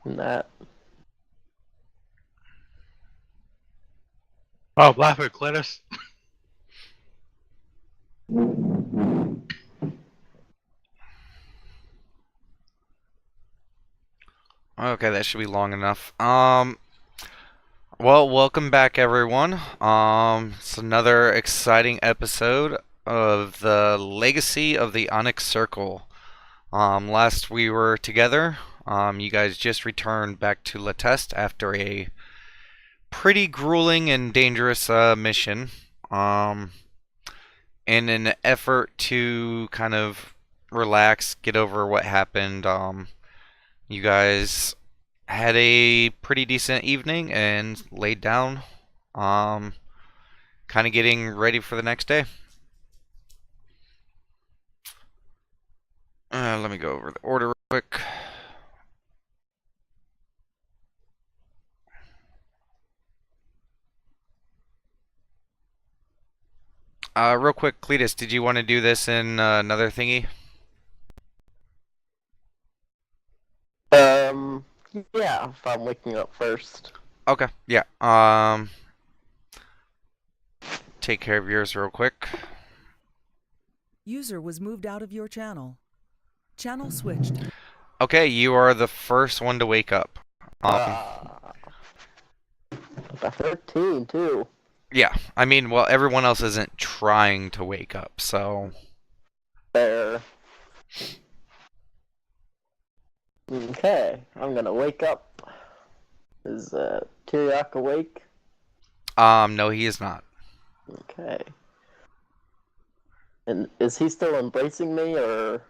in that. Oh, laugh at Cletus. Okay, that should be long enough. Well, welcome back, everyone. It's another exciting episode of the Legacy of the Onyx Circle. Last we were together, you guys just returned back to La Teste after a pretty grueling and dangerous mission. Um, in an effort to kind of relax, get over what happened, you guys had a pretty decent evening and laid down, um, kind of getting ready for the next day. Let me go over the order real quick. Real quick, Cletus, did you want to do this in another thingy? Um, yeah, if I'm waking up first. Okay, yeah. Take care of yours real quick. User was moved out of your channel. Channel switched. Okay, you are the first one to wake up. The 13 too. Yeah, I mean, well, everyone else isn't trying to wake up, so. There. Okay, I'm gonna wake up. Is Tyriok awake? No, he is not. Okay. And is he still embracing me, or?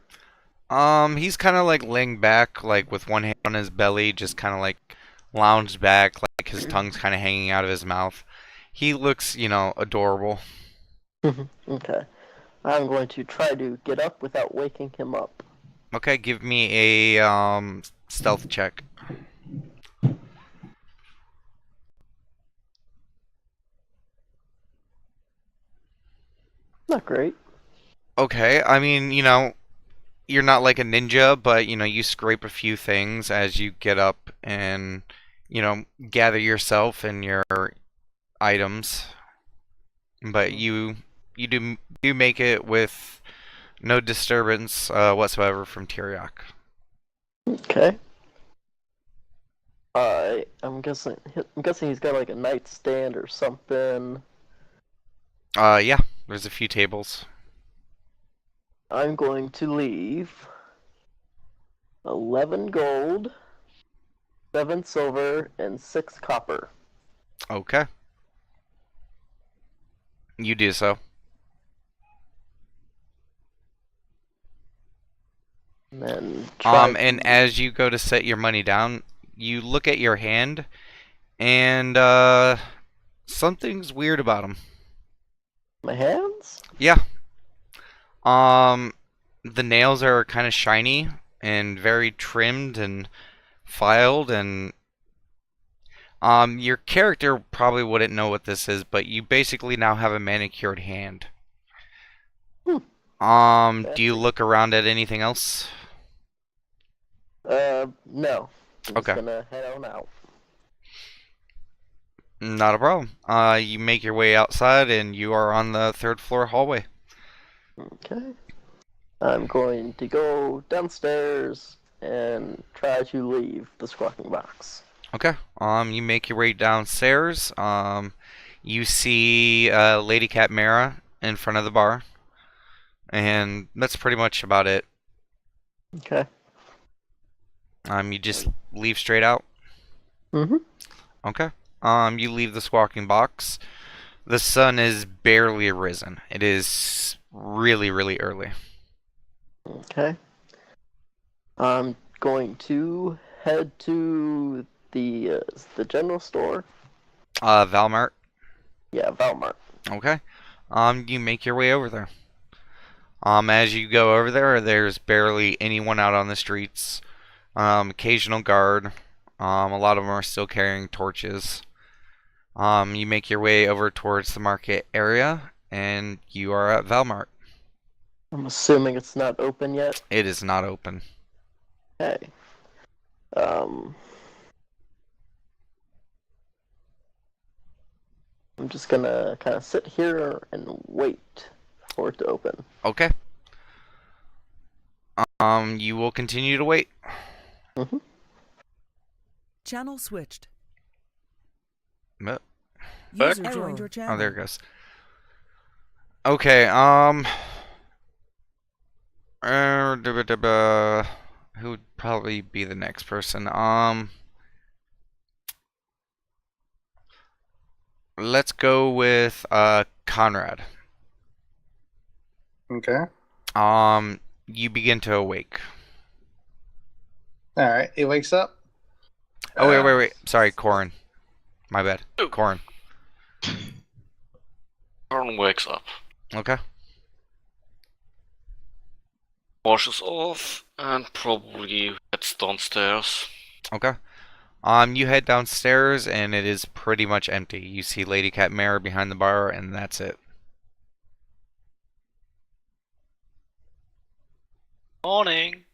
He's kind of like laying back, like with one hand on his belly, just kind of like lounged back, like his tongue's kind of hanging out of his mouth. He looks, adorable. Okay. I'm going to try to get up without waking him up. Okay, give me a stealth check. Not great. Okay, I mean, you're not like a ninja, but you scrape a few things as you get up and gather yourself and your items. But you do make it with no disturbance whatsoever from Tyriok. Okay. I'm guessing he's got like a nightstand or something. Yeah, there's a few tables. I'm going to leave 11 gold, 7 silver, and 6 copper. Okay. You do so. And then try And to... as you go to set your money down, you look at your hand, and something's weird about them. My hands? Yeah. Um, the nails are kind of shiny and very trimmed and filed, and your character probably wouldn't know what this is, but you basically now have a manicured hand. Do you look around at anything else? No. I'm Okay. just gonna head on out. Not a problem. You make your way outside, and you are on the third floor hallway. Okay. I'm going to go downstairs and try to leave the squawking box. Okay. You make your way downstairs. You see Lady Cat Mara in front of the bar, and that's pretty much about it. Okay. You just leave straight out. Mm-hmm. Okay. You leave the squawking box. The sun is barely arisen. It is really, really early. Okay. I'm going to head to the general store. Valmart. Yeah, Valmart. Okay. You make your way over there. As you go over there, there's barely anyone out on the streets. Occasional guard. A lot of them are still carrying torches. You make your way over towards the market area, and you are at Valmart. I'm assuming it's not open yet. It is not open. Okay. Um, just gonna kind of sit here and wait for it to open. Okay. You will continue to wait. Mm-hmm. Channel switched. Oh, User joined your channel. there it goes. Okay, who would probably be the next person? Let's go with Conrad. Okay. You begin to awake. All right. He wakes up. Oh, wait. Sorry, Corin. My bad. Corin. Aaron wakes up, Okay. washes off, and probably heads downstairs. Okay. You head downstairs and it is pretty much empty. You see Lady Cat Mare behind the bar and that's it. Morning.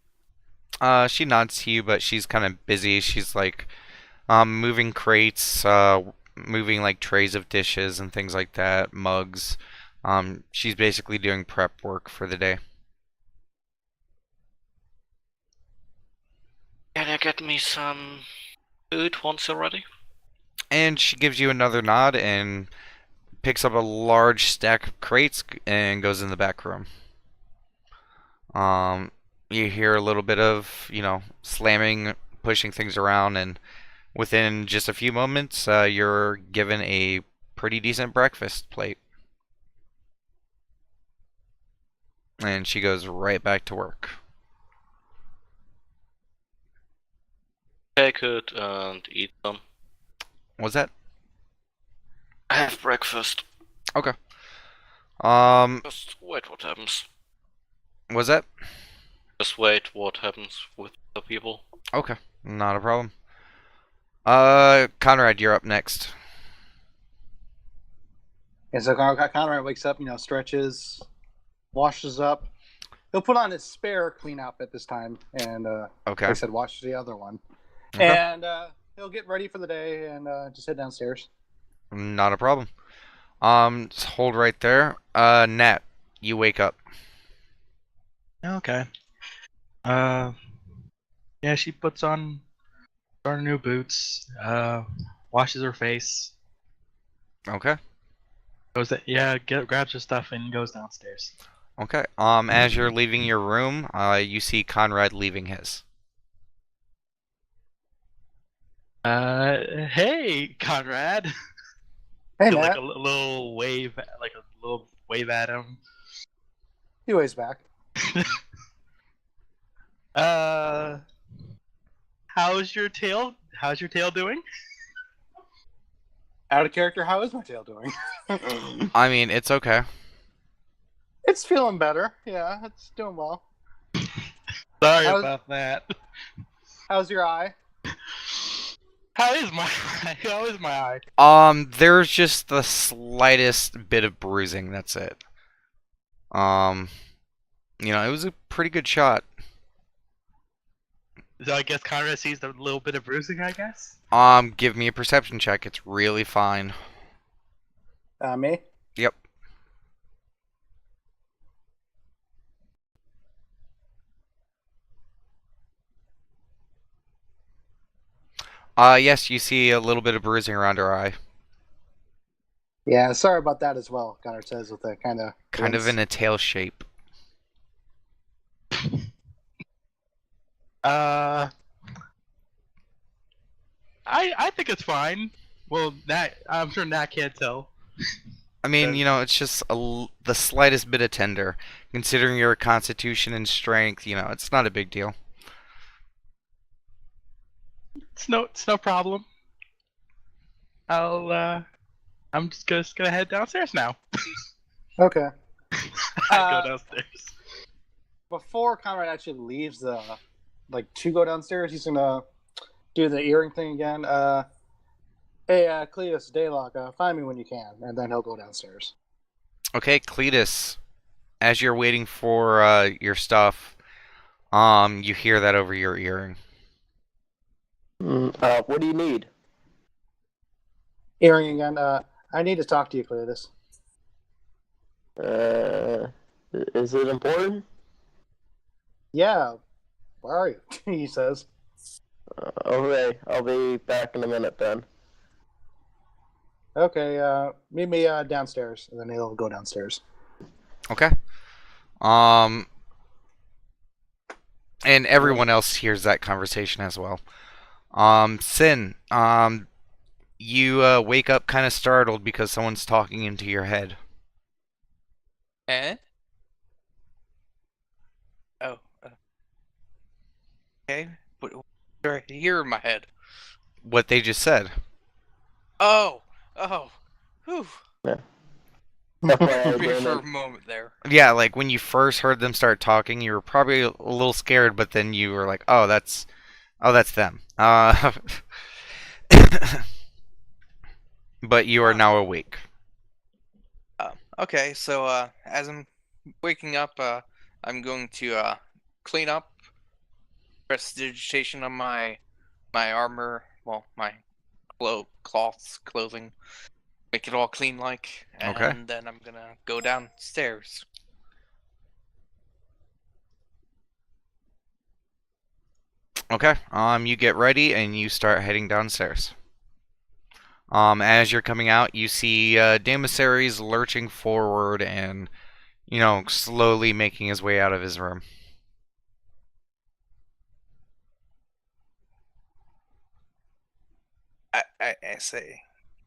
She nods to you, but she's kind of busy. She's like, moving crates, moving like trays of dishes and things like that, mugs. She's basically doing prep work for the day. Can you get me some food once you're ready? And she gives you another nod and picks up a large stack of crates and goes in the back room. You hear a little bit of, slamming, pushing things around, and within just a few moments, you're given a pretty decent breakfast plate. And she goes right back to work. Take it and eat some. What's that? Have breakfast. Okay. Just wait what happens. Was that? Just wait what happens with the people. Okay, not a problem. Conrad, you're up next. And so Conrad wakes up, stretches, washes up. He'll put on his spare clean outfit this time, and Okay. like I said, wash the other one. Okay. And he'll get ready for the day and just head downstairs. Not a problem. Just hold right there. Nat, you wake up. Okay. Yeah, she puts on her new boots, washes her face, Okay. grabs her stuff and goes downstairs. Okay. As you're leaving your room, you see Conrad leaving his. Hey, Conrad. Hey, Like Matt. a little wave at him. He waves back. How's your tail? How's your tail doing? Out of character, how is my tail doing? I mean, it's okay. It's feeling better. Yeah, it's doing well. Sorry How's- about that. How's your eye? How is my eye? How is my eye? There's just the slightest bit of bruising, that's it. It was a pretty good shot. So I guess Conrad sees the little bit of bruising, I guess? Give me a perception check. It's really fine. Me? Yep. Yes, you see a little bit of bruising around her eye. Yeah, sorry about that as well, Conrad says with a kind of In a tail shape. I think it's fine. Well, I'm sure Nat can't tell. I mean, it's just the slightest bit of tender. Considering your constitution and strength, it's not a big deal. It's no problem. I'm just gonna head downstairs now. Okay. I go downstairs. Before Conrad actually leaves to go downstairs, he's gonna do the earring thing again. Hey, Cletus, Daylock, find me when you can, and then he'll go downstairs. Okay, Cletus, as you're waiting for your stuff, you hear that over your earring. What do you need? Earring again. I need to talk to you, Cletus. Is it important? Yeah, where are you? He says. Okay, I'll be back in a minute then. Okay, meet me downstairs, and then he'll go downstairs. Okay. Um, and everyone else hears that conversation as well. Sin, you wake up kind of startled because someone's talking into your head. Eh? Oh. Okay. What do I hear in my head? What they just said. Oh. Oh. Whew. FYI, Threw me for a Damon. moment there. Yeah, like when you first heard them start talking, you were probably a little scared, but then you were like, "Oh, that's them." But you are now awake. Okay, so as I'm waking up, I'm going to clean up prestidigitation on my armor, well, my clothing, make it all clean like, and Okay. then I'm gonna go downstairs. Okay. You get ready and you start heading downstairs. As you're coming out, you see Damasaries lurching forward and, slowly making his way out of his room. I say,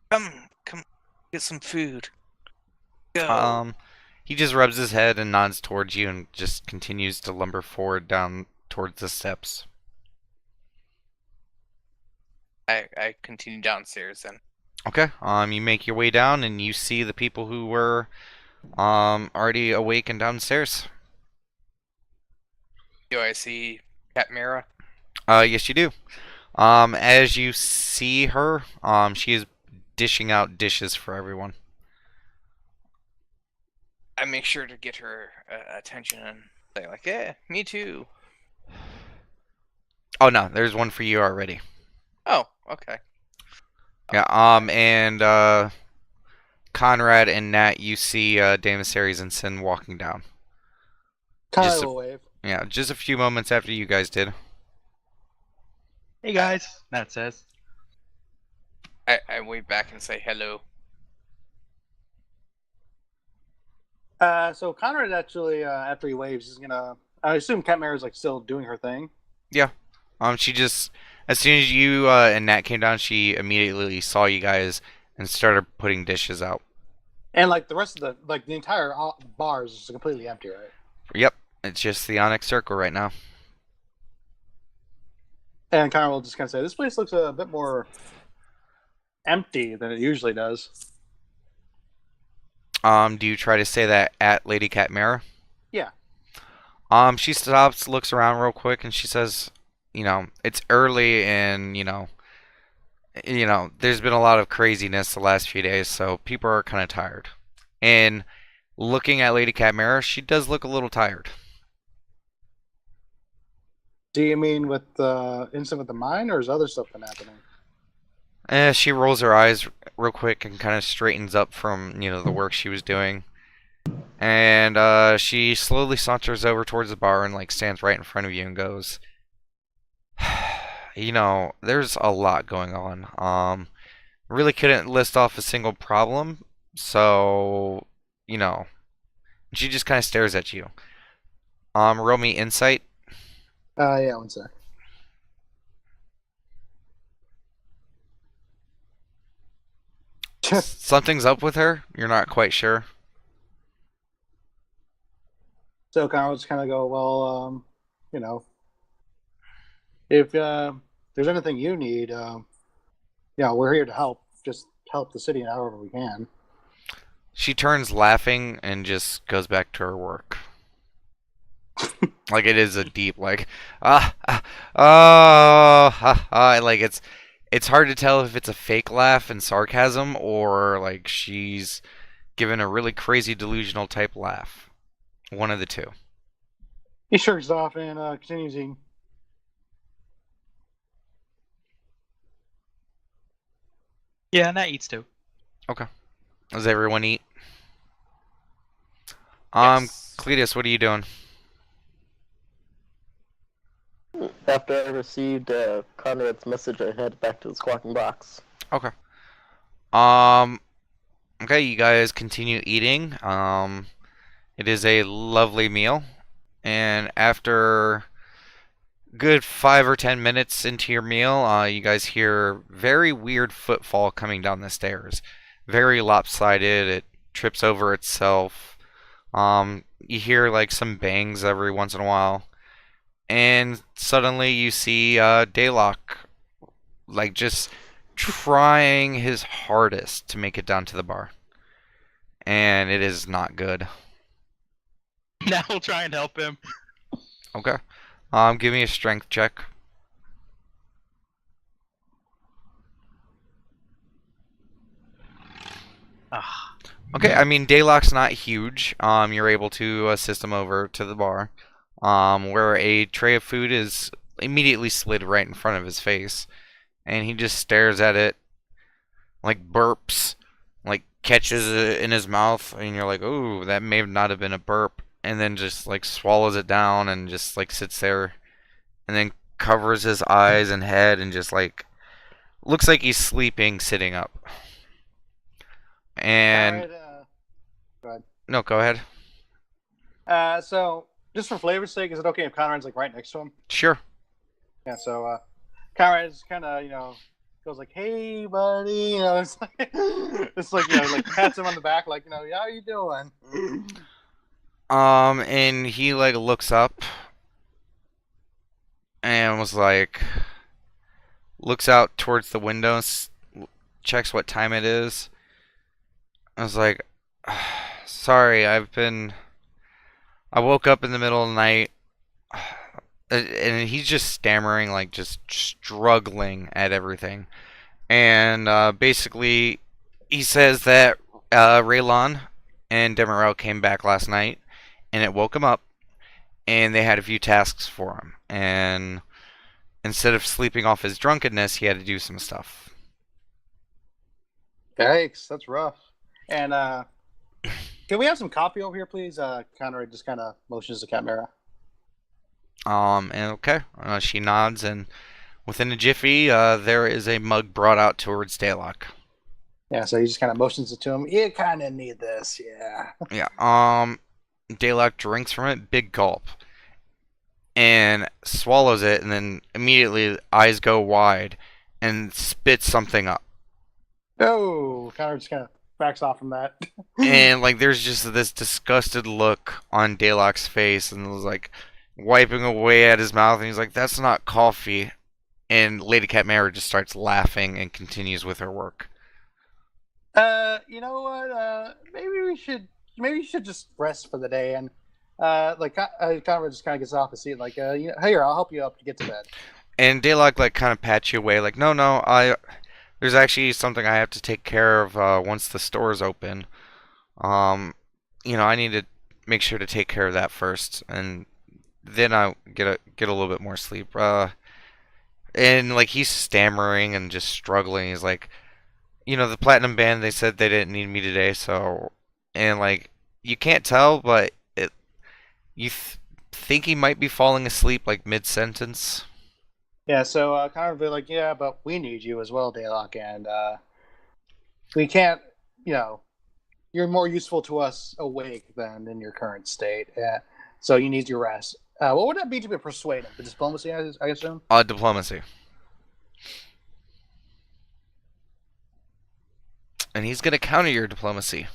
come, get some food. Go. He just rubs his head and nods towards you and just continues to lumber forward down towards the steps. I continue downstairs then. Okay. You make your way down and you see the people who were already awake and downstairs. Do I see Katmira? Yes, you do. As you see her, she is dishing out dishes for everyone. I make sure to get her attention and say like, "Yeah, me too." Oh no, there's one for you already. Oh, okay. Yeah. And Conrad and Nat, you see Damasaries and Sin walking down. Kyle Just a- will wave. Yeah, just a few moments after you guys did. Hey guys, Nat says. I wave back and say hello. So Conrad actually, after he waves, is gonna. I assume Katmara is like still doing her thing. Yeah. She just, as soon as you and Nat came down, she immediately saw you guys and started putting dishes out. And like the rest of the entire bar is just completely empty, right? Yep. It's just the Onyx Circle right now. And Conrad will just kind of say, "This place looks a bit more empty than it usually does." Do you try to say that at Lady Katmara? Yeah. She stops, looks around real quick, and she says, it's early and, there's been a lot of craziness the last few days, so people are kind of tired. And looking at Lady Katmara, she does look a little tired. Do you mean with the incident with the mine, or is other stuff been happening? She rolls her eyes real quick and kind of straightens up from, the work she was doing. And she slowly saunters over towards the bar and, stands right in front of you and goes, there's a lot going on. Really couldn't list off a single problem, so, she just kind of stares at you. Roll me insight. Yeah, one sec. Something's up with her. You're not quite sure. So Conrad will just kind of go, well, if there's anything you need, we're here to help. Just help the city however we can. She turns laughing and just goes back to her work. It is a deep it's hard to tell if it's a fake laugh and sarcasm or she's given a really crazy delusional type laugh. One of the two. He shrugs off and continues eating. Yeah, Nat eats too. Okay. Does everyone eat? Yes. Cletus, what are you doing? After I received Conrad's message, I headed back to the squawking box. Okay. Um, okay, you guys continue eating. It is a lovely meal, and after good 5 or 10 minutes into your meal, you guys hear very weird footfall coming down the stairs. Very lopsided. It trips over itself. You hear like some bangs every once in a while, and suddenly you see Daylock like just trying his hardest to make it down to the bar, and it is not good. Now we'll try and help him. Okay. Give me a strength check. Ah, Okay, I mean Daylock's not huge. You're able to assist him over to the bar, where a tray of food is immediately slid right in front of his face, and he just stares at it, like burps, like catches it in his mouth, and you're like, "Ooh, that may not have been a burp," and then just like swallows it down and just like sits there, and then covers his eyes and head and just like looks like he's sleeping, sitting up. And Conrad, go ahead. no, go ahead. So just for flavor's sake, is it okay if Conrad's like right next to him? Sure. Yeah. So Conrad's kind of goes like, "Hey, buddy," it's like like pats him on the back, like yeah, how you doing? And he like looks up and was like, looks out towards the window, checks what time it is. I was like, sorry, I woke up in the middle of the night, and he's just stammering, like just struggling at everything. And basically, he says that Raylon and Demerel came back last night, and it woke him up, and they had a few tasks for him. And instead of sleeping off his drunkenness, he had to do some stuff. Yikes, that's rough. And can we have some coffee over here, please? Conrad just kind of motions to Catmara. And okay, she nods, and within a jiffy, there is a mug brought out towards Daylock. Yeah, so he just kind of motions it to him. You kind of need this, yeah. Yeah. Daylock drinks from it, big gulp, and swallows it, and then immediately eyes go wide and spits something up. Oh, Conrad just kind of backs off from that. And like there's just this disgusted look on Daylock's face, and it was like wiping away at his mouth, and he's like, "That's not coffee." And Lady Catmara just starts laughing and continues with her work. You know what? Maybe you should just rest for the day. And Conrad just kind of gets off his seat, like, here, I'll help you up to get to bed. And Daylock like kind of pats you away, like, no, there's actually something I have to take care of once the store's open. I need to make sure to take care of that first, and then I'll get a little bit more sleep. And like he's stammering and just struggling. He's like, the Platinum Band, they said they didn't need me today, so, and like you can't tell, but you think he might be falling asleep like mid-sentence. Yeah, so Conrad will be like, yeah, but we need you as well, Daylock, and we can't, you're more useful to us awake than in your current state. So you need your rest. What would that be to persuade him? The diplomacy, I assume? Diplomacy. And he's gonna counter your diplomacy.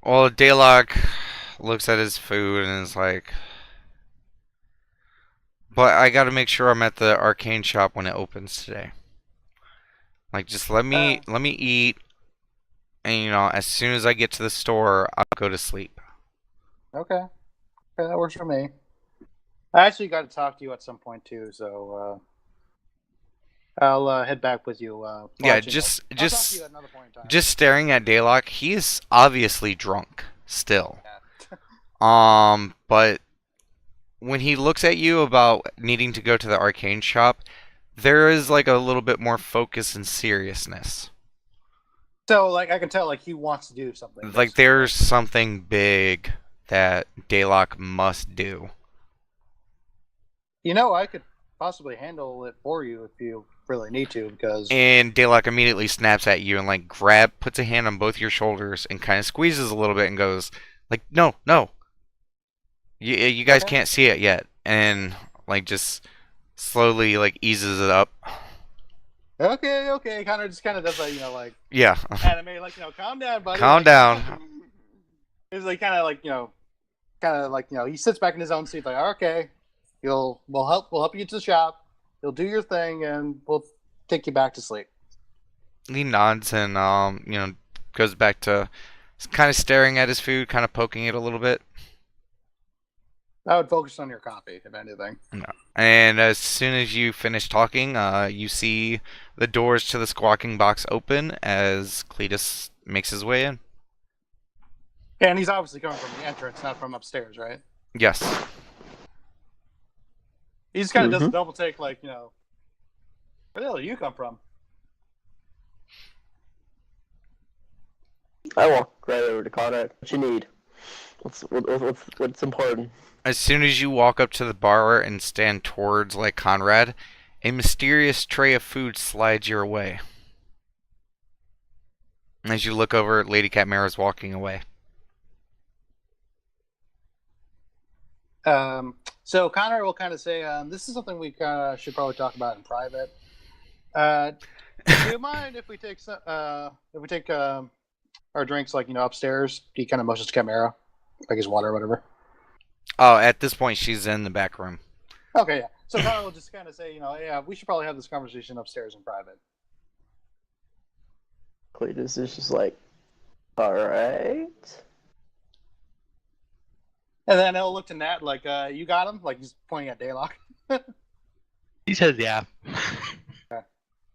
Well, Daylock looks at his food and is like, but I gotta make sure I'm at the arcane shop when it opens today. Like, just let me eat, and as soon as I get to the store, I'll go to sleep. Okay, that works for me. I actually got to talk to you at some point too, so I'll head back with you. Yeah, I'll talk to you just at another point in time. just staring at Daylock. He is obviously drunk still. Yeah. But when he looks at you about needing to go to the arcane shop, there is like a little bit more focus and seriousness. So, like, I can tell, like, he wants to do something. Like basically. there's something big that Daylock must do. You know, I could possibly handle it for you if you really need to, because And Daylock immediately snaps at you and like puts a hand on both your shoulders and kind of squeezes a little bit and goes like, no, no. You guys Okay. can't see it yet, and like just slowly like eases it up. okay, kind of does like, you know, like Yeah. anime, like, you know, calm down, buddy. Calm like, down. It's like kind of like, you know, he sits back in his own seat, like, okay, we'll help you to the shop. You'll do your thing, and we'll take you back to sleep. He nods and goes back to kind of staring at his food, kind of poking it a little bit. I would focus on your coffee, if anything. No. And as soon as you finish talking, you see the doors to the squawking box open as Cletus makes his way in. And he's obviously coming from the entrance, not from upstairs, right? Yes. He just kind of does a double take, like, you know, where the hell do you come from? I walk right over to Conrad. What you need? What's important? As soon as you walk up to the bar and stand towards like Conrad, a mysterious tray of food slides your way. As you look over, Lady Catmara's walking away. So Connor will kind of say, this is something we kind of should probably talk about in private. Do you mind if we take our drinks, like, you know, upstairs? He kind of motions to Chimera, like his water or whatever. Oh, at this point, she's in the back room. Okay, yeah. So Connor will just kind of say, you know, yeah, we should probably have this conversation upstairs in private. Cletus is just like, all right. And then he'll look to Nat like, you got him? Like, he's pointing at Daylock. He says, "Yeah."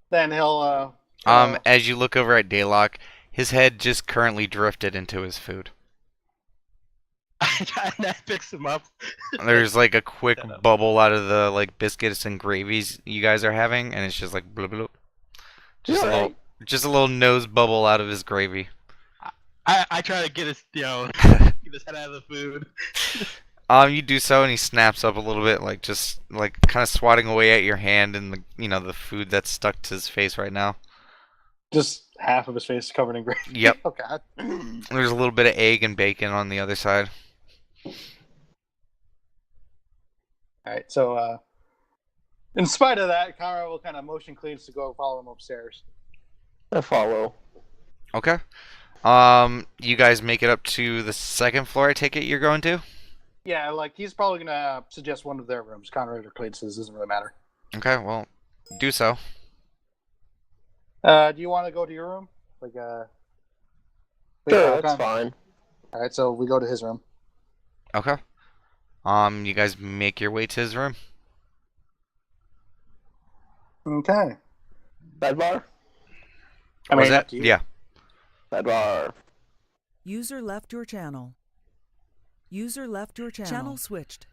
Then he'll, As you look over at Daylock, his head just currently drifted into his food. And that picks him up. There's like a quick bubble out of the like biscuits and gravies you guys are having, and it's just like bloop bloop. Just a little nose bubble out of his gravy. I try to get his, you know, get his head out of the food. You do so, and he snaps up a little bit, like just like kind of swatting away at your hand and the food that's stuck to his face right now. just half of his face is covered in gravy. Yep. Oh, God. There's a little bit of egg and bacon on the other side. All right, so in spite of that, Conrad will kind of motion Cletus to go follow him upstairs. I follow. Okay. You guys make it up to the second floor, I take it you're going to? Yeah, like, he's probably going to suggest one of their rooms. Conrad or Cletus's, doesn't really matter. Okay, well, do so. Do you want to go to your room? Like, Sure, that's fine. All right, so we go to his room. Okay. You guys make your way to his room. Okay. Sidebar? I Was mean, that? up to you. Yeah. Sidebar. User left your channel. User left your channel. Channel switched.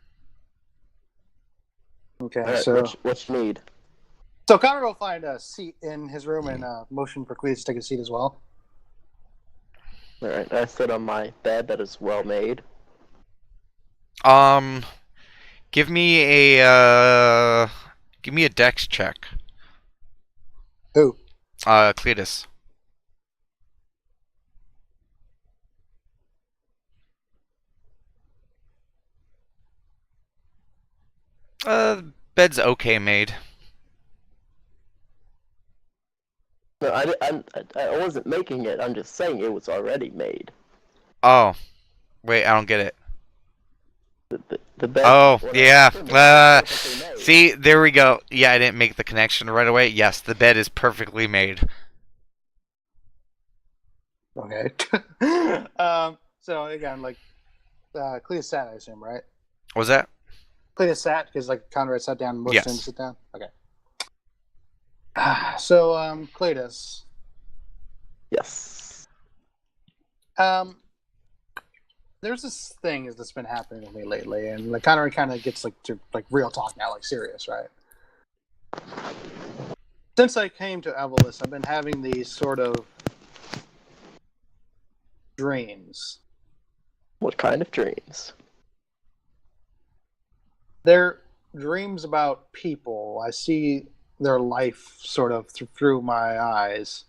Okay, Alright, so what you need? so Connor will find a seat in his room and motion for Cletus to take a seat as well. Alright, I sit on my bed that is well made. Give me a dex check. Who? Cletus. Bed's okay made. No, I wasn't making it. I'm just saying it was already made. Oh, wait, I don't get it. The bed. Oh, what I yeah. assumed was perfectly made. See, there we go. Yeah, I didn't make the connection right away. Yes, the bed is perfectly made. Okay. So again, like, Cletus sat, I assume, right? Was that? Cletus sat because like Conrad sat down and motioned him to Yes. sit down. Okay. So, Cletus, Yes. there's this thing that's been happening to me lately, and like Conrad kind of gets like to like real talk now, like serious, right? Since I came to Evolus, I've been having these sort of dreams. What kind of dreams? They're dreams about people. I see their life sort of through my eyes.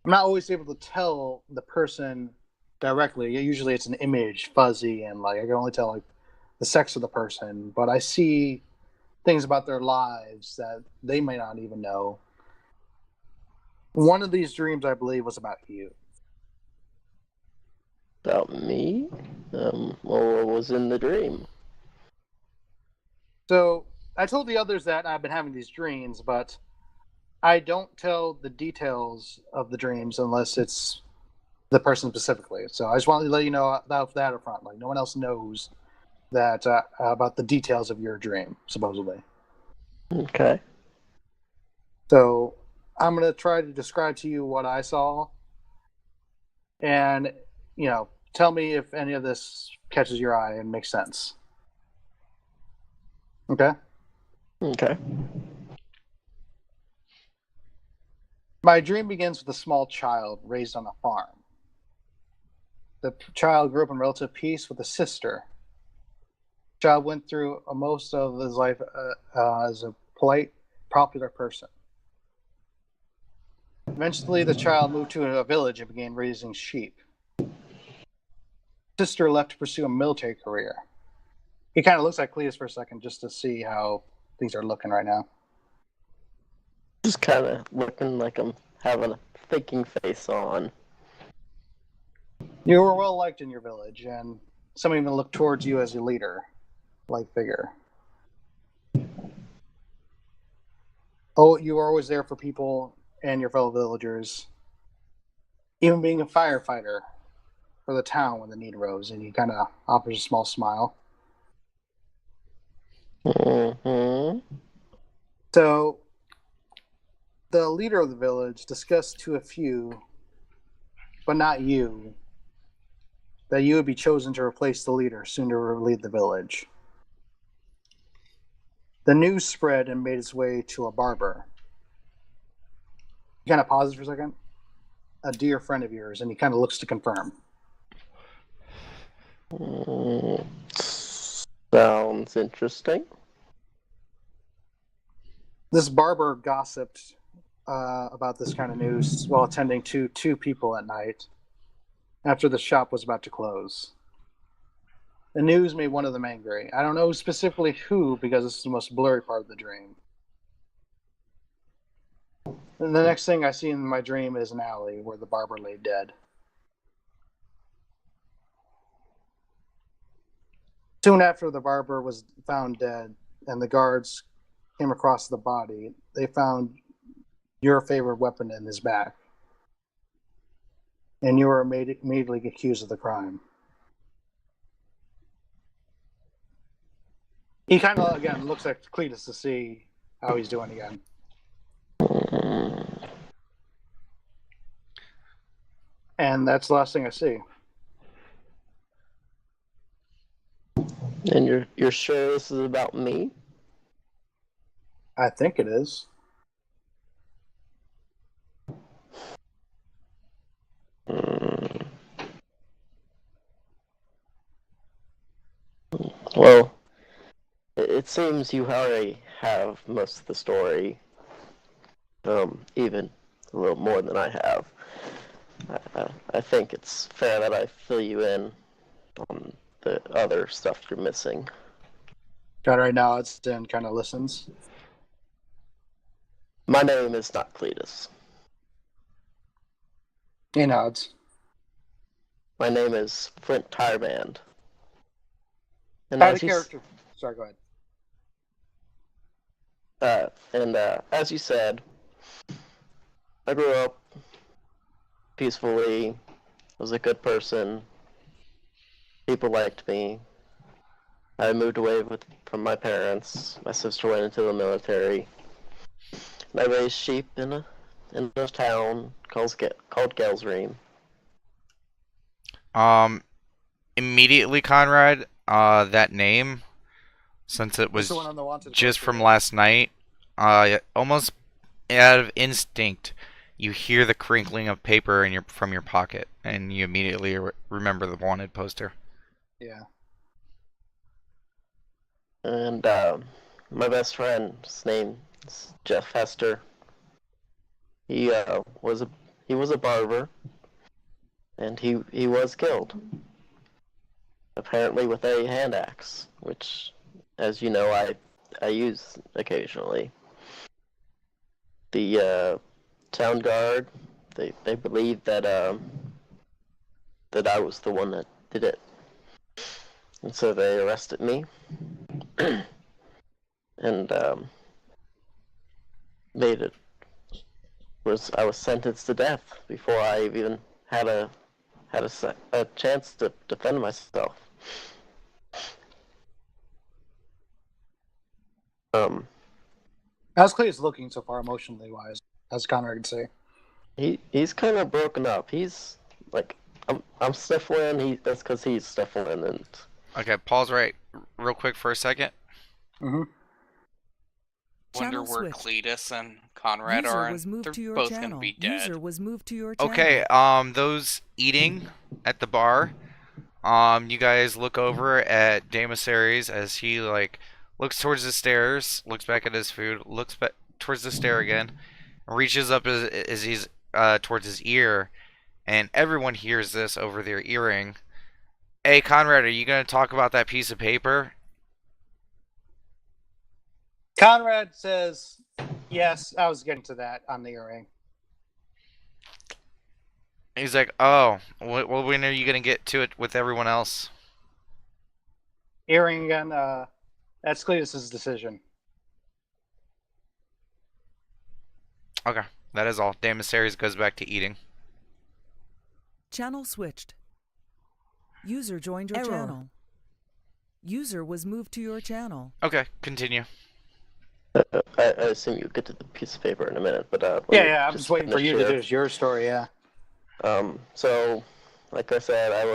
I'm not always able to tell the person directly. Usually it's an image, fuzzy, and like I can only tell like the sex of the person, but I see things about their lives that they may not even know. One of these dreams, I believe, was about you. About me? Well, what was in the dream? So I told the others that I've been having these dreams, but I don't tell the details of the dreams unless it's the person specifically. So I just wanted to let you know about that up front. Like no one else knows that about the details of your dream, supposedly. Okay. So I'm gonna try to describe to you what I saw, and tell me if any of this catches your eye and makes sense. Okay. Okay. My dream begins with a small child raised on a farm. The child grew up in relative peace with a sister. The child went through most of his life as a polite, popular person. Eventually, the child moved to a village and began raising sheep. The sister left to pursue a military career. He kind of looks like Cletus for a second just to see how things are looking right now. Just kind of looking like I'm having a thinking face on. You were well liked in your village, and some even looked towards you as a leader-like figure. Oh, you were always there for people and your fellow villagers, even being a firefighter for the town when the need arose, and he kind of offers a small smile. Mm-hmm. So, the leader of the village discussed to a few, but not you, that you would be chosen to replace the leader soon to lead the village. The news spread and made its way to a barber. He kind of pauses for a second. A dear friend of yours, and he kind of looks to confirm. Sounds interesting. This barber gossiped about this kind of news while attending to two people at night after the shop was about to close. The news made one of them angry. I don't know specifically who, because this is the most blurry part of the dream. And the next thing I see in my dream is an alley where the barber lay dead. Soon after the barber was found dead and the guards came across the body, they found your favorite weapon in his back. And you were immediately accused of the crime. He kind of, again, looks at Cletus to see how he's doing again. And that's the last thing I see. And you're sure this is about me? I think it is. Well, it seems you already have most of the story. Even a little more than I have. I think it's fair that I fill you in on the other stuff you're missing. God, right now it's in, kind of listens. My name is not Cletus. He nods. My name is Flint Tireband. And Out of character. Sorry, go ahead. As you said, I grew up peacefully, was a good person, people liked me, I moved away from my parents. My sister went into the military. And I raised sheep in a town called Gelsream. Immediately, Conrad, that name, since it This was is the one on the wanted just poster, from right? last night, almost out of instinct, you hear the crinkling of paper from your pocket, and you immediately remember the wanted poster. Yeah. And my best friend, his name is Jeff Hester. He was a barber, and he was killed. Apparently with a hand axe, which, as you know, I use occasionally. The town guard, they believe that I was the one that did it, and so they arrested me, and made it I was sentenced to death before I even had a chance to defend myself. How's Cletus looking so far, emotionally wise? As Connor could say. He's kind of broken up. He's like, I'm sniffling. That's because he's sniffling, and Okay, pause right real quick for a second. Mm-hmm. Wonder Channel where switched. Cletus and Conrad User are, was and moved they're to your both channel. gonna be dead. User was moved to your channel. Okay, those eating at the bar, you guys look over at Damasaries as he looks towards the stairs, looks back at his food, looks back towards the stair again, reaches up as he's towards his ear, and everyone hears this over their earring. Hey, Conrad, are you gonna talk about that piece of paper? Conrad says, "Yes, I was getting to that on the earring." He's like, oh, well, when are you gonna get to it with everyone else? Earring again. That's Cletus's decision. Okay, that is all. Damasaries goes back to eating. Channel switched. User joined your channel. User was moved to your channel. Okay, continue. I assume you'll get to the piece of paper in a minute, but Yeah. I'm just waiting for you to do your story. Yeah. So, like I said, I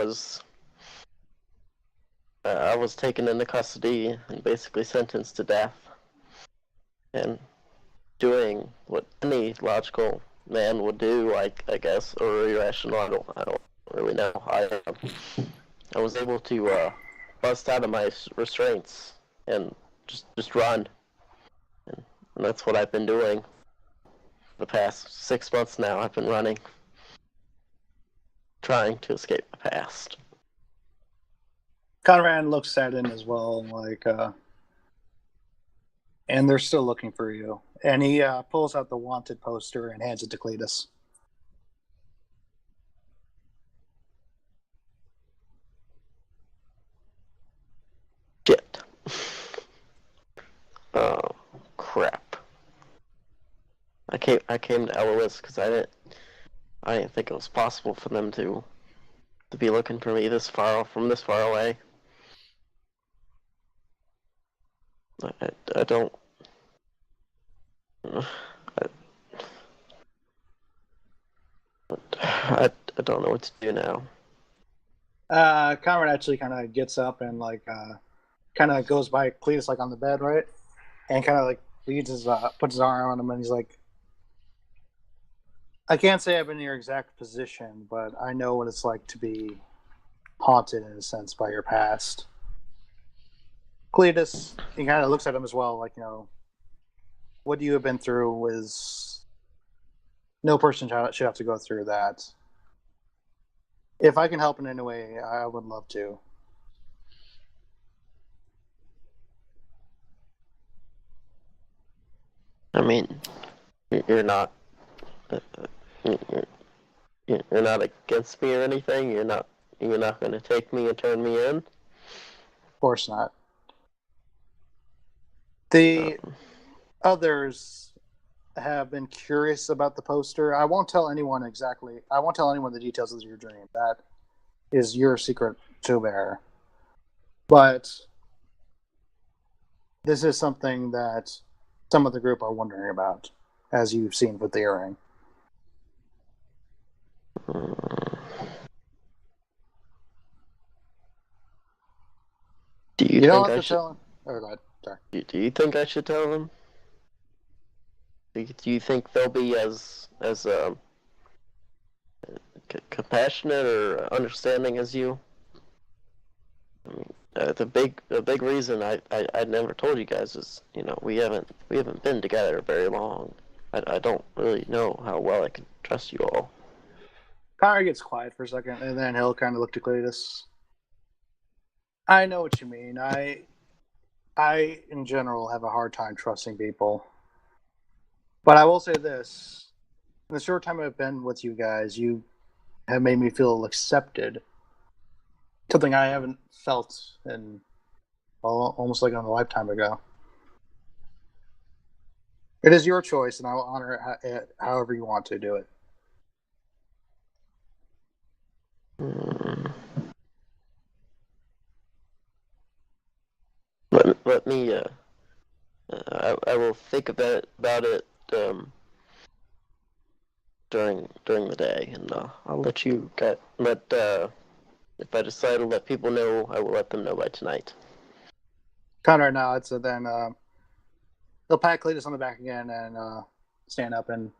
was taken into custody and basically sentenced to death, and doing what any logical man would do, I guess, or irrational. I don't really know. I was able to bust out of my restraints and just run, and that's what I've been doing the past 6 months now. I've been running, trying to escape the past. Conrad looks at him as well, and they're still looking for you. And he pulls out the wanted poster and hands it to Cletus. Shit. Oh, crap. I came to Eloise because I didn't think it was possible for them to be looking for me this far away. I don't. I don't know what to do now. Conrad actually kind of gets up and kind of goes by Cletus on the bed, right? And kind of puts his arm on him, and he's like, "I can't say I've been in your exact position, but I know what it's like to be haunted in a sense by your past." Cletus, he kind of looks at him as well, what you have been through is no person should have to go through that. If I can help in any way, I would love to. I mean, you're not you're not against me or anything. You're not going to take me and turn me in. Of course not. The others have been curious about the poster. I won't tell anyone the details of your dream. That is your secret to bear. But this is something that some of the group are wondering about, as you've seen with the earring. Do you You don't think have I to should? tell him. Oh, go ahead. Sorry. Do you think I should tell them? Do you think they'll be as compassionate or understanding as you? I mean, the big reason I never told you guys is, you know, we haven't been together very long. I don't really know how well I can trust you all. Connor gets quiet for a second, and then he'll kind of look to Cletus. I know what you mean. I in general have a hard time trusting people, but I will say this: in the short time I've been with you guys, you have made me feel accepted. Something I haven't felt in almost like a lifetime ago. It is your choice, and I will honor it however you want to do it. Hmm. Let me I will think about it during the day, and I'll let you let if I decide to let people know, I will let them know by tonight. Connor nods, and then he'll pat Cletus on the back again and stand up, and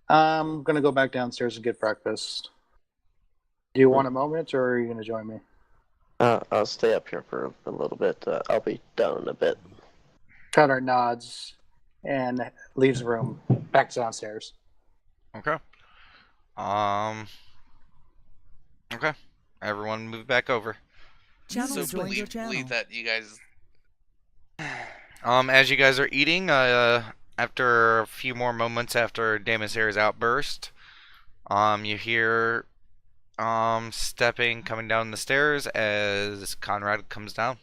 I'm gonna go back downstairs and get breakfast. Do you want a moment, or are you gonna join me? I'll stay up here for a little bit. I'll be down in a bit. Connor nods and leaves the room back downstairs. Okay. Okay. Everyone move back over. Channel So joined your channel. believe that you guys. As you guys are eating, after a few more moments after Damasir's outburst, you hear stepping coming down the stairs as Conrad comes down.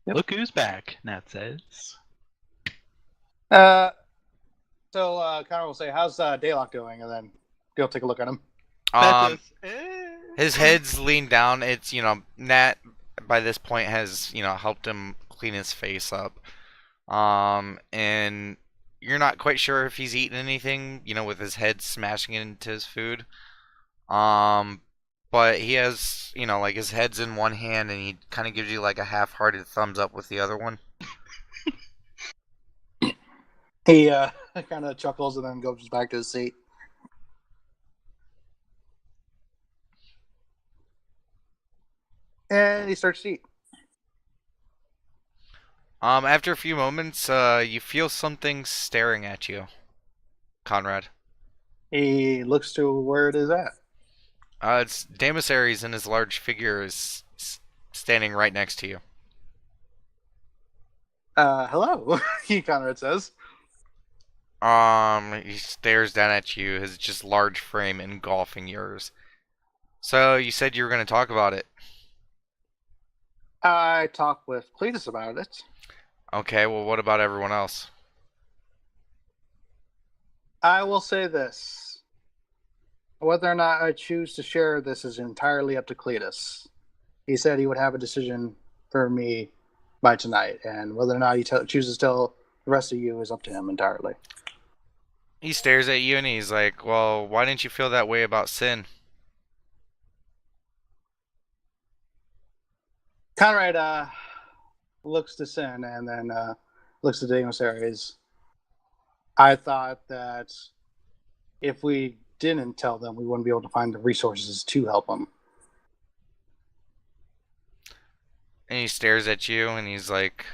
Look who's back, Nat says. So Connor will say, "How's Daylock doing?" And then go take a look at him. Nat says, His head's leaned down. It's, Nat by this point has, helped him clean his face up. And you're not quite sure if he's eaten anything, with his head smashing into his food. But he has, like his head's in one hand and he kind of gives you like a half-hearted thumbs up with the other one. He kind of chuckles and then goes back to his seat. And he starts to eat. After a few moments, you feel something staring at you, Conrad. He looks to where it is at. It's Damasires, and his large figure is standing right next to you. Hello, he Conrad says. He stares down at you, his just large frame engulfing yours. So, you said you were going to talk about it. I talked with Cletus about it. Okay, well, what about everyone else? I will say this. Whether or not I choose to share this is entirely up to Cletus. He said he would have a decision for me by tonight, and whether or not he chooses to tell the rest of you is up to him entirely. He stares at you and he's like, well, why didn't you feel that way about Sin? Conrad looks to Sin and then looks to Damasires. I thought that if we didn't tell them, we wouldn't be able to find the resources to help them. And he stares at you and he's like,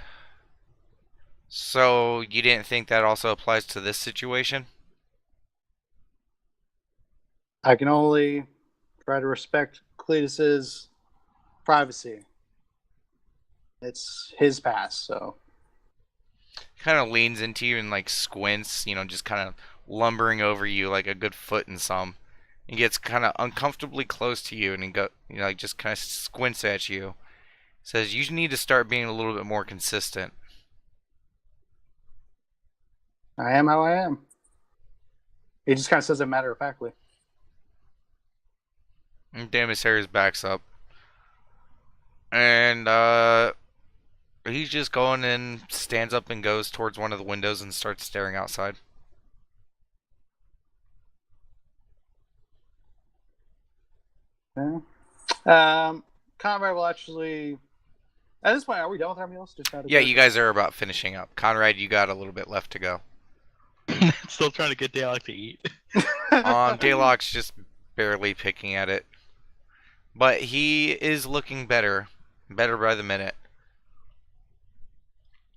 so you didn't think that also applies to this situation? I can only try to respect Cletus's privacy. It's his past, so. Kind of leans into you and like squints, just kind of lumbering over you like a good foot and some. He gets kind of uncomfortably close to you and he like just kind of squints at you. Says you need to start being a little bit more consistent. I am how I am. He just kind of says it matter-of-factly. And Damasires backs up. And he's just going and stands up and goes towards one of the windows and starts staring outside. Okay. Conrad will actually. At this point, are we done with our meals? Just out of Yeah, you guys are about finishing up. Conrad, you got a little bit left to go. Still trying to get Daylock to eat. Daylock's just barely picking at it. But he is looking better. Better by the minute.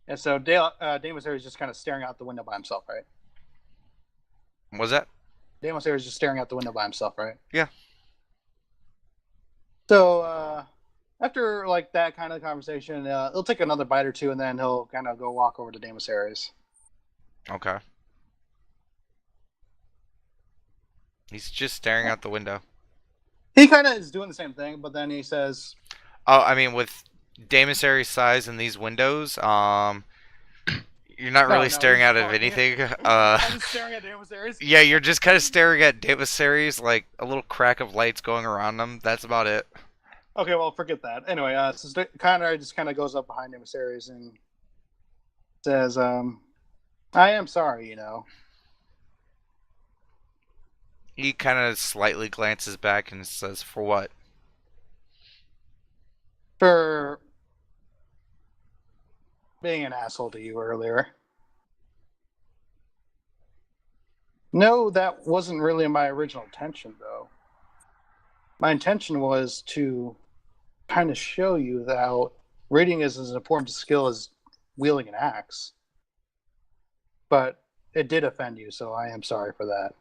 And so Deimos is just kind of staring out the window by himself, right? Was that? Deimos is just staring out the window by himself, right? Yeah. So after like that kind of conversation, he'll take another bite or two, and then he'll kind of go walk over to Deimos Ares. Okay. He's just staring out the window. He kind of is doing the same thing, but then he says, Oh, I mean, with Daemissary's size in these windows, you're not really staring out of anything. I'm just staring at Deimos Ares. Yeah, you're just kind of staring at Daemissary's, like a little crack of lights going around them. That's about it. Okay, well, forget that. Anyway, so Conrad just kind of goes up behind Deimos Ares and says, I am sorry, you know. He kind of slightly glances back and says, "For what?" For being an asshole to you earlier. No, that wasn't really my original intention, though. My intention was to kind of show you that how reading is as important a skill as wielding an axe. But it did offend you, so I am sorry for that.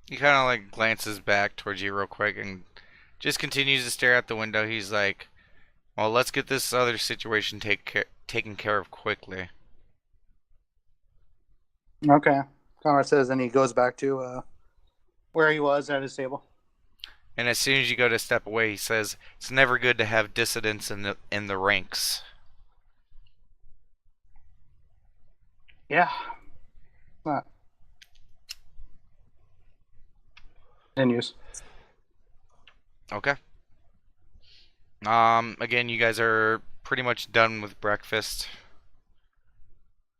He kind of like glances back towards you real quick and just continues to stare out the window. He's like, "Well, let's get this other situation taken care of quickly." Okay. Conrad says, and he goes back to where he was at his table. And as soon as you go to step away, he says, "It's never good to have dissidents in the ranks." Yeah. Not. Continues. Okay. Again, you guys are pretty much done with breakfast.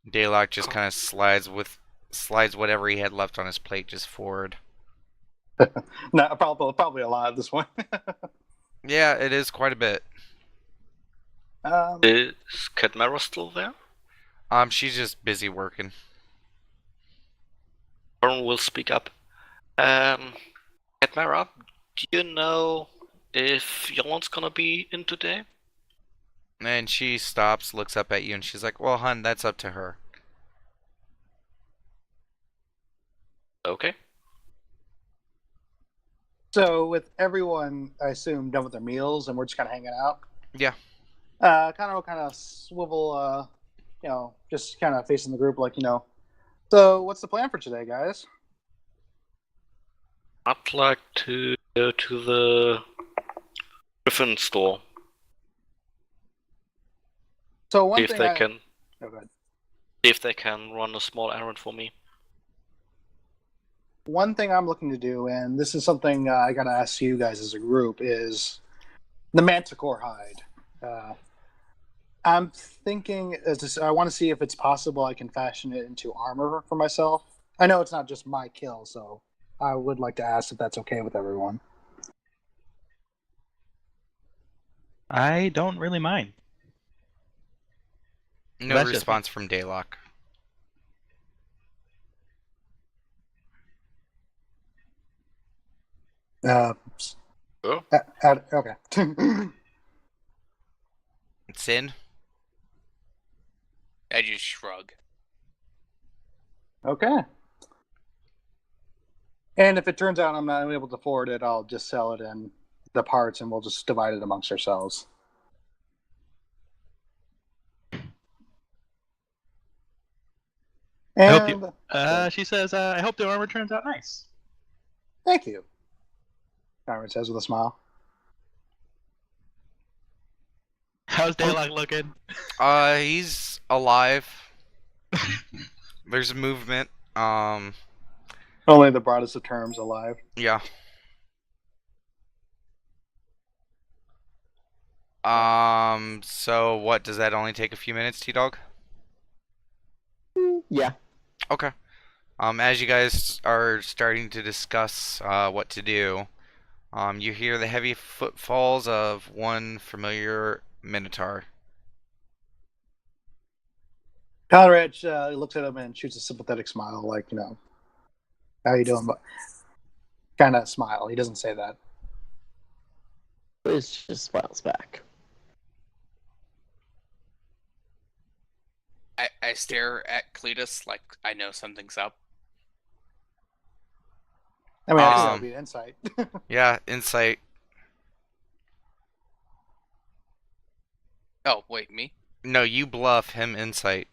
Daylock just kind of slides whatever he had left on his plate just forward. No, probably a lot at this point. Yeah, it is quite a bit. Is Cadmera still there? She's just busy working. Aaron will speak up. Cadmera, do you know if Yolan's gonna be in today? And she stops, looks up at you, and she's like, "Well, hun, that's up to her." Okay. So with everyone, I assume, done with their meals, and we're just kind of hanging out. Yeah. Kind of swivel, just kind of facing the group, like, So what's the plan for today, guys? I'd like to go to the Griffin store. So one See if thing they I... can Oh, go ahead. see if they can run a small errand for me. One thing I'm looking to do, and this is something I got to ask you guys as a group, is the Manticore hide. I'm thinking, I want to see if it's possible I can fashion it into armor for myself. I know it's not just my kill, so I would like to ask if that's okay with everyone. I don't really mind. No That's just- response from Daylock. Oh. Okay. It's in. I just shrug. Okay. And if it turns out I'm not able to afford it, I'll just sell it in the parts and we'll just divide it amongst ourselves. I hope And she says, I hope the armor turns out nice. thank you, Conrad says with a smile. How's Daylock looking? He's alive. There's movement. Only the broadest of terms alive. Yeah. So what, does that only take a few minutes, T-Dog? Yeah. Okay. As you guys are starting to discuss what to do, you hear the heavy footfalls of one familiar Minotaur. Conrad looks at him and shoots a sympathetic smile, like, how you doing? But kind of smile. He doesn't say that. It just smiles back. I stare at Cletus like I know something's up. I mean, I think that would be an insight. Yeah, insight. Oh, wait, me? No, you bluff him insight.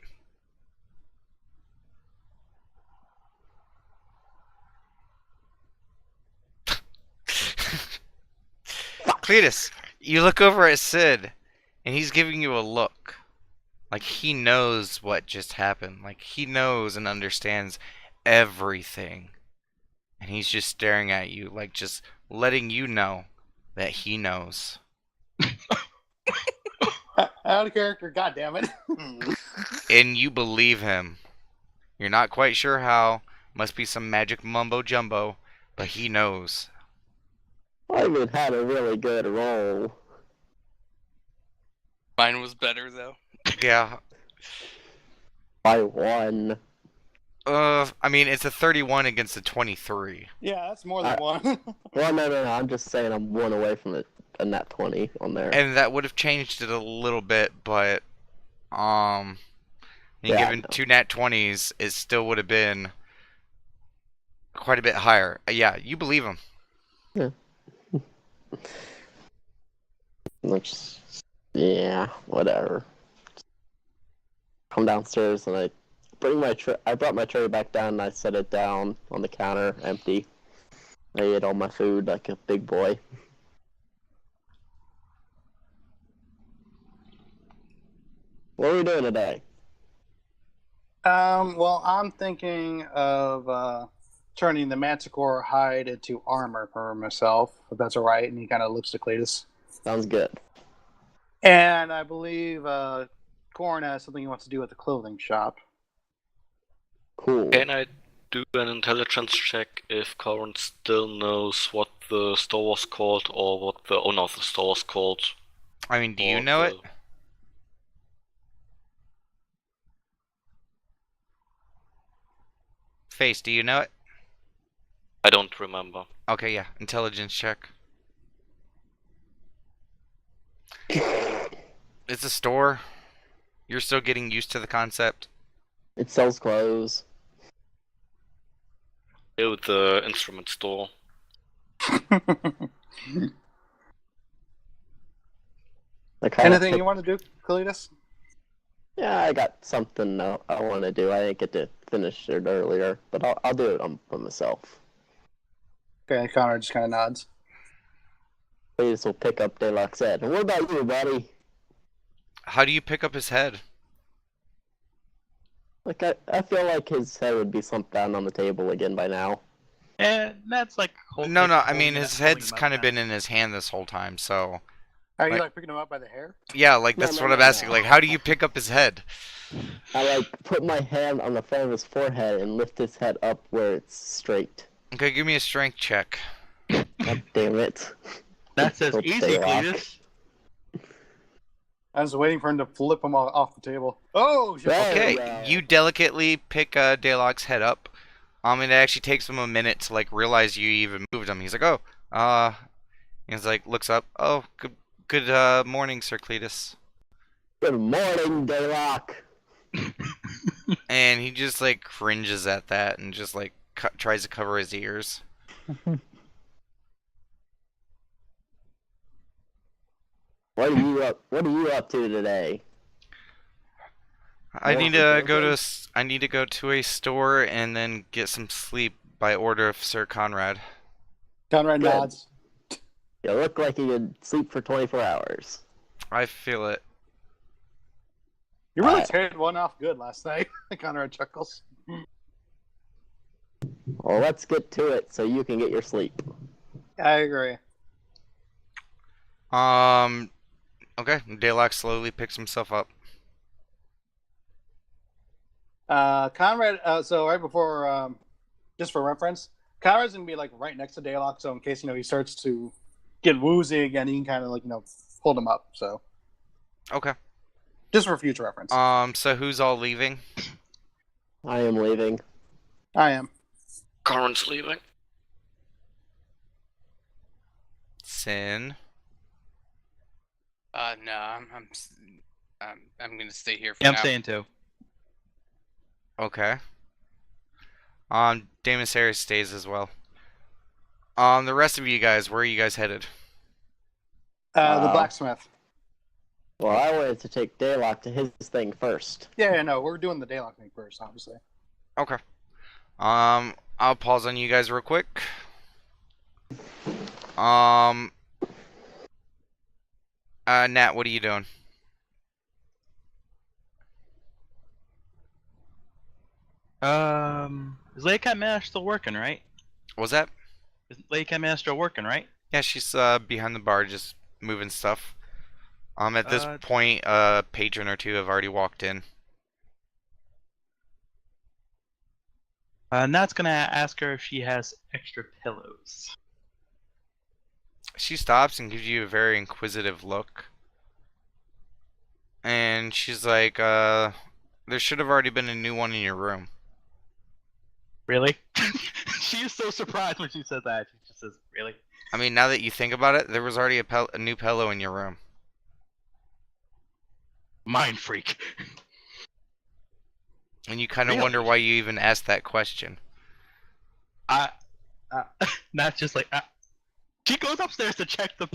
Cletus, you look over at Sid, and he's giving you a look. Like he knows what just happened. Like he knows and understands everything. And he's just staring at you, like just letting you know that he knows. Out of character, goddammit. And you believe him. You're not quite sure how. Must be some magic mumbo jumbo, but he knows. I even had a really good roll. Mine was better, though. Yeah. By 1. I mean, it's a 31 against a 23. Yeah, that's more than one. Well, no. I'm just saying I'm 1 away from a nat 20 on there. And that would have changed it a little bit, but Yeah, given 2 nat 20s, it still would have been quite a bit higher. Yeah, you believe him. Yeah. Yeah, whatever. Come downstairs and I brought my tray back down and I set it down on the counter, empty. I ate all my food like a big boy. What are we doing today? Well, I'm thinking of turning the manticore hide into armor for myself, if that's all right. And he kind of looks to Cletus. Sounds good. And I believe Corn has something he wants to do at the clothing shop. Cool. Can I do an intelligence check if Corin still knows what the store was called or what the owner of the store was called? I mean, do you know it? Face, do you know it? I don't remember. Okay, yeah. Intelligence check. It's a store. You're still getting used to the concept. It sells clothes. Yeah, the instrument store. Anything you want to do, Cletus? Yeah, I got something I want to do. I didn't get to finish it earlier, but I'll do it for myself. Okay, Connor just kind of nods. Please will pick up Deluxe head. And what about you, buddy? How do you pick up his head? Like I feel like his head would be slumped down on the table again by now. And that's like No, I mean his head's kind of been in his hand this whole time, so. Are you like picking him up by the hair? Yeah, like that's what I'm asking. Like, how do you pick up his head? I like put my hand on the front of his forehead and lift his head up where it's straight. Okay, give me a strength check. God damn it. That's as Don't easy, stay off. Cletus. I was waiting for him to flip him off the table. Oh, shit. Okay, Right. you delicately pick Daylock's head up. It actually takes him a minute to like realize you even moved him. He's like, oh, he's like looks up. Oh, good morning, Sir Cletus. Good morning, Daylock. And he just like cringes at that and just like tries to cover his ears. What are you up to today? I More need to go business? to I need to go to a store and then get some sleep by order of Sir Conrad. Conrad Good. nods. You look like you could sleep for 24 hours. I feel it. You really teared one off good last night. Conrad chuckles. Well, let's get to it so you can get your sleep. I agree. Okay, Daylock slowly picks himself up. Conrad. So right before, just for reference, Conrad's gonna be like right next to Daylock, so in case he starts to get woozy again, he can kind of like hold him up. So Okay. just for future reference. So who's all leaving? I am leaving. I am. Corin's leaving. Sin. No, I'm gonna stay here for Yeah, I'm now. staying too. Okay. Damon Sayers stays as well. The rest of you guys, where are you guys headed? The blacksmith. Well, I wanted to take Daylock to his thing first. Yeah, no, we're doing the Daylock thing first, obviously. Okay. I'll pause on you guys real quick. Nat, what are you doing? Is Lady Cat Man still working, right? What was that? Is Lady Cat Man still working, right? Yeah, she's behind the bar just moving stuff. At this point, a patron or two have already walked in. Nat's gonna ask her if she has extra pillows. She stops and gives you a very inquisitive look. And she's like, there should have already been a new one in your room. Really? She is so surprised when she says that. She just says, "Really?" I mean, now that you think about it, there was already a new pillow in your room. Mind freak. And you kind of Really? wonder why you even asked that question. Nat's just like, she goes upstairs to check the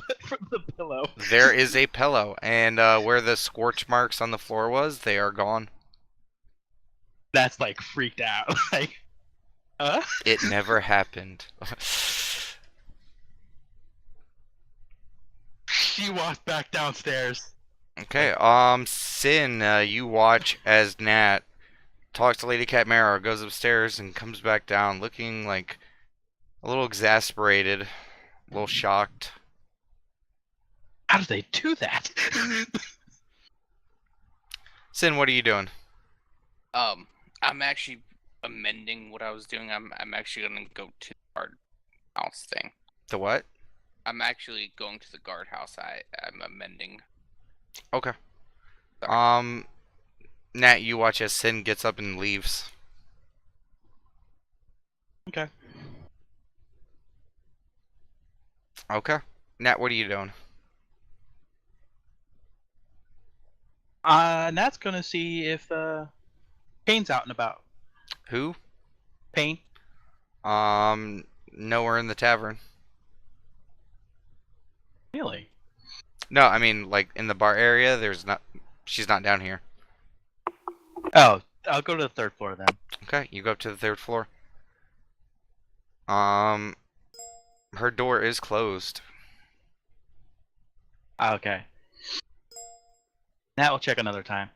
pillow. There is a pillow, and where the scorch marks on the floor was, they are gone. That's like freaked out. Like, It never happened. She walks back downstairs. Okay, Sin, you watch as Nat talks to Lady Catmara, goes upstairs, and comes back down looking like a little exasperated, a little shocked. How did they do that? Sin, what are you doing? I'm actually amending what I was doing. I'm actually gonna go to the guardhouse thing. The what? I'm actually going to the guardhouse. I'm amending. Okay. Sorry. Nat, you watch as Sin gets up and leaves. Okay. Okay. Nat, what are you doing? Nat's gonna see if Payne's out and about. Who? Payne. Nowhere in the tavern. Really? No, I mean, like, in the bar area, she's not down here. Oh, I'll go to the third floor then. Okay, you go up to the third floor. Her door is closed. Okay. Nat will check another time.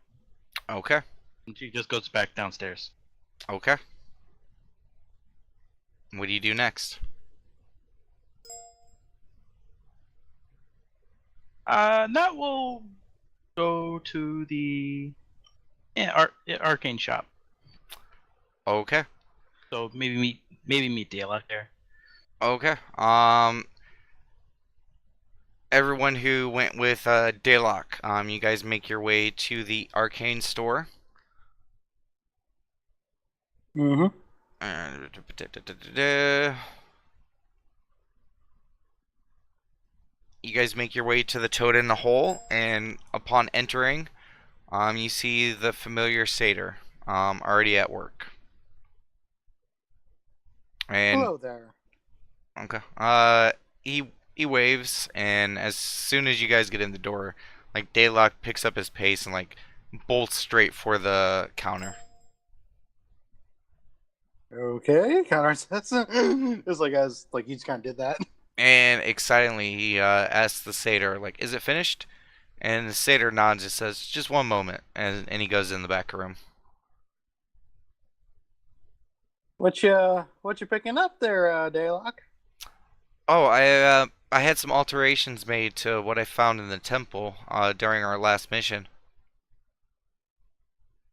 Okay. And she just goes back downstairs. Okay. What do you do next? Nat will go to the arcane shop. Okay. So maybe meet Dale out there. Okay. Everyone who went with Daylock, you guys make your way to the arcane store. Mm-hmm. You guys make your way to the Toad in the Hole, and upon entering, you see the familiar satyr, already at work. And Hello there. okay. He waves, and as soon as you guys get in the door, like Daylock picks up his pace and like bolts straight for the counter. Okay, Connor says it's like he just kind of did that. And excitedly, he asks the satyr, like, "Is it finished?" And the satyr nods and says, "Just one moment," and he goes in the back room. What you picking up there, Daylock? Oh, I had some alterations made to what I found in the temple during our last mission.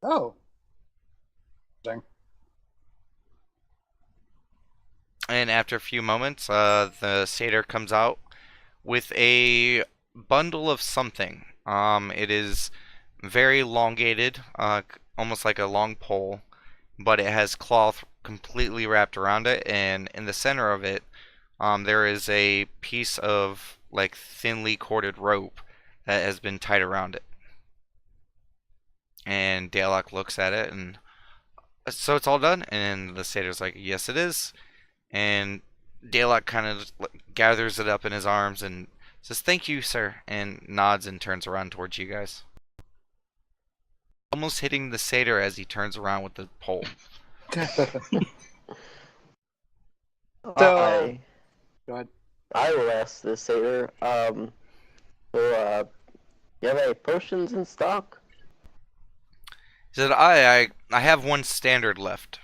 Oh. Dang. And after a few moments, the satyr comes out with a bundle of something. It is very elongated, almost like a long pole, but it has cloth completely wrapped around it, and in the center of it, there is a piece of like thinly corded rope that has been tied around it. And Dalek looks at it, and so it's all done. And the satyr's like, "Yes, it is." And Dalek kind of gathers it up in his arms and says, "Thank you, sir," and nods and turns around towards you guys, almost hitting the satyr as he turns around with the pole. So, go ahead. I will ask the satyr, you have any potions in stock? He said, I have one standard left."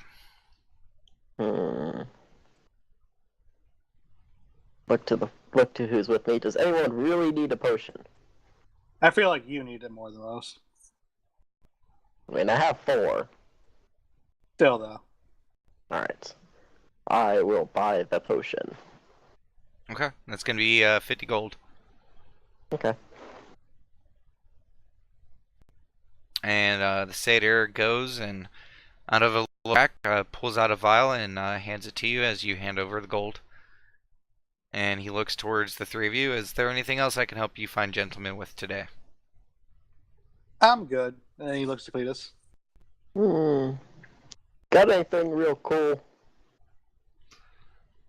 Look to who's with me. Does anyone really need a potion? I feel like you need it more than most. I mean, I have 4. Still, though. Alright. I will buy the potion. Okay, that's gonna be 50 gold. Okay. And the satyr goes and out of a little rack pulls out a vial and hands it to you as you hand over the gold. And he looks towards the three of you. "Is there anything else I can help you find gentlemen with today?" I'm good. And then he looks to Cletus. Got anything real cool?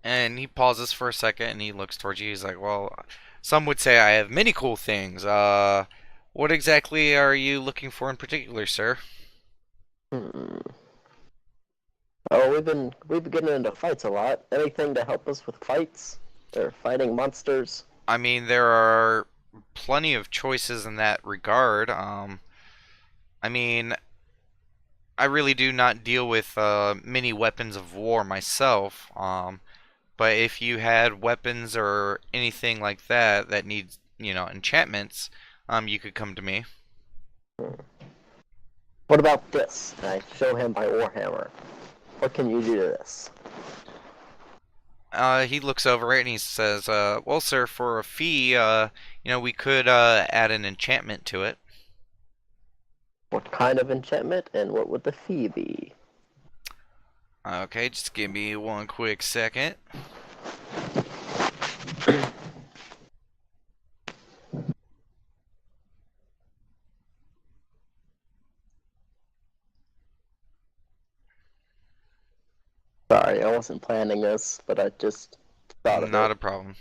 And he pauses for a second and he looks towards you. He's like, "Well, some would say I have many cool things. What exactly are you looking for in particular, sir?" Oh, we've been getting into fights a lot. Anything to help us with fights? Or fighting monsters? I mean, there are plenty of choices in that regard. I mean, I really do not deal with many weapons of war myself. But if you had weapons or anything like that that needs, enchantments, you could come to me. What about this? And I show him my warhammer. What can you do to this? He looks over it and he says, "Well, sir, for a fee, we could add an enchantment to it." What kind of enchantment, and what would the fee be? Okay, just give me one quick second. Sorry, I wasn't planning this, but I just thought of Not it. a problem.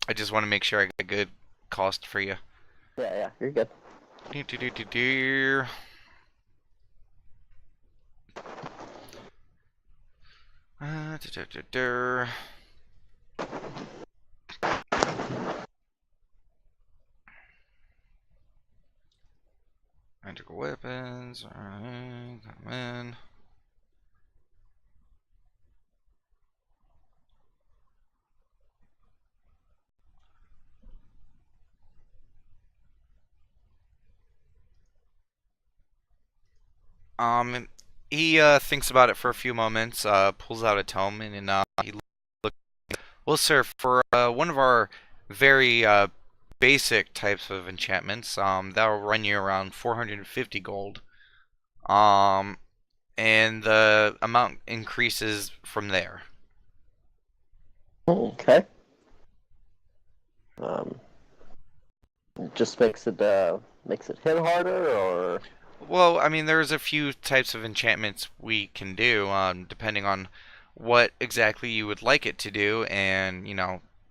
I just want to make sure I get a good cost for you. Yeah, you're good. Do-do-do-do-do. Do-do-do-do. Magical weapons. Alright, come in. He thinks about it for a few moments, pulls out a tome, and he looks. "Well, sir, for one of our very basic types of enchantments, that'll run you around 450 gold. And the amount increases from there." Okay. Just makes it hit harder, or Well, I mean, there's a few types of enchantments we can do, depending on what exactly you would like it to do, and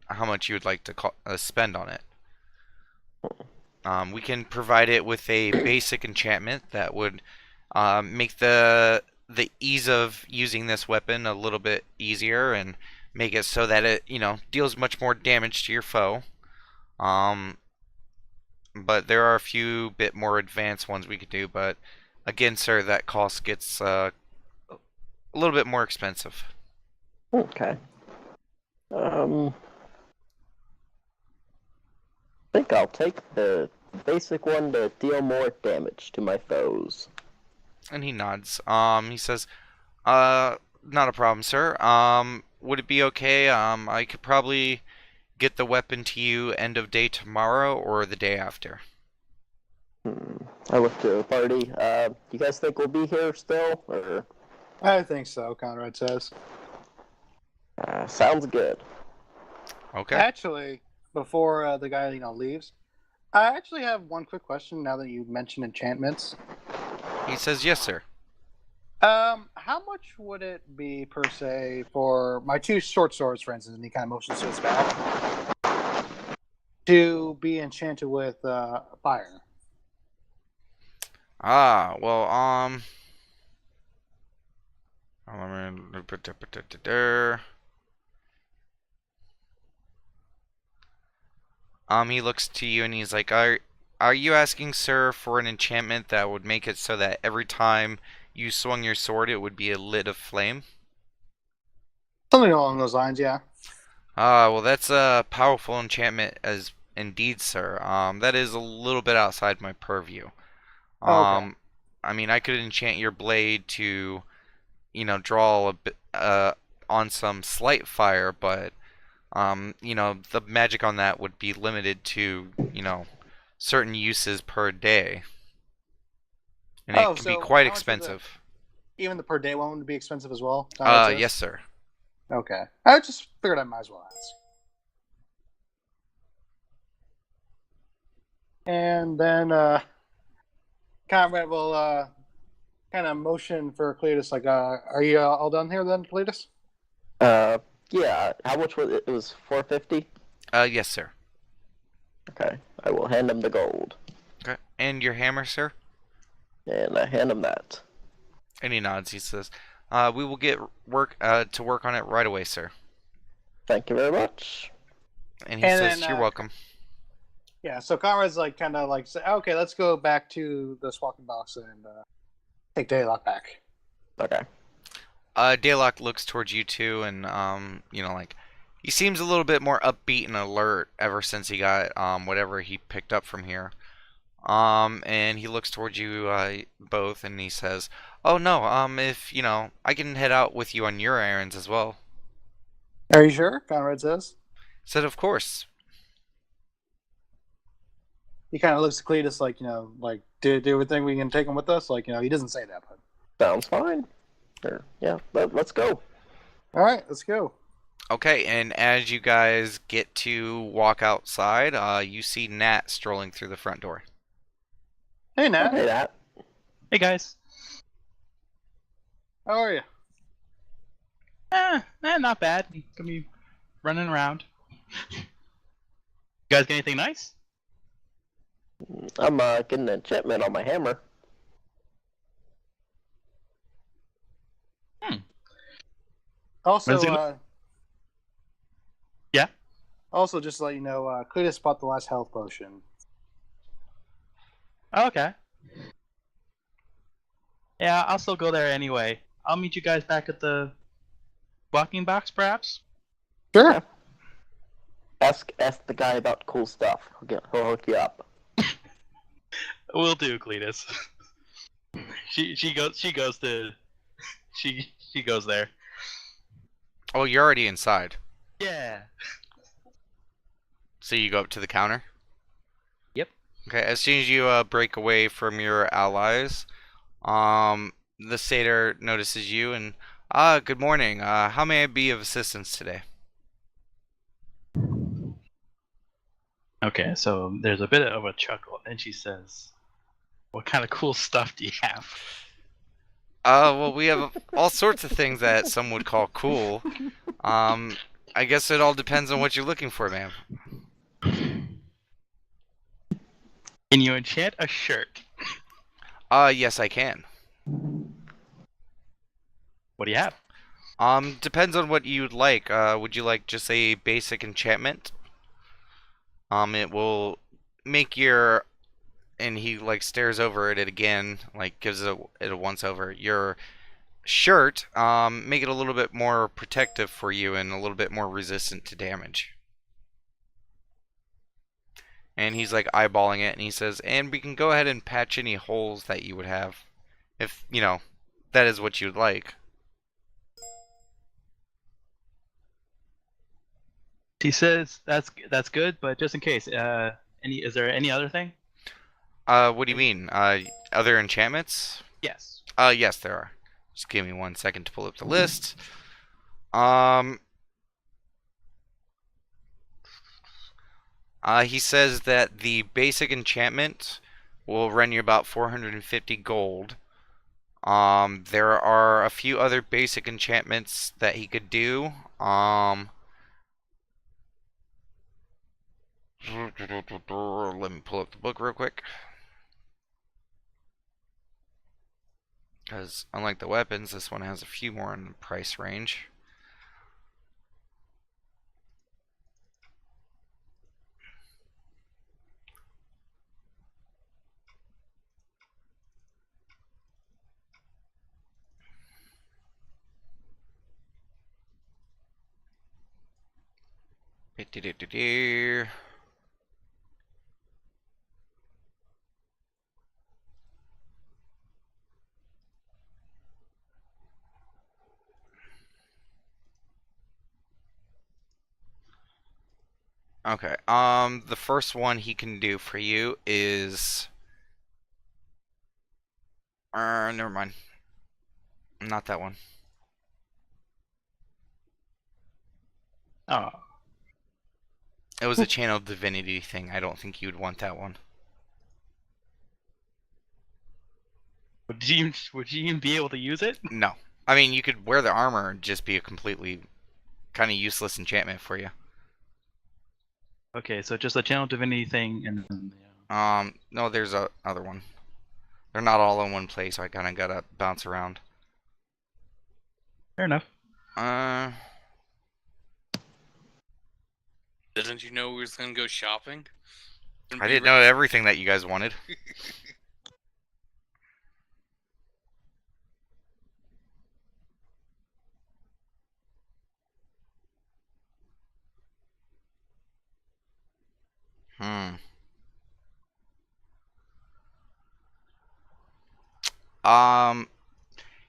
how much you would like to spend on it. We can provide it with a basic enchantment that would make the ease of using this weapon a little bit easier and make it so that it deals much more damage to your foe. But there are a few bit more advanced ones we could do. But again, sir, that cost gets a little bit more expensive. Okay. I think I'll take the basic one to deal more damage to my foes. And he nods. He says, not a problem, sir. Would it be okay? I could probably get the weapon to you end of day tomorrow or the day after. I look to the party. You guys think we'll be here still, or? I think so, Conrad says. Sounds good. Okay. Actually, before the guy leaves, I actually have one quick question. Now that you mentioned enchantments, He says, yes, sir. how much would it be per se for my 2 short swords, for instance, and he kind of motions to his back, to be enchanted with fire? Well, he looks to you and he's like, are you asking, sir, for an enchantment that would make it so that every time you swung your sword, it would be a lit of flame? Something along those lines, yeah. Well, that's a powerful enchantment as indeed, sir. That is a little bit outside my purview. Okay. I mean, I could enchant your blade to, draw a bit, on some slight fire, but, the magic on that would be limited to, certain uses per day. And it can be So quite how much would expensive. even the per day one would be expensive as well? Conrad says? Yes, sir. Okay. I just figured I might as well ask. And then Conrad will kind of motion for Cletus, like, are you all done here then, Cletus? Yeah. How much was it? It was 450. Yes, sir. Okay. I will hand him the gold, Okay. And your hammer, sir? and I hand him that. And he nods. He says, we will get to work on it right away, sir. Thank you very much. And he And says, then, you're welcome. Yeah, so Conrad's like kind of like, say, okay, let's go back to the swapping box and take Daylock back. Okay. Daylock looks towards you two, and he seems a little bit more upbeat and alert ever since he got whatever he picked up from here. And he looks towards you both, and he says, "Oh no, if I can head out with you on your errands as well." Are you sure? Conrad says. Said, "Of course." He kind of looks at Cletus like, like, do we think we can take him with us? Like, he doesn't say that, but. Sounds fine. Sure. Yeah. Let's go. All right, let's go. Okay, and as you guys get to walk outside, you see Nat strolling through the front door. Hey, Nat. Hey, that. Hey guys. How are you? Not bad. Gonna be running around. You guys get anything nice? I'm getting an enchantment on my hammer. Also, When's it gonna- Yeah? Also, just to let you know, Cletus bought the last health potion. Oh, okay. Yeah, I'll still go there anyway. I'll meet you guys back at the walking box, perhaps? Sure. Ask the guy about cool stuff. He'll hook you up. Will do, Cletus. she goes there. Oh, you're already inside. Yeah. So you go up to the counter? Yep. Okay, as soon as you break away from your allies, the satyr notices you and, good morning. How may I be of assistance today? Okay, so there's a bit of a chuckle, and she says, "What kind of cool stuff do you have?" Well, we have all sorts of things that some would call cool. I guess it all depends on what you're looking for, ma'am. Can you enchant a shirt? Yes, I can. What do you have? Depends on what you'd like. Would you like just a basic enchantment? It will make your, and he like stares over at it again, like gives it a once over. Your shirt, make it a little bit more protective for you and a little bit more resistant to damage. And he's like eyeballing it, and he says, and we can go ahead and patch any holes that you would have, if, you know, that is what you'd like. He says that's good, but just in case, is there any other thing? What do you mean? Other enchantments? Yes. Yes, there are. Just give me 1 second to pull up the list. He says that the basic enchantment will run you about 450 gold. There are a few other basic enchantments that he could do. Let me pull up the book real quick. Because unlike the weapons, this one has a few more in the price range. Okay. The first one he can do for you is never mind. Not that one. Oh. It was a channel divinity thing. I don't think you'd want that one. Would you even be able to use it? No. I mean, you could wear the armor and just be a completely kind of useless enchantment for you. Okay, so just a channel divinity thing, and then, No, there's a other one. They're not all in one place, so I kind of gotta bounce around. fair enough. Didn't you know we was gonna go shopping? I didn't know everything that you guys wanted. Hmm.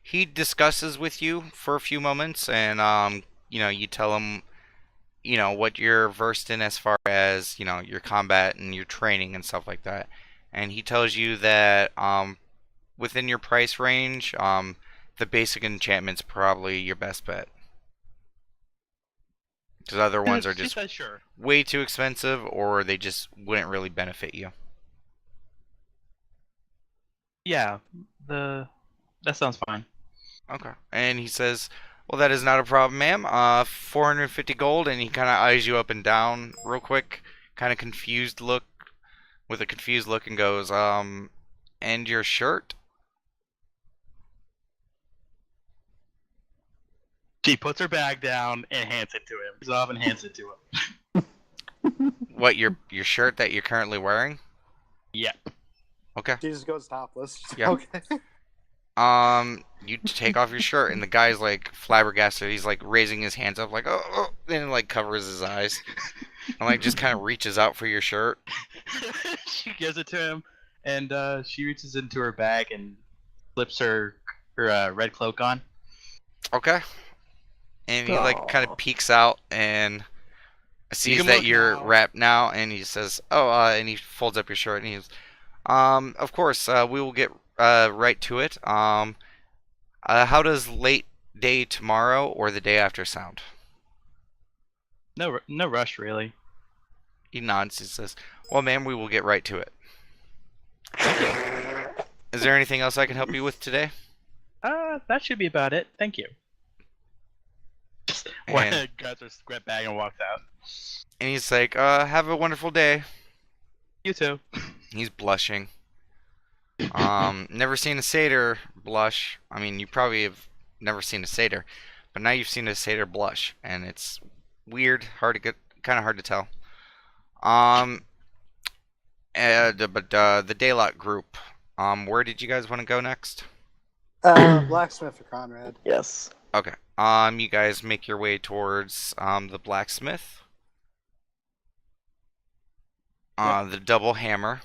He discusses with you for a few moments, and you tell him, what you're versed in as far as, your combat and your training and stuff like that. And he tells you that within your price range, the basic enchantment's probably your best bet. Because other ones are She just says sure. way too expensive, or they just wouldn't really benefit you. Yeah, that sounds fine. Okay. And he says, well, that is not a problem, ma'am. 450 gold, and he kind of eyes you up and down real quick, kind of confused look, with a confused look, and goes, and your shirt? She puts her bag down and hands it to him. He's off and hands it to him. What, your shirt that you're currently wearing? Yep. Okay. She just goes topless. Yeah. Okay. You take off your shirt, and the guy's like flabbergasted. He's like raising his hands up, like, oh, and like covers his eyes, and like just kind of reaches out for your shirt. She gives it to him, and she reaches into her bag and flips her red cloak on. Okay. And he like kind of peeks out and sees that you're wrapped now, and he says, "Oh," and he folds up your shirt, and he's, "Of course, we will get right to it. How does late day tomorrow or the day after sound?" No rush, really. He nods. He says, "Well, ma'am, we will get right to it. Is there anything else I can help you with today?" That should be about it. Thank you. And, grabs her bag and walks out. and he's like, "Have a wonderful day." You too. He's blushing. Never seen a satyr blush. I mean, you probably have never seen a satyr, but now you've seen a satyr blush, and it's weird, hard to get, kind of hard to tell. But the Daylock group. Where did you guys want to go next? Blacksmith for Conrad. Yes. Okay. You guys make your way towards the blacksmith. The double hammer.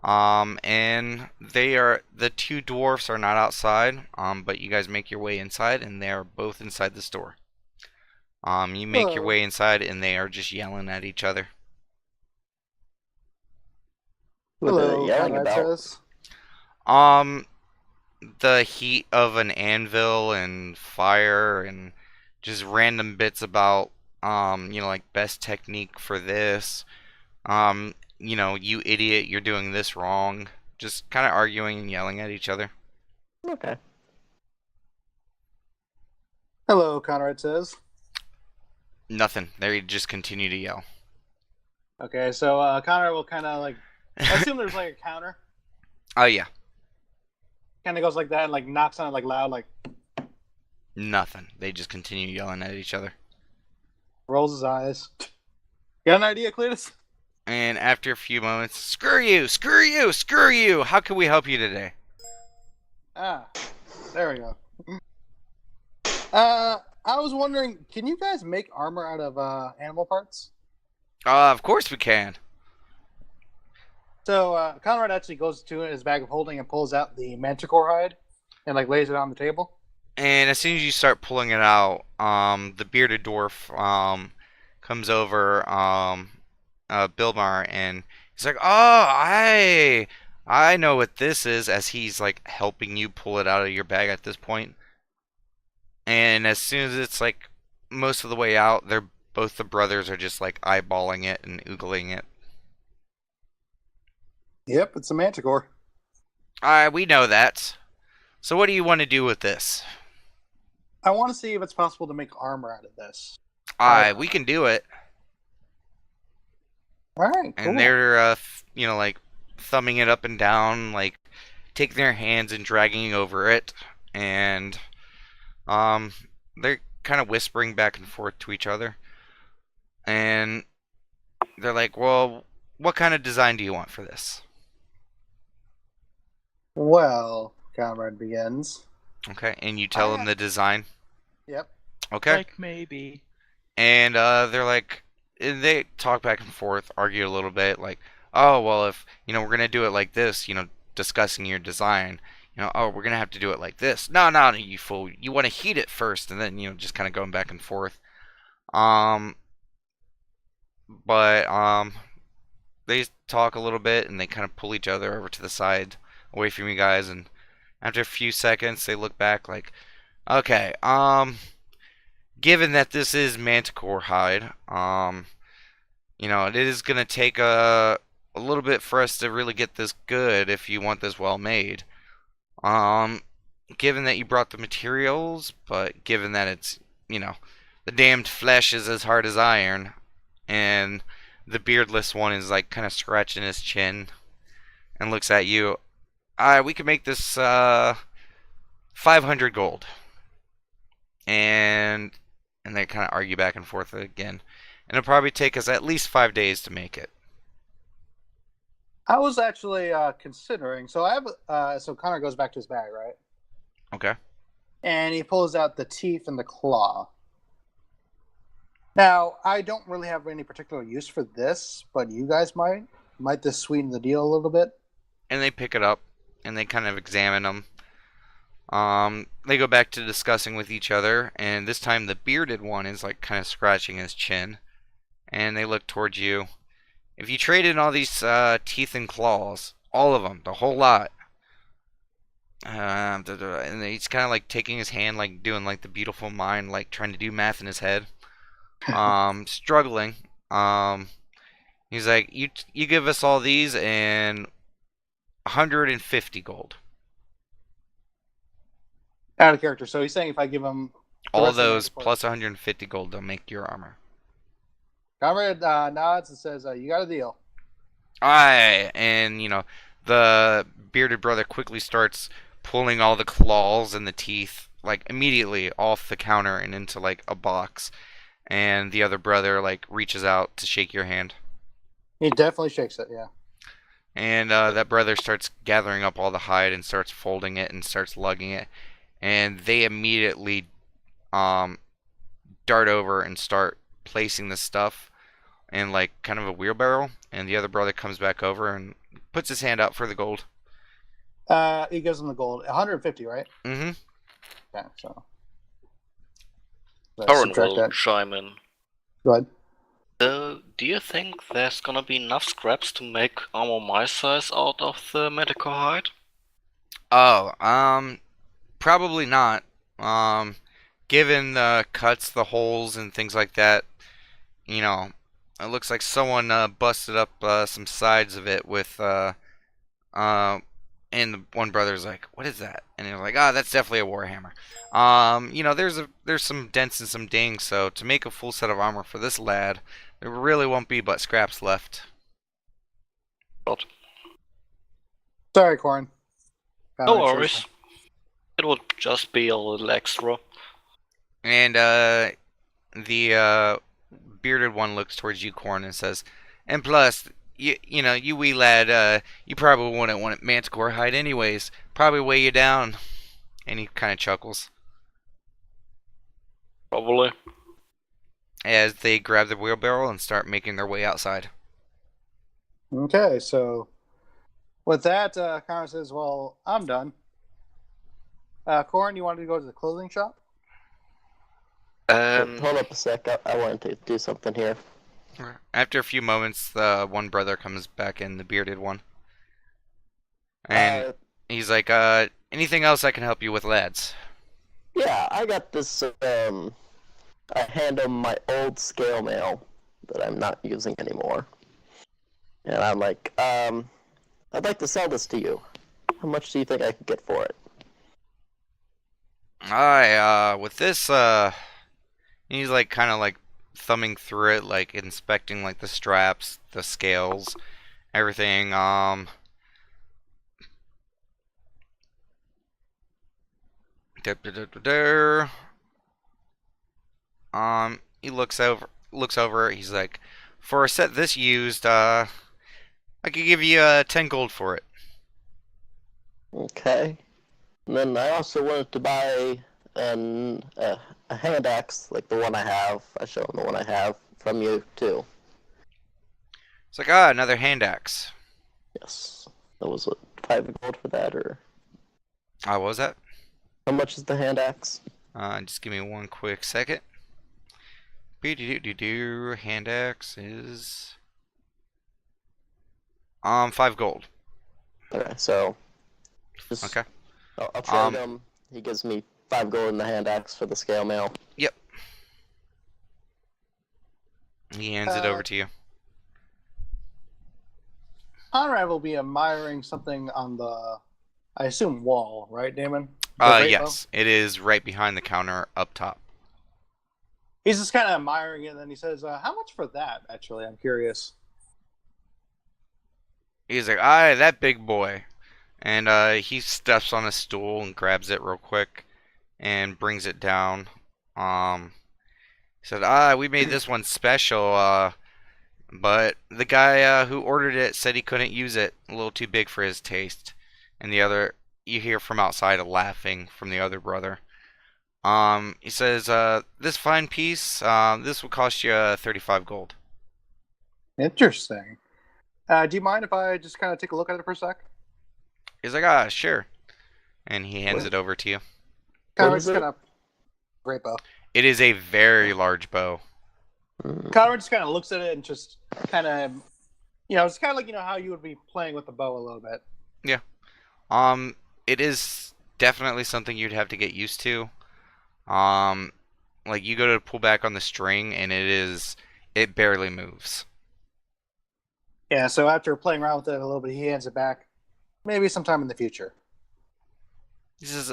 And the two dwarfs are not outside. But you guys make your way inside, and they are both inside the store. You make your way inside, and they are just yelling at each other. What are they Hello, yelling Conrad about? says. The heat of an anvil and fire and just random bits about like best technique for this. You idiot, you're doing this wrong. Just kind of arguing and yelling at each other. Okay. Hello, Conrad says. Nothing. They just continue to yell. Okay, so Conrad will kind of like. I assume there's like a counter. Oh yeah. Kind of goes like that and like knocks on it like loud, like Nothing. They just continue yelling at each other. rolls his eyes. Got an idea, Cletus? And after a few moments, screw you, screw you, screw you. How can we help you today? Ah, there we go. I was wondering, can you guys make armor out of animal parts? Of course we can. So Conrad actually goes to his bag of holding and pulls out the manticore hide and like lays it on the table. And as soon as you start pulling it out, the bearded dwarf comes over, Bilmar, and he's like, "Oh, I know what this is." As he's like helping you pull it out of your bag at this point. And as soon as it's like most of the way out, both the brothers are just like eyeballing it and oogling it. Yep, it's a manticore. We know that. So what do you want to do with this? I want to see if it's possible to make armor out of this. We can do it. All right, cool. And they're, like thumbing it up and down, like taking their hands and dragging over it, and they're kind of whispering back and forth to each other. And they're like, "Well, what kind of design do you want for this?" Well, Conrad begins. Okay, and you tell them the design. Yep. Okay. Like maybe. And they're like, they talk back and forth, argue a little bit, like, "Oh, well, if we're gonna do it like this, discussing your design, oh, we're gonna have to do it like this. No, you fool, you want to heat it first, and then just kind of going back and forth. But they talk a little bit, and they kind of pull each other over to the side, away from you guys, and after a few seconds, they look back like, "Okay, given that this is manticore hide, it is gonna take a little bit for us to really get this good if you want this well made. Given that you brought the materials, but given that it's, the damned flesh is as hard as iron," and the beardless one is like kind of scratching his chin and looks at you. We can make this 500 gold. And they kind of argue back and forth again. And it'll probably take us at least 5 days to make it. I was actually considering. So I have. So Connor goes back to his bag, right? Okay. And he pulls out the teeth and the claw. Now, I don't really have any particular use for this, but you guys might. Might this sweeten the deal a little bit? And they pick it up, and they kind of examine them. They go back to discussing with each other, and this time the bearded one is like kind of scratching his chin. And they look towards you. "If you trade in all these teeth and claws, all of them, the whole lot," and he's kind of like taking his hand, like doing like the beautiful mind, like trying to do math in his head, struggling. He's like, you give us all these and 150 gold. Out of character. So he's saying if I give him All those plus 150 gold, they'll make your armor. Conrad nods and says, "You got a deal." Aye, and the bearded brother quickly starts pulling all the claws and the teeth, like immediately off the counter and into like a box. And the other brother like reaches out to shake your hand. He definitely shakes it, yeah. And that brother starts gathering up all the hide and starts folding it and starts lugging it. And they immediately um, dart over and start placing the stuff in like kind of a wheelbarrow. And the other brother comes back over and puts his hand out for the gold. He gives him the gold. 150, right? Mm-hmm. Yeah, so. Let's Corin subtract will that. chime in. Go ahead. Do you think there's gonna be enough scraps to make armor my size out of the medical hide? Oh, probably not. Given the cuts, the holes, and things like that, you know, it looks like someone busted up some sides of it with and the one brother's like, "What is that?" And he's like, "Ah, that's definitely a warhammer." There's some dents and some dings, so to make a full set of armor for this lad, there really won't be but scraps left. But Sorry, Corin. no worries. It would just be a little extra. And the bearded one looks towards you, Corn, and says, "And plus, you wee lad, you probably wouldn't want manticore hide anyways. Probably weigh you down." And he kind of chuckles Probably. as they grab the wheelbarrow and start making their way outside. Okay, so with that, Connor says, "Well, I'm done." Corin, you wanted to go to the clothing shop? Hold up a sec. I wanted to do something here. After a few moments, the one brother comes back in, the bearded one. And he's like, anything else I can help you with, lads? Yeah, I got this. I hand him my old scale mail that I'm not using anymore, and I'm like, I'd like to sell this to you. How much do you think I could get for it? With this, he's like kind of like thumbing through it, like inspecting like the straps, the scales, everything. He looks over. He's like, for a set this used, I could give you 10 gold for it. Okay. And then I also wanted to buy a hand axe like the one I have. I show him the one I have from you too. It's like, another hand axe. Yes. That was what, 5 gold for that, or What was that? how much is the hand axe? Just give me one quick second. Hand axe is 5 gold. Okay, so just Okay. I'll trade him. He gives me 5 gold in the hand axe for the scale mail. Yep. He hands it over to you. Conrad will be admiring something on the, I assume, wall, right, Damon? The Yes, it is right behind the counter up top. He's just kind of admiring it, and then he says, "How much for that?" Actually, I'm curious. He's like, "Aye, that big boy," and he steps on a stool and grabs it real quick and brings it down. He said, we made this one special, but the guy who ordered it said he couldn't use it, a little too big for his taste." And the other, you hear from outside a laughing from the other brother. He says, this fine piece, this will cost you 35 gold. Interesting. Do you mind if I just kind of take a look at it for a sec? He's like, sure. And he hands it over to you. Conrad's kind of great bow. It is a very large bow. Conrad just kind of looks at it and just kind of, it's kind of like how you would be playing with the bow a little bit. Yeah. It is definitely something you'd have to get used to. Like you go to pull back on the string and it barely moves. Yeah, so after playing around with it a little bit, he hands it back. Maybe sometime in the future. He says,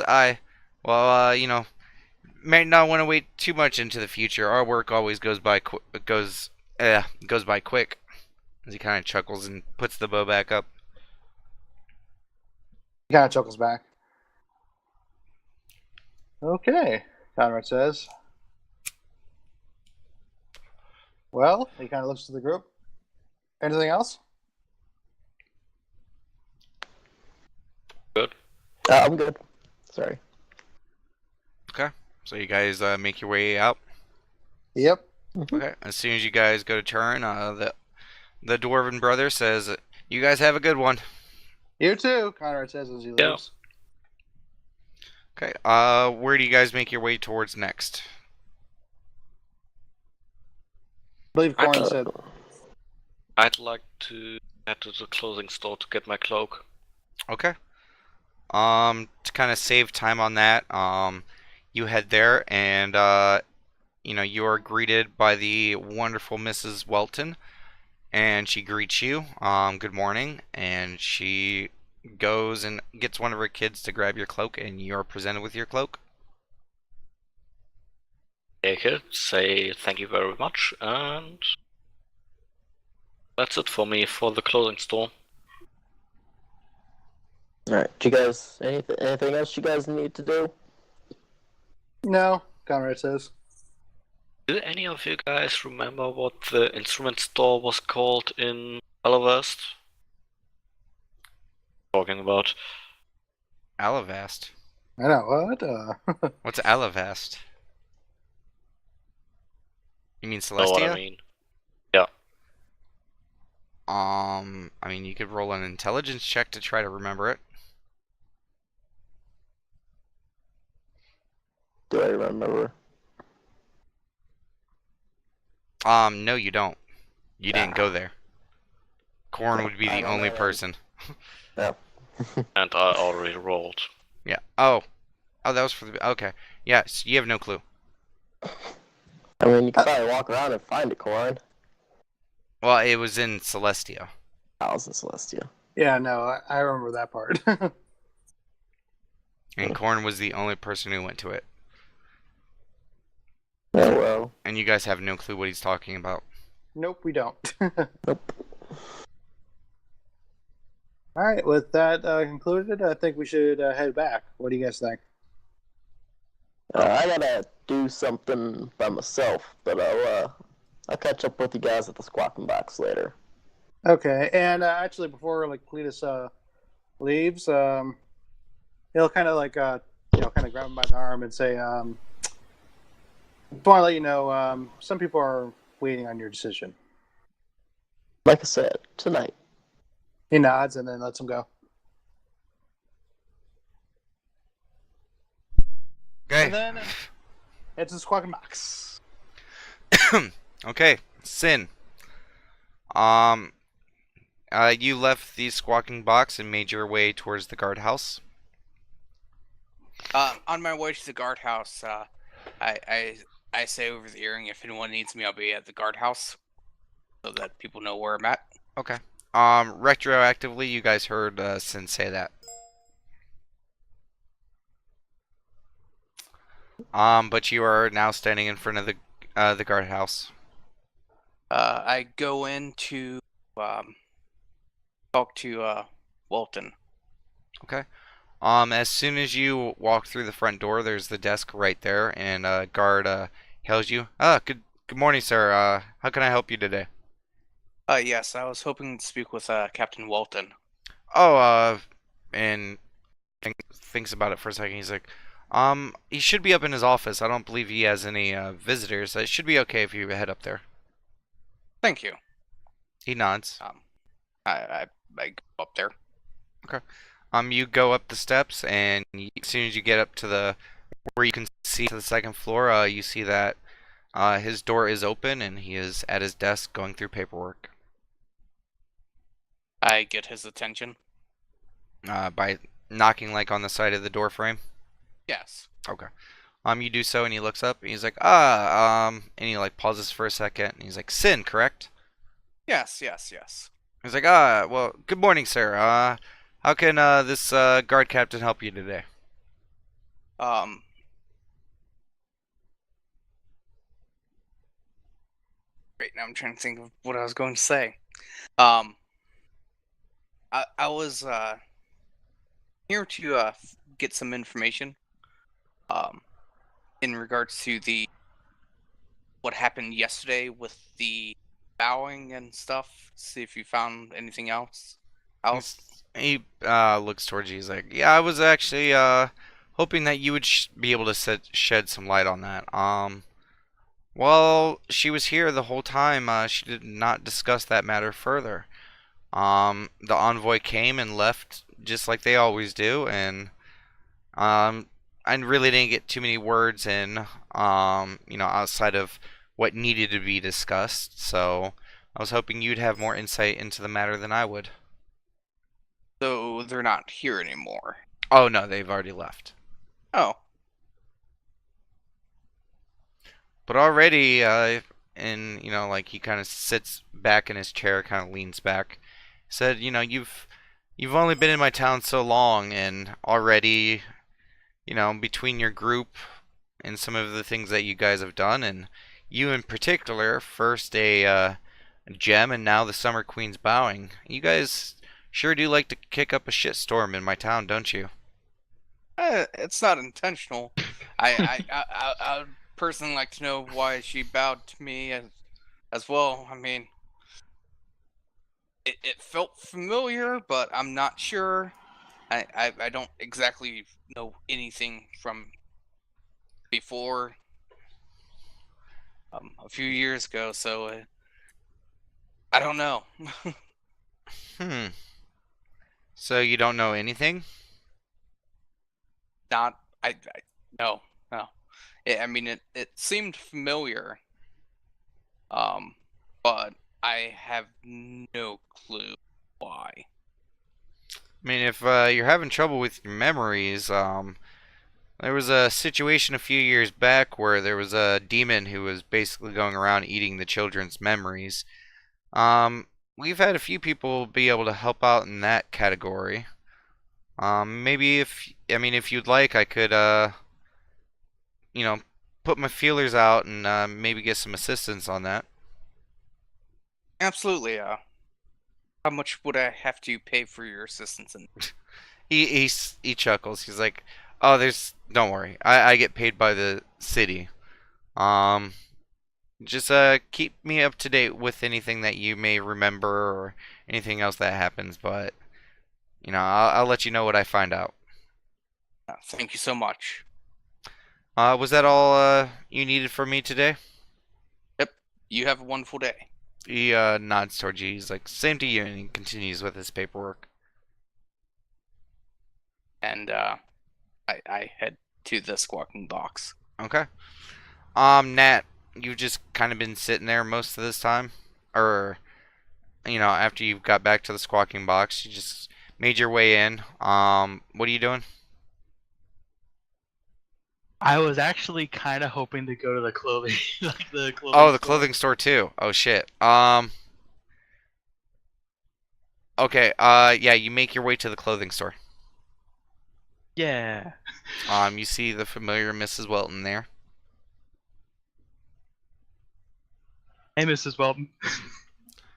may not want to wait too much into the future. Our work always goes by quick. As he kind of chuckles and puts the bow back up. He kind of chuckles back. Okay, Conrad says. Well, he kind of looks to the group. Anything else? I'm good. Sorry. Okay. So you guys make your way out. Yep. Okay. As soon as you guys go to turn, the dwarven brother says, "You guys have a good one." You too, Conrad says as he Yeah. leaves. Okay. Where do you guys make your way towards next? I believe Corin Uh, said, I'd like to head to the clothing store to get my cloak. Okay. To kind of save time on that, you head there and you are greeted by the wonderful Mrs. Welton, and she greets you. Good morning, and she goes and gets one of her kids to grab your cloak, and you are presented with your cloak. Take it, say thank you very much, and that's it for me for the clothing store. Alright, do you guys, anything else you guys need to do? no, Conrad says. Do any of you guys remember what the instrument store was called in Alavast? Talking about. Alavast. I know, what? What's Alavast? You mean Know what I Celestia? mean? Yeah. I mean, you could roll an intelligence check to try to remember it. Do I remember? No, you don't. You didn't go there. Corn would be I the don't only know. person. Yeah. And I already rolled. Yeah. Oh, that was for the. Okay. Yeah. So you have no clue. I mean, you can probably walk around and find it, Corin. Well, it was in Celestia. I was in Celestia. Yeah, no, I remember that part. And Corn was the only person who went to it. Oh, well. And you guys have no clue what he's talking about. Nope, we don't. Nope. Alright, with that concluded, I think we should head back. What do you guys think? I gotta do something by myself, but I'll catch up with you guys at the Squawking Box later. Okay, and actually, before like Cletus leaves, he'll kind of like kind of grab him by the arm and say, "Want to let you know, some people are waiting on your decision." Like I said, tonight. He nods and then lets him go. Okay. And then it's a Squawking Box. Okay. Sin. You left the Squawking Box and made your way towards the guardhouse. On my way to the guardhouse, I say over the earring, if anyone needs me, I'll be at the guardhouse, so that people know where I'm at. Okay. Retroactively, you guys heard Sin say that. But you are now standing in front of the guardhouse. I go in to talk to Walton. Okay. As soon as you walk through the front door, there's the desk right there, and a guard hails you. Good morning, sir. How can I help you today? Yes, I was hoping to speak with Captain Walton. Oh, and thinks about it for a second. He's like, he should be up in his office. I don't believe he has any visitors. It should be okay if you head up there. Thank you. He nods. I go up there. You go up the steps, and as soon as you get up to where you can see to the second floor, you see that his door is open, and he is at his desk going through paperwork. I get his attention. By knocking like on the side of the door frame. Yes. Okay. You do so, and he looks up, and he's like, and he like pauses for a second, and he's like, Sin, correct? Yes. He's like, well, good morning, sir. How can this guard captain help you today? Right now I'm trying to think of what I was going to say. I was here to get some information in regards to what happened yesterday with the bowing and stuff. See if you found anything else. I'll. He looks towards you. He's like, "Yeah, I was actually hoping that you would be able to shed some light on that. Well, she was here the whole time. She did not discuss that matter further. The envoy came and left just like they always do, and I really didn't get too many words in, outside of what needed to be discussed. So I was hoping you'd have more insight into the matter than I would." So they're not here anymore. Oh no, they've already left. Oh. But already, and like he kind of sits back in his chair, kind of leans back, said, you've only been in my town so long, and already, between your group and some of the things that you guys have done, and you in particular, first a gem and now the Summer Queen's bowing. You guys sure do like to kick up a shitstorm in my town, don't you? It's not intentional. I would personally like to know why she bowed to me as well. I mean, it felt familiar, but I'm not sure. I don't exactly know anything from before a few years ago, so I don't know. So you don't know anything? Not no. I mean it seemed familiar, but I have no clue why. I mean, if you're having trouble with your memories, there was a situation a few years back where there was a demon who was basically going around eating the children's memories. We've had a few people be able to help out in that category. Maybe if you'd like, I could, put my feelers out and maybe get some assistance on that. Absolutely. How much would I have to pay for your assistance? He chuckles. He's like, "Oh, don't worry. I get paid by the city. Just keep me up to date with anything that you may remember or anything else that happens. But I'll let you know what I find out." Thank you so much. Was that all you needed from me today? Yep. You have a wonderful day. He nods towards you. He's like, "Same to you," and he continues with his paperwork. And I head to the squawking box. Okay. Nat, you've just kind of been sitting there most of this time, or after you got back to the squawking box, you just made your way in. What are you doing? I was actually kind of hoping to go to the clothing, the clothing. Oh, the store. clothing store too. Oh shit. Okay. Yeah, you make your way to the clothing store. Yeah. You see the familiar Mrs. Welton there. Hey, Mrs. Welton.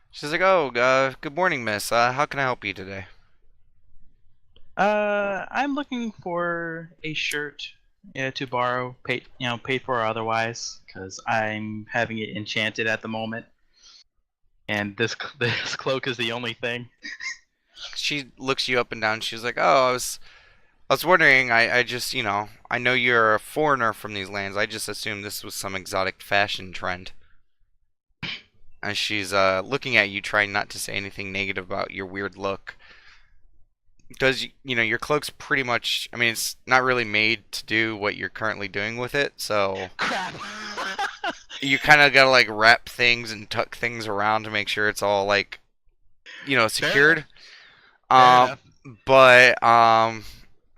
She's like, "Oh, good morning, miss. How can I help you today?" I'm looking for a shirt, to borrow, paid for or otherwise, because I'm having it enchanted at the moment, and this cloak is the only thing. She looks you up and down. She's like, "Oh, I was wondering. I just, I know you're a foreigner from these lands. I just assumed this was some exotic fashion trend." And she's looking at you, trying not to say anything negative about your weird look. Because, your cloak's pretty much, I mean, it's not really made to do what you're currently doing with it, so... Crap! You kind of gotta, wrap things and tuck things around to make sure it's all, secured. Fair But, I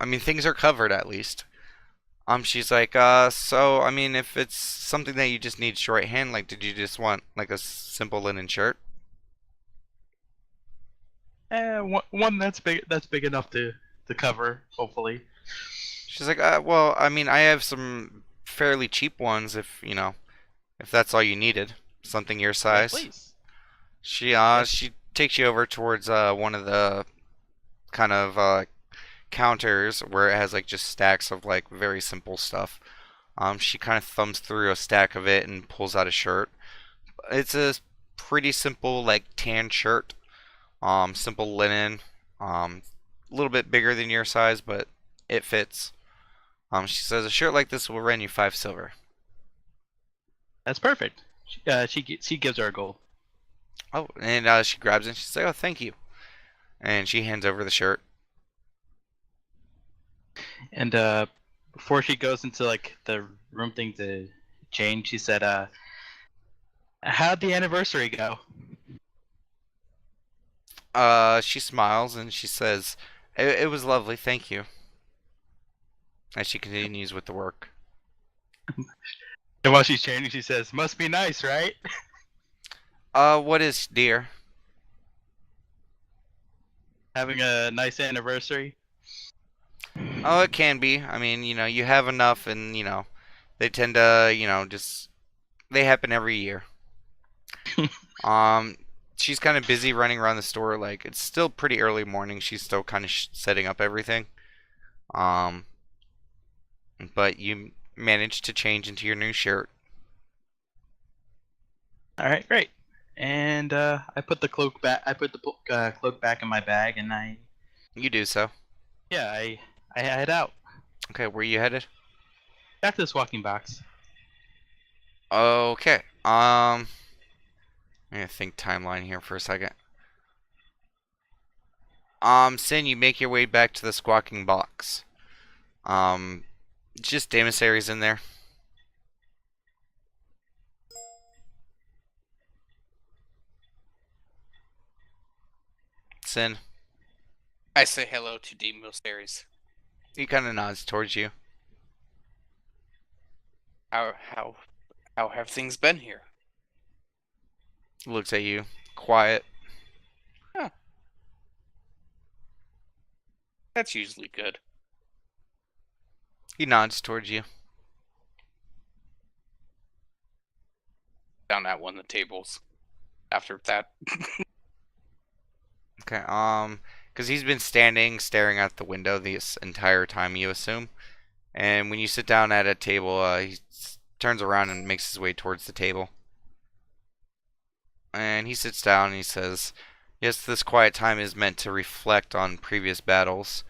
mean, things are covered, at least. She's like, so, I mean, if it's something that you just need shorthand, did you just want, a simple linen shirt? One that's big enough to cover, hopefully. She's like, well, I mean, I have some fairly cheap ones if that's all you needed. Something your size. Yeah, please. She takes you over towards one of the kind of counters where it has just stacks of very simple stuff. She kind of thumbs through a stack of it and pulls out a shirt. It's a pretty simple tan shirt. Simple linen. A little bit bigger than your size, but it fits. She says a shirt like this will rent you 5 silver. That's perfect. She gives her a gold. Oh, and she grabs it and she's like, oh, thank you. And she hands over the shirt. And before she goes into like the room thing to change, she said, "How'd the anniversary go?" She smiles and she says, it was lovely, thank you. As she continues with the work. And while she's changing, she says, "Must be nice, right?" What is, dear? Having a nice anniversary. Oh, it can be. I mean, you have enough and, they tend to, they happen every year. She's kind of busy running around the store. Like, it's still pretty early morning. She's still kind of setting up everything. But you managed to change into your new shirt. All right, great. And I put the cloak back. I put the cloak back in my bag, and You do so. I head out. Okay, where you headed? Back to this walking box. Okay. I'm gonna think timeline here for a second. Sin, you make your way back to the squawking box. Just emissaries in there. Sin, I say hello to Demo Series. he kind of nods towards you. How have things been here? Looks at you, quiet. Huh. That's usually good. He nods towards you. Down at one of the tables. After that. Okay, because he's been standing, staring out the window this entire time, you assume. And when you sit down at a table, he turns around and makes his way towards the table. And he sits down and he says, yes, this quiet time is meant to reflect on previous battles.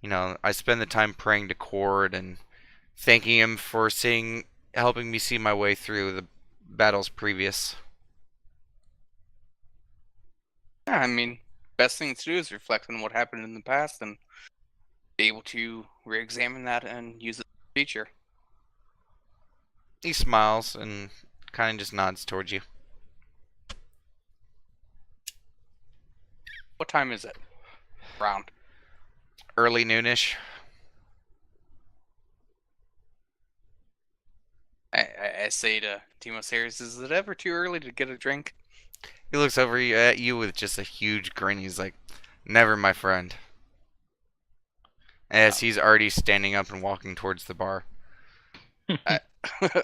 I spend the time praying to Cord and thanking him for helping me see my way through the battles previous. Yeah, I mean, best thing to do is reflect on what happened in the past and be able to re-examine that and use it in the future. He smiles and kind of just nods towards you. What time is it? Round. Early noonish. I say to Timo Series, is it ever too early to get a drink? He looks over at you with just a huge grin. He's like, never, my friend. As he's already standing up and walking towards the bar.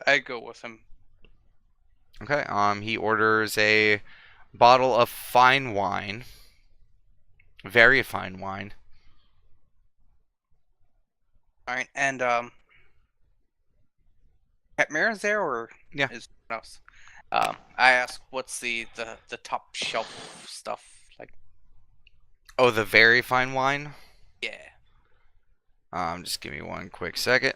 I go with him. Okay, he orders a bottle of fine wine. Very fine wine. Alright, and Katmira's there or Yeah. is someone else? I ask what's the top shelf stuff like? Oh, the very fine wine? Yeah. Just give me one quick second.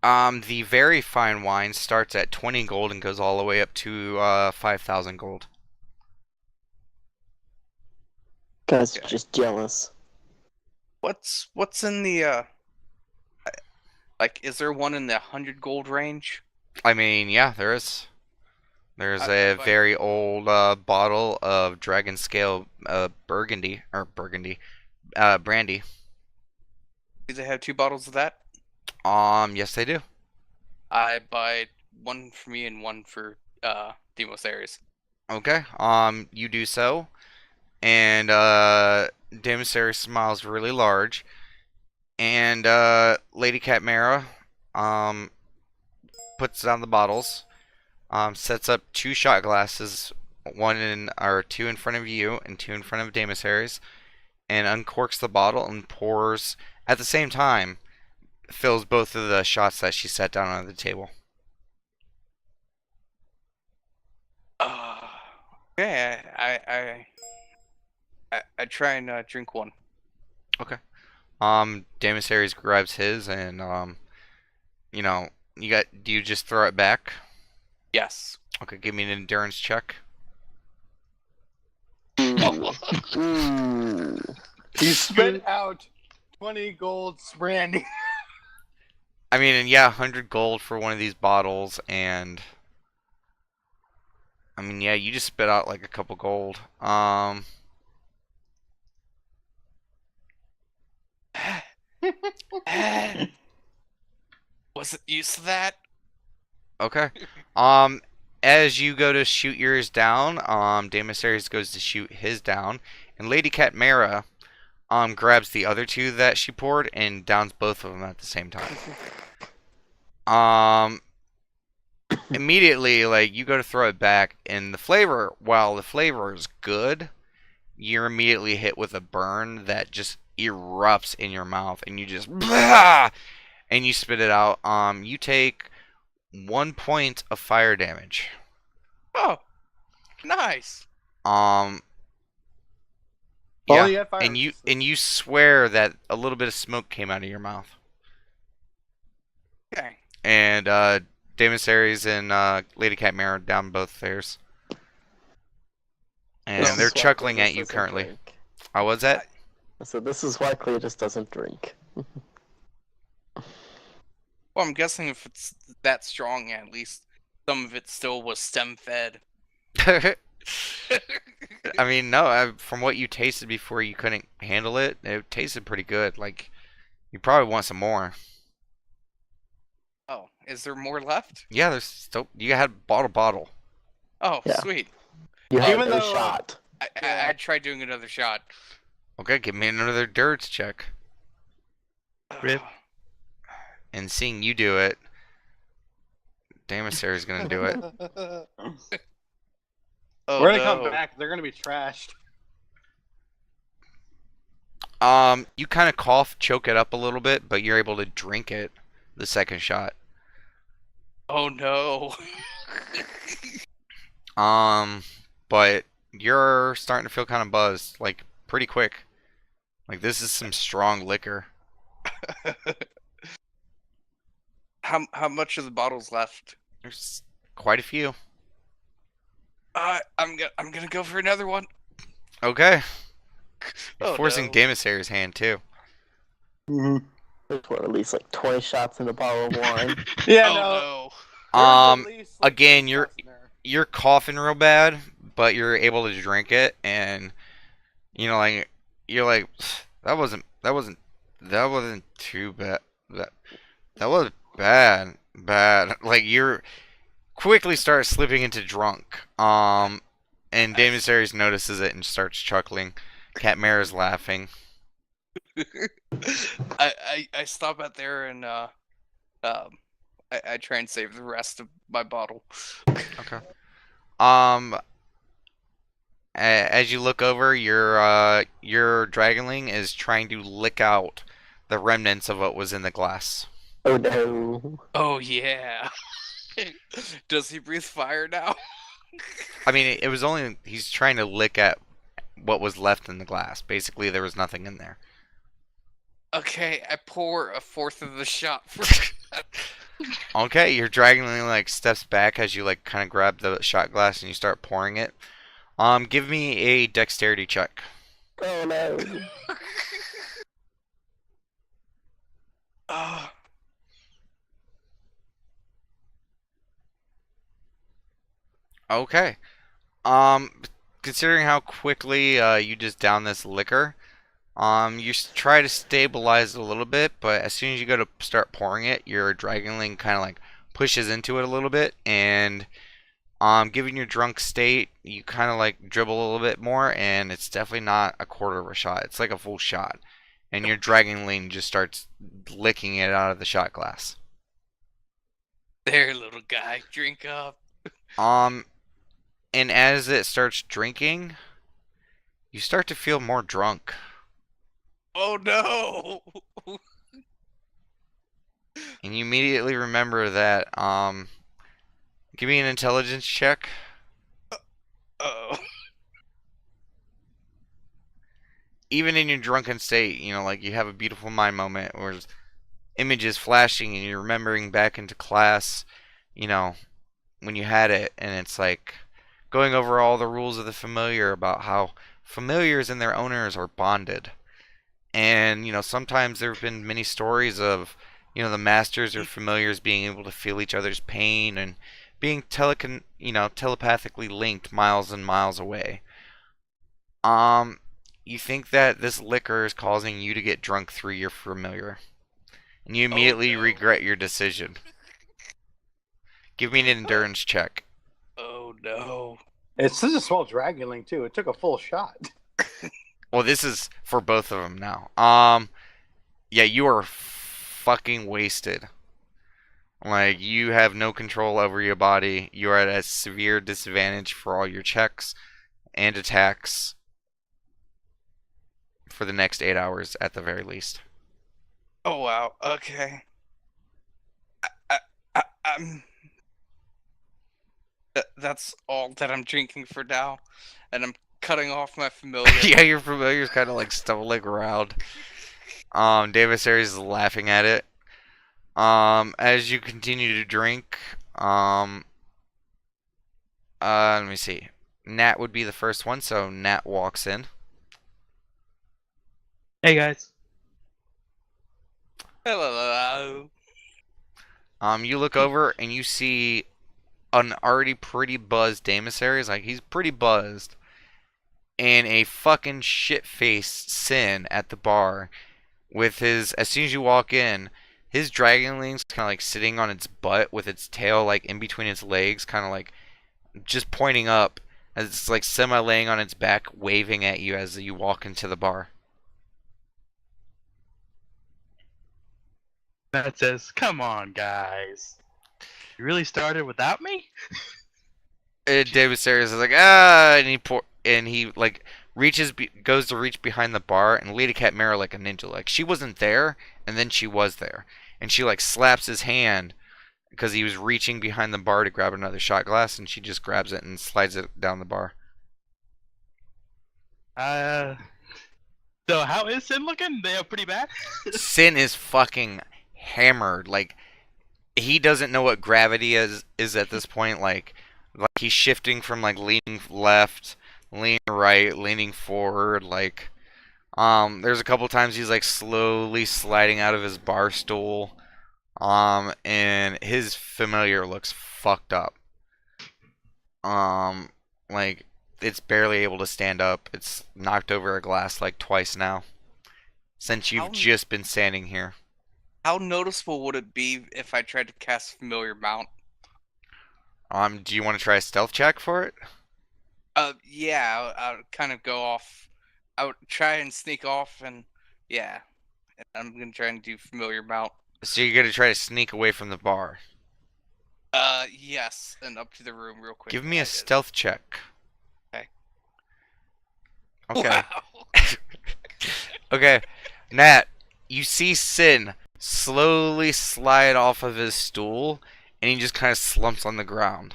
The very fine wine starts at 20 gold and goes all the way up to 5,000 gold. Guys are Okay. just jealous. What's in the like, is there one in the 100 gold range? I mean, yeah, there is. There's I a buy- very old bottle of dragon scale brandy. Do they have 2 bottles of that? Yes, they do. I buy one for me and one for Demos Ares. Okay. You do so, and Demisary smiles really large, and Lady Katmera puts down the bottles, sets up 2 shot glasses, two in front of you and 2 in front of Demisaries, and uncorks the bottle and pours at the same time. Fills both of the shots that she set down on the table. Okay, I try and drink one. Demisarius grabs his and you know, do you just throw it back? Yes. Okay, give me an endurance check. Ooh. He spit out 20 gold brandy. I mean, and yeah, 100 gold for one of these bottles, and I mean, yeah, you just spit out like a couple gold. Wasn't used to that. Okay. As you go to shoot yours down, Demisarius goes to shoot his down, and Lady Catmera, grabs the other two that she poured and downs both of them at the same time. Immediately, like, you go to throw it back, and while the flavor is good, you're immediately hit with a burn that just erupts in your mouth, and you just, and you spit it out. You take 1 point of fire damage. Oh, nice. Well, Yeah, you had fire and you resistance. swear that a little bit of smoke came out of your mouth. Okay. And Demisarius and Lady Catmera down both theirs. And This they're is why chuckling Cletus at you doesn't currently. drink. How was that? I said, this is why Cletus doesn't drink. Well, I'm guessing if it's that strong, at least some of it still was stem fed. I mean, no, from what you tasted before you couldn't handle it, it tasted pretty good. Like, you probably want some more. Oh, is there more left? Yeah, there's still, you had bottle. Oh, Yeah. sweet. You have Even no though- shot. I tried doing another shot. Okay, give me another endurance check. Rip. And seeing you do it, Demisarius is gonna do it. Oh, We're gonna no. come back. They're gonna be trashed. You kind of cough, choke it up a little bit, but you're able to drink it the second shot. Oh no. But you're starting to feel kind of buzzed, like pretty quick. Like this is some strong liquor. How much of the bottle's left? There's quite a few. I'm gonna go for another one. Okay. You're Oh, forcing no. Demisarius' hand too. Mm-hmm. There's what, at least like 20 shots in a bottle of wine. Yeah, Oh no. no. There's at least, like, Again, 20 you're shots in there. you're coughing real bad, but you're able to drink it, and like you're like that wasn't too bad. That was bad. Like you're quickly start slipping into drunk. And Demisarius notices it and starts chuckling. Catmera's laughing. I stop out there and I try and save the rest of my bottle. Okay. As you look over, your dragonling is trying to lick out the remnants of what was in the glass. Oh no. Oh yeah. Does he breathe fire now? I mean, it was only he's trying to lick at what was left in the glass. Basically, there was nothing in there. Okay, I pour a fourth of the shot for Okay, your dragonling like steps back as you like kind of grab the shot glass and you start pouring it. Give me a dexterity check. Oh no. Oh, Okay. Considering how quickly you just down this liquor, you try to stabilize it a little bit, but as soon as you go to start pouring it, your dragonling kind of like pushes into it a little bit, and given your drunk state, you kind of like dribble a little bit more, and it's definitely not a quarter of a shot. It's like a full shot, and your dragonling just starts licking it out of the shot glass. there, little guy, drink up. And as it starts drinking, you start to feel more drunk. Oh no! And you immediately remember that, give me an intelligence check. Oh. even in your drunken state, you know, like you have a beautiful mind moment where images flashing and you're remembering back into class, you know, when you had it, and it's like going over all the rules of the familiar about how familiars and their owners are bonded. And, you know, sometimes there have been many stories of, you know, the masters or familiars being able to feel each other's pain and being telepathically linked miles and miles away. You think that this liquor is causing you to get drunk through your familiar, and you immediately regret your decision. Give me an endurance check. Oh no. It's such a small Dragon too. It took a full shot. Well, this is for both of them now. Yeah, you are fucking wasted. Like, you have no control over your body. You are at a severe disadvantage for all your checks and attacks for the next 8 hours at the very least. Oh wow. Okay. I'm. That's all that I'm drinking for now, and I'm cutting off my familiar. Yeah, your familiar's kind of like stumbling around. Davis Aries is laughing at it. As you continue to drink, let me see. Nat would be the first one, so Nat walks in. Hey guys. Hello. You look over and you see an already pretty buzzed Davis Aries, like he's pretty buzzed, and a fucking shit-faced Sin at the bar with his, as soon as you walk in, his dragonling's kind of like sitting on its butt with its tail like in between its legs, kind of like just pointing up as it's like semi laying on its back, waving at you as you walk into the bar. That says, "Come on, guys. You really started without me?" And David Series is like, and he like goes to reach behind the bar, and Lady Cat Mara like a ninja, like she wasn't there, and then she was there, and she like slaps his hand because he was reaching behind the bar to grab another shot glass, and she just grabs it and slides it down the bar. So how is Sin looking? They are pretty bad. Sin is fucking hammered. Like, he doesn't know what gravity is at this point. Like he's shifting from like leaning left, leaning right, leaning forward. Like, there's a couple times he's like slowly sliding out of his bar stool. And his familiar looks fucked up. Like, it's barely able to stand up. It's knocked over a glass like twice now since you've just been standing here. How noticeable would it be if I tried to cast Familiar Mount? Do you want to try a stealth check for it? Yeah, I would kind of go off. I would try and sneak off, and yeah, I'm gonna try and do Familiar Mount. So you're gonna try to sneak away from the bar. Yes, and up to the room real quick. Give me a stealth check. Okay. Okay. Wow. Okay, Nat, you see Sin slowly slide off of his stool, and he just kind of slumps on the ground.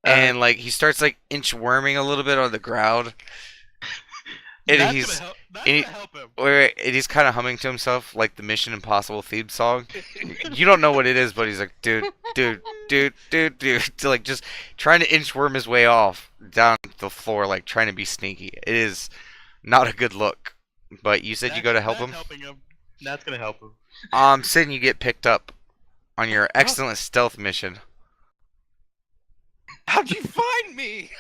And like he starts like inchworming a little bit on the ground. And That's gonna help him. And he's kind of humming to himself like the Mission Impossible theme song. You don't know what it is, but he's like, dude, like just trying to inchworm his way off down the floor, like trying to be sneaky. It is not a good look. But you said you go to help him? Helping him. That's gonna help him. Sid, you get picked up on your excellent stealth mission. How'd you find me?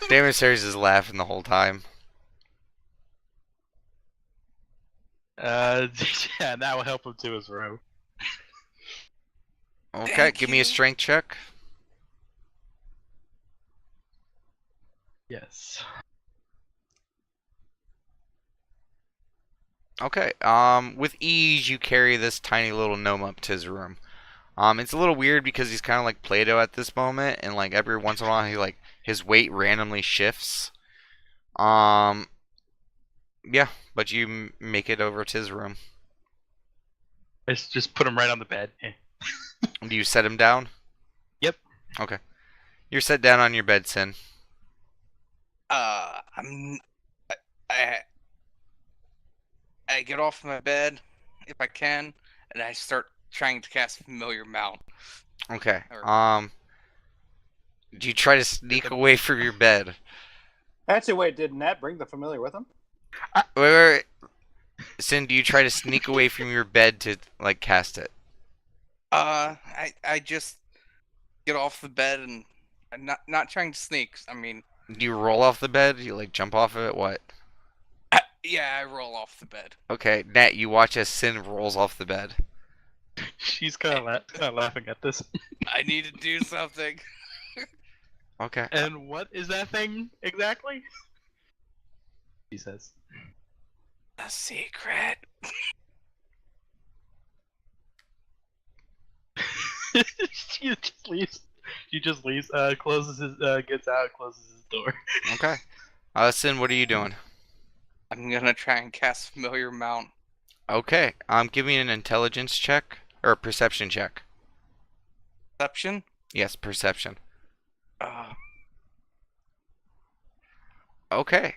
Damon Series is laughing the whole time. Yeah, that will help him to his row. Okay, Thank give me a you. strength check. Yes. Okay, with ease you carry this tiny little gnome up to his room. It's a little weird because he's kind of like Play-Doh at this moment, and like every once in a while he like his weight randomly shifts. Yeah, but you make it over to his room. Let's just put him right on the bed. Do you set him down? Yep. Okay. You're set down on your bed, Sin. I'm I get off my bed if I can, and I start trying to cast Familiar Mount. Okay. Or- Do you try to sneak away from your bed? Actually, wait, did Nat bring the familiar with him? Wait. Sin, do you try to sneak away from your bed to like cast it? I just get off the bed and I'm not trying to sneak. I mean, Do you roll off the bed? Do you like jump off of it? What? yeah, I roll off the bed. Okay, Nat, you watch as Sin rolls off the bed. She's kind of laughing at this. I need to do something. Okay. And what is that thing exactly? He says. A secret. She just leaves. She just leaves. Closes his. Gets out. Closes his door. Okay. Sin, what are you doing? I'm gonna try and cast Familiar Mount. Okay. Give me an intelligence check or a perception check. Perception? Yes, perception. Uh, Okay.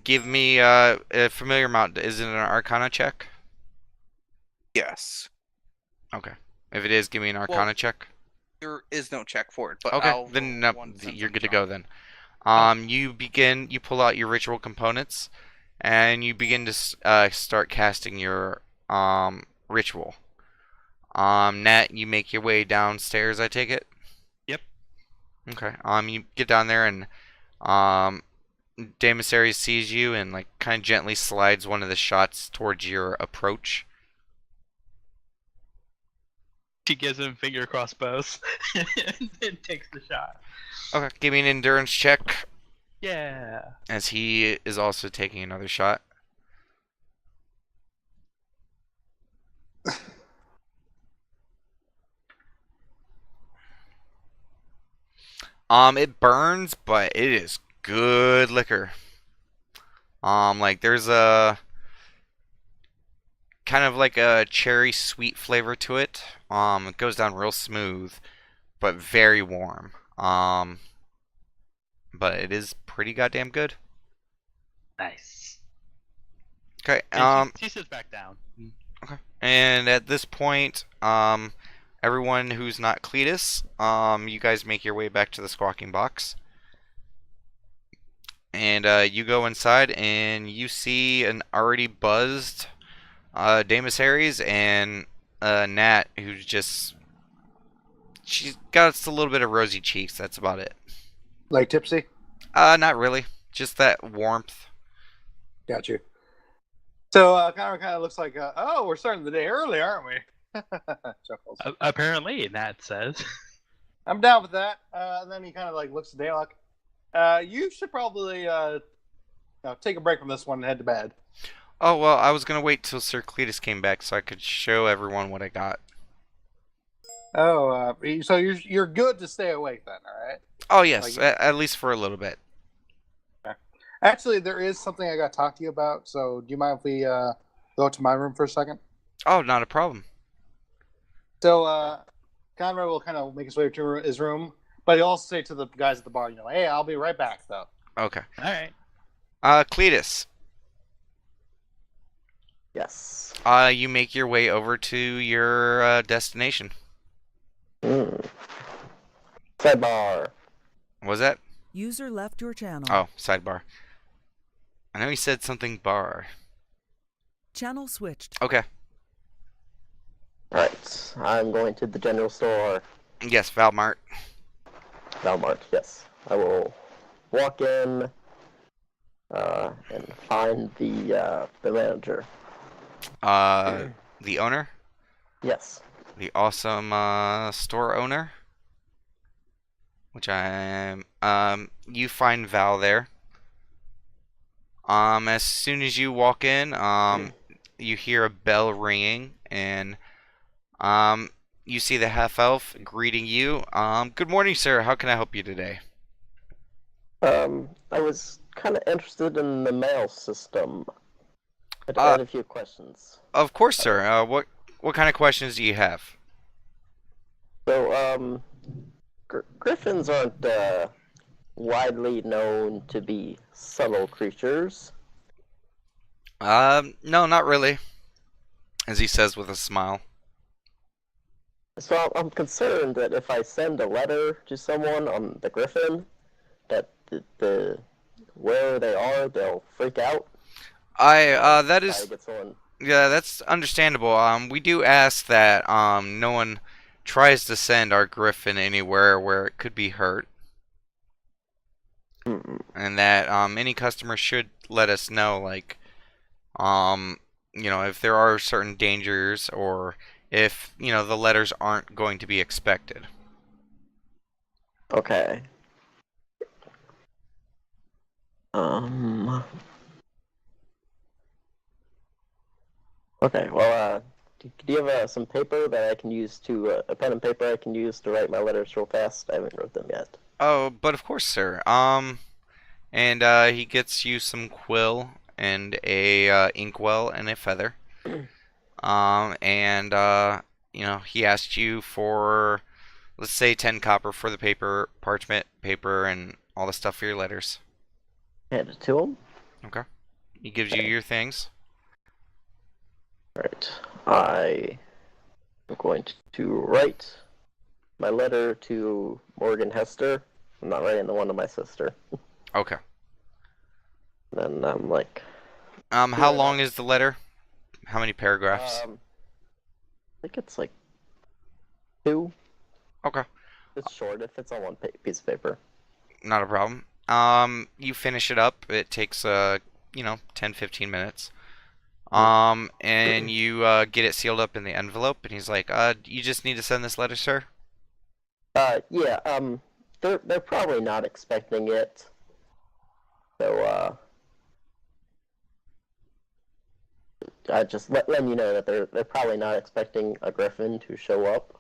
Give me a familiar amount. Is it an Arcana check? yes. Okay. If it is, give me an Arcana Well, check. There is no check for it, but Okay. I'll Then roll no, one you're symptom good to charm. go then. You pull out your ritual components, and you begin to start casting your ritual. Nat, you make your way downstairs. I take it. Yep. Okay. You get down there and Damasaries sees you and like kind of gently slides one of the shots towards your approach. She gives him finger crossbows and takes the shot. Okay. Give me an endurance check Yeah. as he is also taking another shot. It burns, but it is good liquor. Like there's a kind of like a cherry sweet flavor to it. It goes down real smooth, but very warm. But it is pretty goddamn good. Nice. Okay. And she sits back down. Okay. And at this point, everyone who's not Cletus, you guys make your way back to the squawking box. And you go inside and you see an already buzzed Damasaries and Nat, who's just... She's got just a little bit of rosy cheeks, that's about it. Like tipsy? Not really. Just that warmth. Got you. So kind of looks like, oh, we're starting the day early, aren't we? Chuckles. Apparently, Nat says. I'm down with that. And then he kind of like looks at Daylock. You should probably take a break from this one and head to bed. Oh, well, I was going to wait till Sir Cletus came back so I could show everyone what I got. Oh, so you're good to stay awake then, all right? Oh, yes, Like- at least for a little bit. Actually, there is something I got to talk to you about. So, do you mind if we go to my room for a second? Oh, not a problem. So, Conrad will kind of make his way to his room, but he'll also say to the guys at the bar, hey, I'll be right back, though. Okay. All right. Cletus, Yes. you make your way over to your destination. Sidebar. What was that? User left your channel. Oh, sidebar. I know he said something bar. Channel switched. Okay. Alright, I'm going to the general store. Yes, Valmart. Valmart, yes. I will walk in and find the manager. The owner? Yes. The awesome store owner? Which I am. You find Val there. As soon as you walk in, you hear a bell ringing, and you see the half elf greeting you. Good morning, sir. How can I help you today? I was kind of interested in the mail system. I had a few questions. Of course, sir. What kind of questions do you have? So, griffins aren't widely known to be subtle creatures? No, not really, as he says with a smile. So I'm concerned that if I send a letter to someone on the Griffin, that the where they are, they'll freak out. That Try is, to get someone. yeah, that's understandable. We do ask that no one tries to send our Griffin anywhere where it could be hurt, and that any customer should let us know, like, um, if there are certain dangers or if, the letters aren't going to be expected. Okay. Um. Okay. Well, do you have some paper that I can use to a pen and paper I can use to write my letters real fast? I haven't wrote them yet. Oh, but of course, sir. And he gets you some quill and a inkwell and a feather. And he asked you for, let's say, 10 copper for the paper, parchment, paper, and all the stuff for your letters. Hand it to him. Okay. He gives you your things. Alright. I am going to write my letter to Morgan Hester. I'm not writing the one to my sister. Okay. Then I'm like, How long is the letter? How many paragraphs? I think it's like 2. Okay. It's short if it's on one piece of paper. Not a problem. You finish it up. It takes 10, 15 minutes. And you get it sealed up in the envelope, and he's like, you just need to send this letter, sir? Yeah, they're probably not expecting it. So, I just letting you know that they're probably not expecting a griffin to show up.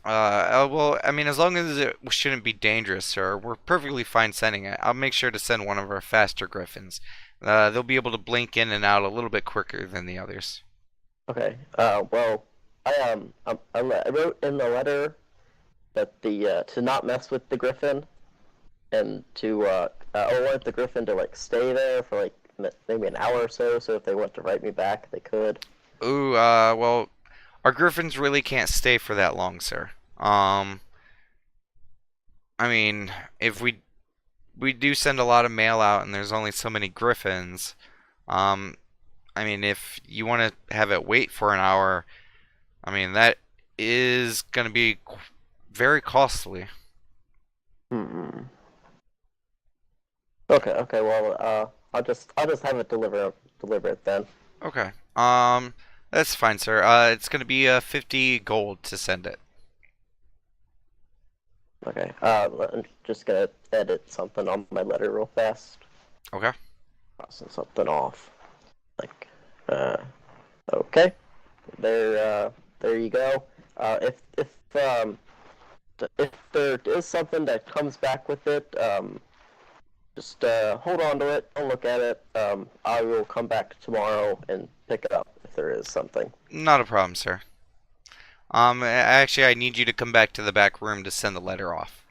Well, I mean, as long as it shouldn't be dangerous, sir, we're perfectly fine sending it. I'll make sure to send one of our faster griffins. They'll be able to blink in and out a little bit quicker than the others. Okay. Well, I wrote in the letter that to not mess with the griffin, and to I want the griffin to like stay there for like maybe an hour or so. So if they want to write me back, they could. Ooh, well, our griffins really can't stay for that long, sir. I mean, if we do send a lot of mail out and there's only so many griffins, I mean, if you want to have it wait for an hour, I mean, that is going to be very costly. Hmm. Okay. Well, I'll just have it deliver it then. Okay. That's fine, sir. It's going to be 50 gold to send it. Okay. I'm just gonna edit something on my letter real fast. Okay. Crossing something off. Like, okay. There you go. If there is something that comes back with it, just hold on to it. Don't look at it. I will come back tomorrow and pick it up if there is something. Not a problem, sir. Actually, I need you to come back to the back room to send the letter off.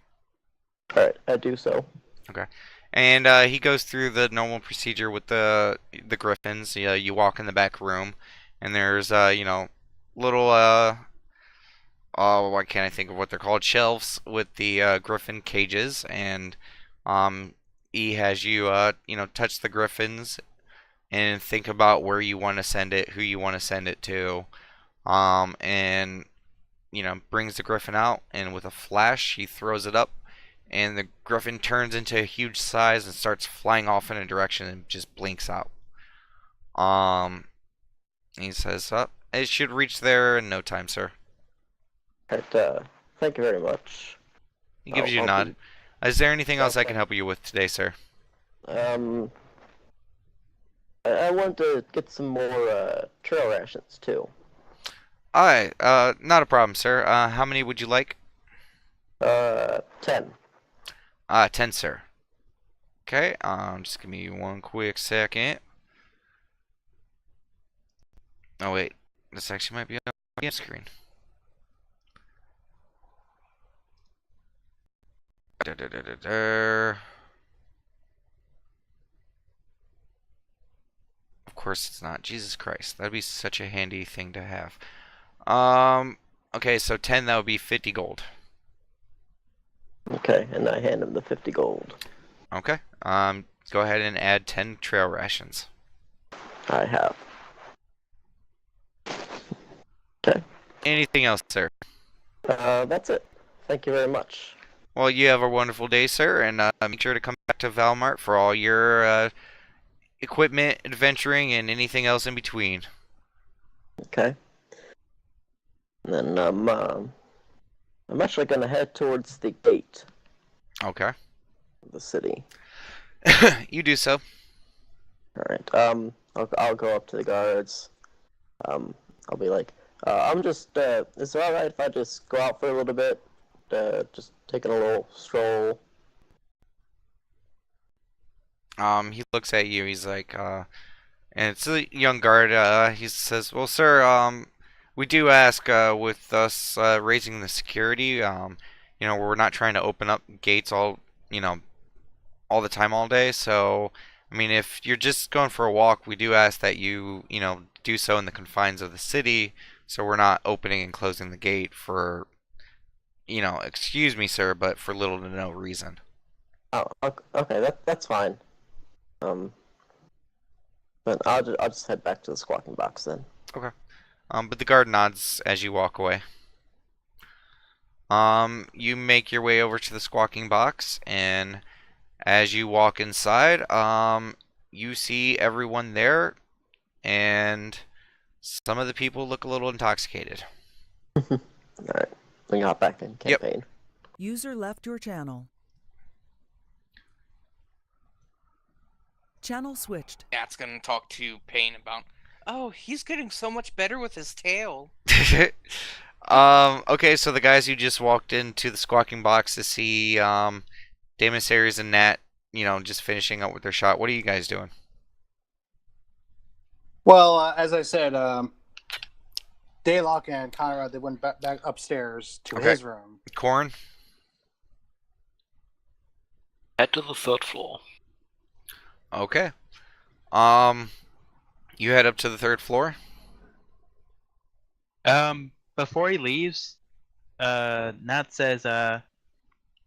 All right, I do so. Okay. And he goes through the normal procedure with the griffins. You walk in the back room, and there's little why can't I think of what they're called? Shelves with the griffin cages, and he has you touch the griffins and think about where you want to send it, who you want to send it to, and brings the griffin out, and with a flash he throws it up, and the griffin turns into a huge size and starts flying off in a direction and just blinks out. He says, it should reach there in no time, sir. Right, thank you very much. He gives you a nod. Is there anything else I can help you with today, sir? I want to get some more trail rations too. Alright, not a problem, sir. How many would you like? 10. 10, sir. Okay, just give me one quick second. Oh, wait. This actually might be on the screen. course it's not. Jesus Christ. That'd be such a handy thing to have. Okay, so 10, that would be 50 gold. Okay, and I hand him the 50 gold. Okay. Go ahead and add 10 trail rations. I have. Okay. Anything else, sir? That's it. Thank you very much. Well, you have a wonderful day, sir, and make sure to come back to Valmart for all your equipment, adventuring, and anything else in between. Okay. And then I'm actually gonna head towards the gate Okay. of the city. You do so. All right. I'll go up to the guards. I'll be like, I'm just. Is it all right if I just go out for a little bit? Just taking a little stroll. He looks at you. He's like, and it's a young guard. He says, "Well, sir, we do ask, with us raising the security, we're not trying to open up gates all the time, all day. So, I mean, if you're just going for a walk, we do ask that you, do so in the confines of the city. So we're not opening and closing the gate for, excuse me, sir, but for little to no reason." Oh, okay. That's fine. But I'll just head back to the squawking box then. Okay. But the guard nods as you walk away. You make your way over to the squawking box, and as you walk inside, you see everyone there, and some of the people look a little intoxicated. All right. We can hop back in campaign. User left your channel. Channel switched. Nat's gonna talk to Payne about. Oh, he's getting so much better with his tail. Okay, so the guys who just walked into the squawking box to see Daemon Aries and Nat, just finishing up with their shot. What are you guys doing? Well, as I said, Daylock and Conrad, they went back upstairs to his room. Corn? Head to the 3rd floor. Okay. You head up to the 3rd floor? Before he leaves, Nat says, "Can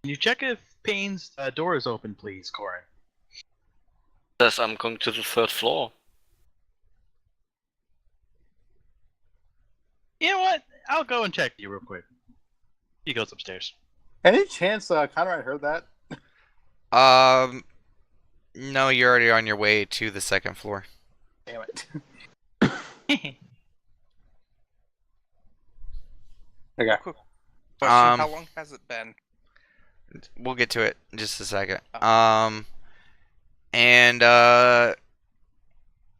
you check if Payne's door is open, please, Corin?" Says I'm going to the 3rd floor. You know what? I'll go and check you real quick. He goes upstairs. Any chance Conrad heard that? No, you're already on your way to the 2nd floor. Damn it. Okay. Question, how long has it been? We'll get to it in just a second. Oh. And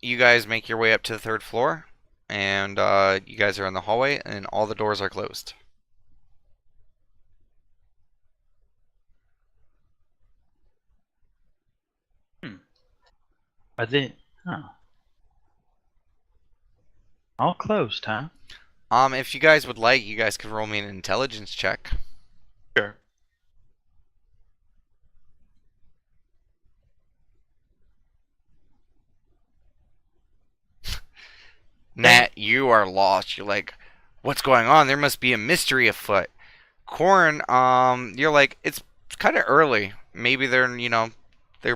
you guys make your way up to the 3rd floor, and you guys are in the hallway, and all the doors are closed. I think. Huh. All closed, huh? If you guys would like, you guys could roll me an intelligence check. Sure. Nat, you are lost. You're like, what's going on? There must be a mystery afoot. Corn, you're like, it's kind of early. Maybe they're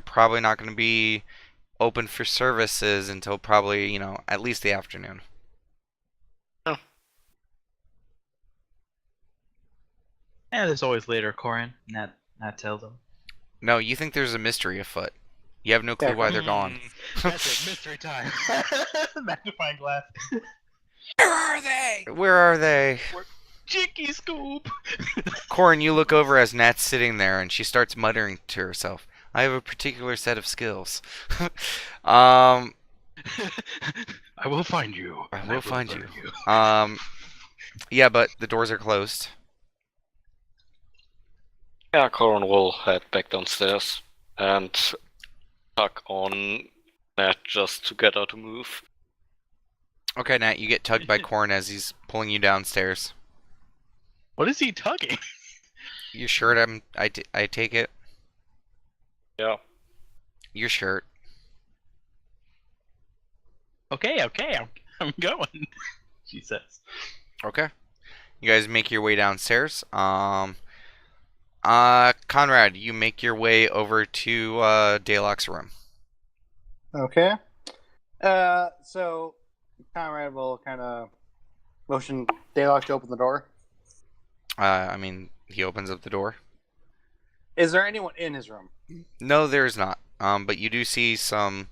probably not going to be open for services until probably, at least the afternoon. Oh. Yeah, there's always later, Corin. Nat tells him. No, you think there's a mystery afoot. You have no clue why they're gone. That's it, mystery time. Magnifying glass. Where are they? Where are they? Chicky Scoop! Corin, you look over as Nat's sitting there, and she starts muttering to herself, "I have a particular set of skills." I will find you. I will find you. Yeah, but the doors are closed. Yeah, Corin will head back downstairs and tug on Nat just to get her to move. Okay, Nat, you get tugged by Corin as he's pulling you downstairs. What is he tugging? Your shirt, I take it? Yeah. Your shirt. Okay, I'm going. She says. Okay. You guys make your way downstairs. Conrad, you make your way over to Daylock's room. Okay. So Conrad will kind of motion Daylock to open the door. I mean, he opens up the door. Is there anyone in his room? No, there's not. But you do see some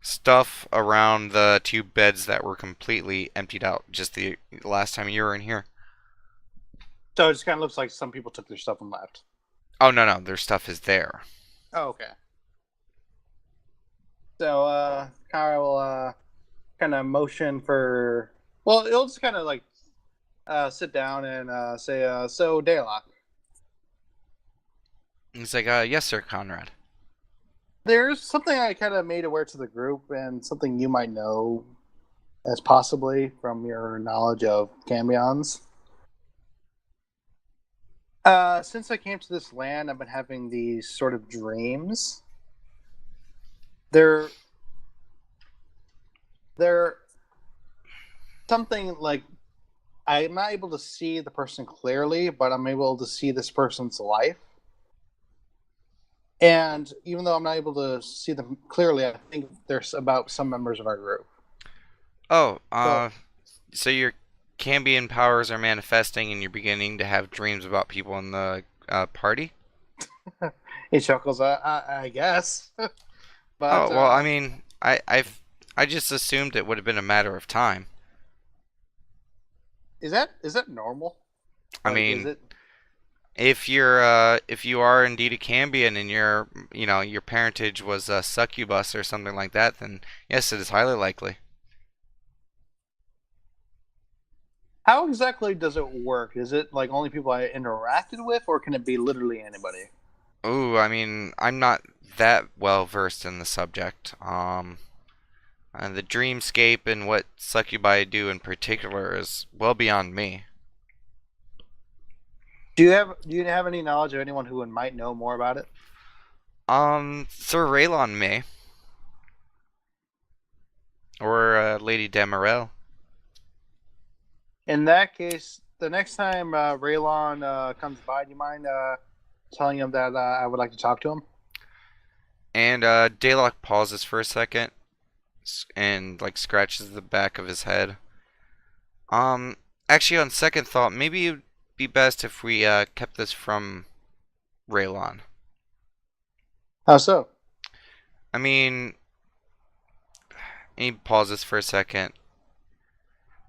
stuff around the 2 beds that were completely emptied out just the last time you were in here. So it just kind of looks like some people took their stuff and left. Oh, no, their stuff is there. Oh, okay. So Conrad will kind of motion for. Well, it'll just kind of like sit down and say, "So Daylock, He's like, yes, sir, Conrad. there's something I kind of made aware to the group, and something you might know, as possibly from your knowledge of cambions. Since I came to this land, I've been having these sort of dreams. They're something like I'm not able to see the person clearly, but I'm able to see this person's life. And even though I'm not able to see them clearly, I think there's about some members of our group. Oh, so your Cambion powers are manifesting and you're beginning to have dreams about people in the party? He chuckles, I guess. But Oh, well, I mean, I just assumed it would have been a matter of time. is that normal? I Like, mean, is it? if you are indeed a Cambion and your parentage was a succubus or something like that, then yes, it is highly likely. How exactly does it work? Is it like only people I interacted with, or can it be literally anybody? Ooh, I mean, I'm not that well versed in the subject. The dreamscape and what succubi do in particular is well beyond me. Do you have any knowledge of anyone who might know more about it? Sir Raylon may. Or Lady Demerel. In that case, the next time Raylon comes by, do you mind telling him that I would like to talk to him? And Daylock pauses for a second and like scratches the back of his head. Actually, on second thought, maybe it'd be best if we kept this from Raylon. How so? I mean, he pauses for a second.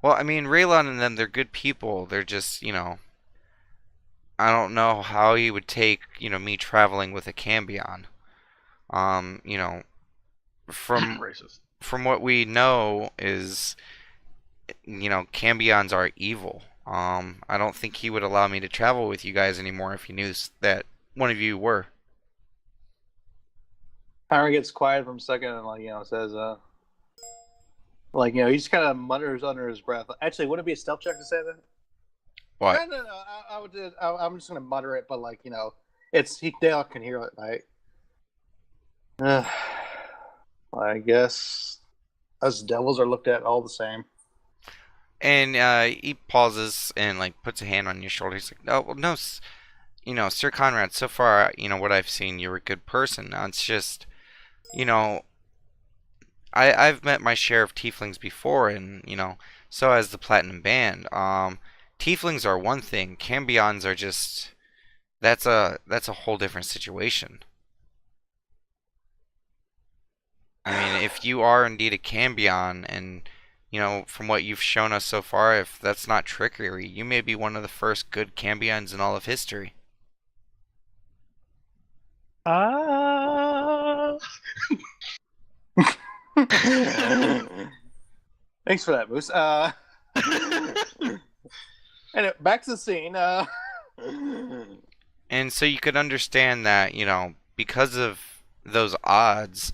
Well, I mean, Raylon and them, they're good people. They're just, I don't know how he would take, me traveling with a Cambion. From Racist. from what we know is, Cambions are evil. I don't think he would allow me to travel with you guys anymore if he knew that one of you were. Tyron gets quiet for a second and says, he just kind of mutters under his breath. Actually, would it be a stealth check to say that? What? No. I'm just gonna mutter it, but Dale can hear it, right? I guess us devils are looked at all the same. And he pauses and like puts a hand on your shoulder. He's like, "Oh, well, no, Sir Conrad. So far, what I've seen, you're a good person. Now it's just, I've met my share of tieflings before, and so has the Platinum Band. Tieflings are one thing. Cambions are just that's a whole different situation. I mean, if you are indeed a Cambion, and from what you've shown us so far, if that's not trickery, you may be one of the first good Cambions in all of history." Thanks for that, Moose. Anyway, back to the scene. And so you could understand that, because of those odds,